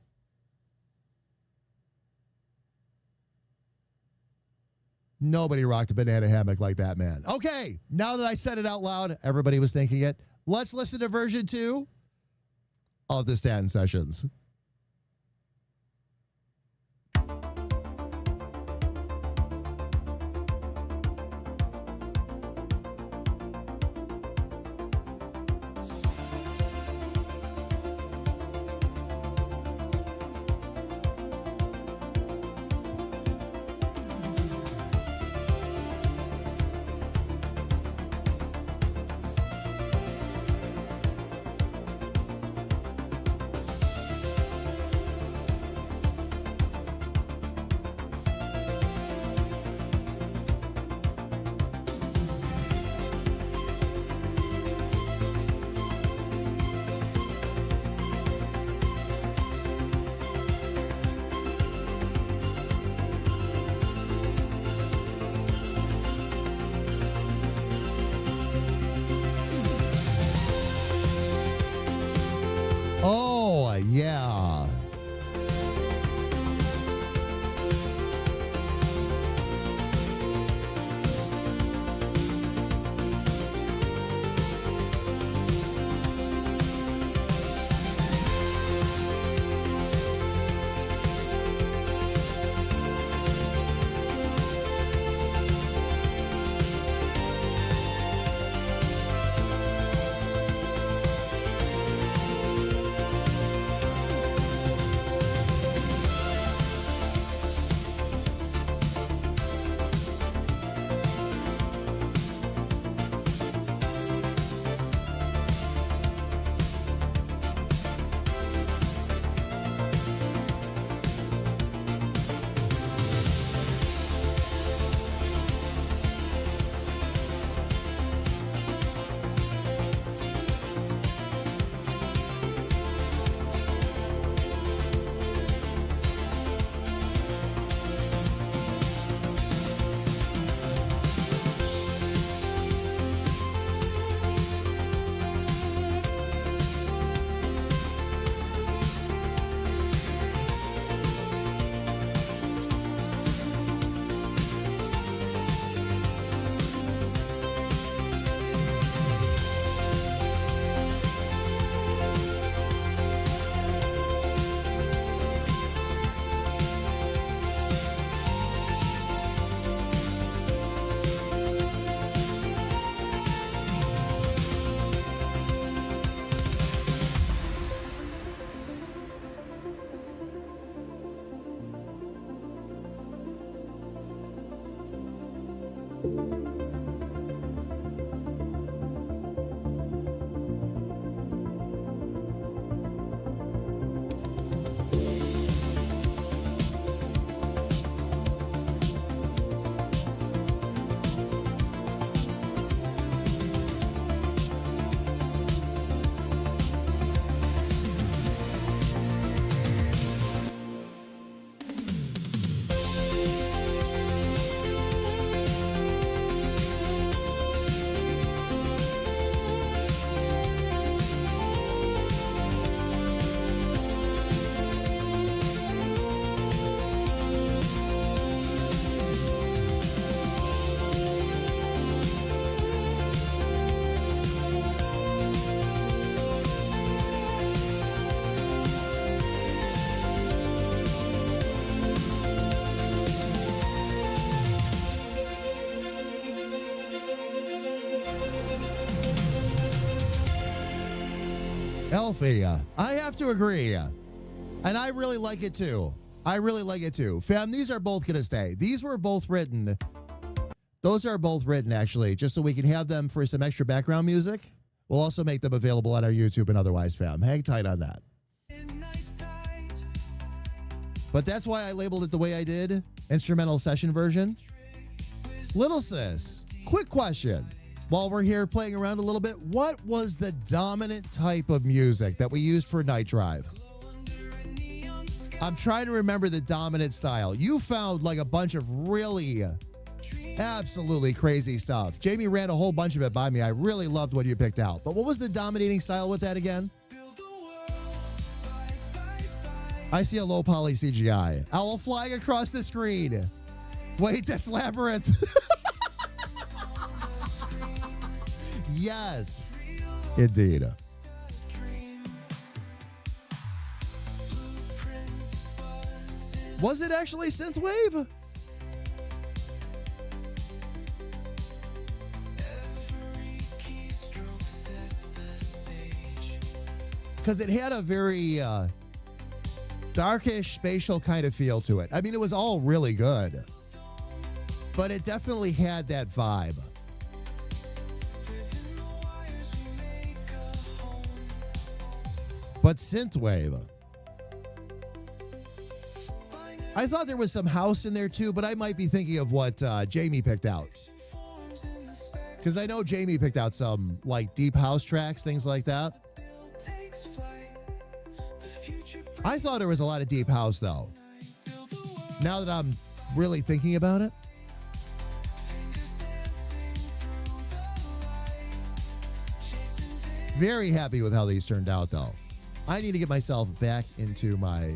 Nobody rocked a banana hammock like that, man. Okay, now that I said it out loud, everybody was thinking it. Let's listen to version 2 of the Stanton Sessions. Oh, yeah. stealthy. I have to agree. And I really like it too. I really like it too. Fam, these are both going to stay. These were both written. Those are both written, actually, just so we can have them for some extra background music. We'll also make them available on our YouTube and otherwise, fam. Hang tight on that. But that's why I labeled it the way I did. Instrumental session version. Little sis, quick question. While we're here playing around a little bit, what was the dominant type of music that we used for Night Drive? I'm trying to remember the dominant style. You found like a bunch of really absolutely crazy stuff. Jamie ran a whole bunch of it by me. I really loved what you picked out. But what was the dominating style with that again? I see a low poly CGI. Owl flying across the screen. Wait, that's Labyrinth. Yes, indeed. Was it actually Synthwave? Because it had a very darkish, spatial kind of feel to it. I mean, it was all really good, but it definitely had that vibe. But Synthwave. I thought there was some house in there too, but I might be thinking of what Jamie picked out. Because I know Jamie picked out some like deep house tracks, things like that. I thought there was a lot of deep house though. Now that I'm really thinking about it. Very happy with how these turned out though. I need to get myself back into my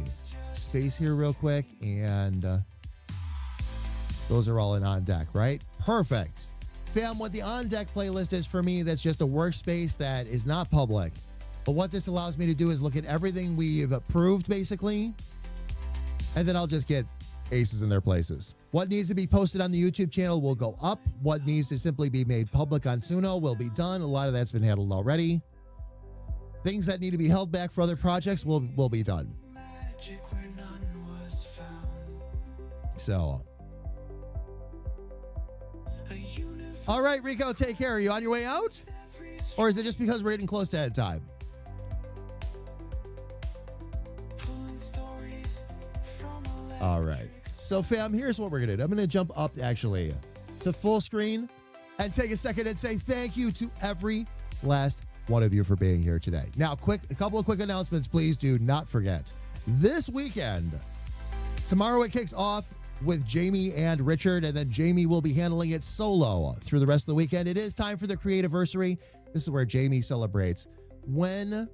space here real quick, and those are all in on deck, right? Perfect. Fam, what the on deck playlist is for me, that's just a workspace that is not public. But what this allows me to do is look at everything we've approved, basically, and then I'll just get aces in their places. What needs to be posted on the YouTube channel will go up. What needs to simply be made public on Suno will be done. A lot of that's been handled already. Things that need to be held back for other projects will be done. So, all right, Rico, take care. Are you on your way out? Or is it just because we're getting close to head time? All right. So, fam, here's what we're going to do. I'm going to jump up, actually, to full screen and take a second and say thank you to every last one of you for being here today. Now, a couple of quick announcements, please do not forget. This weekend, tomorrow it kicks off with Jamie and Richard, and then Jamie will be handling it solo through the rest of the weekend. It is time for the Creativersary. This is where Jamie celebrates when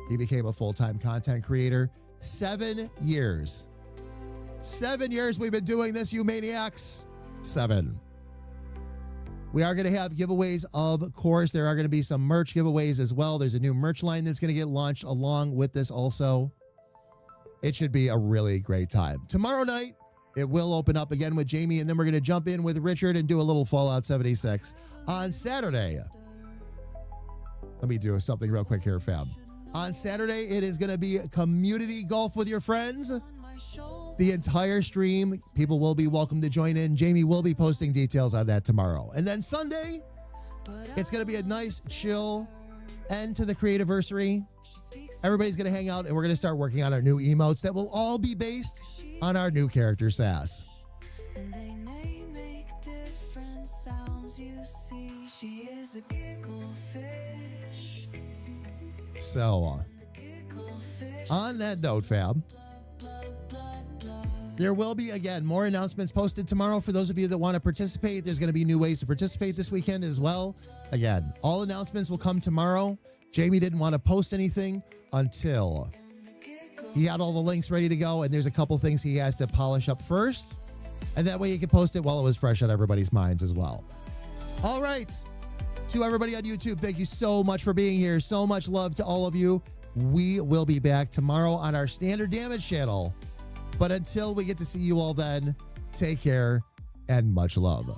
he became a full-time content creator. 7 years. 7 years we've been doing this, you maniacs. 7. We are going to have giveaways, of course. There are going to be some merch giveaways as well. There's a new merch line that's going to get launched along with this also. It should be a really great time. Tomorrow night, it will open up again with Jamie, and then we're going to jump in with Richard and do a little Fallout 76. On Saturday, let me do something real quick here, fam. On Saturday, it is going to be community golf with your friends. The entire stream, people will be welcome to join in. Jamie will be posting details on that tomorrow. And then Sunday, it's going to be a nice, chill end to the Creativersary. Everybody's going to hang out, and we're going to start working on our new emotes that will all be based on our new character, Sass. And they may make different sounds. You see, she is a giggle fish. So, on that note, fam, there will be, again, more announcements posted tomorrow for those of you that want to participate. There's going to be new ways to participate this weekend as well. Again, all announcements will come tomorrow. Jamie didn't want to post anything until he had all the links ready to go, and there's a couple things he has to polish up first, and that way he can post it while it was fresh on everybody's minds as well. All right. To everybody on YouTube, thank you so much for being here. So much love to all of you. We will be back tomorrow on our Standard Damage channel. But until we get to see you all then, take care and much love.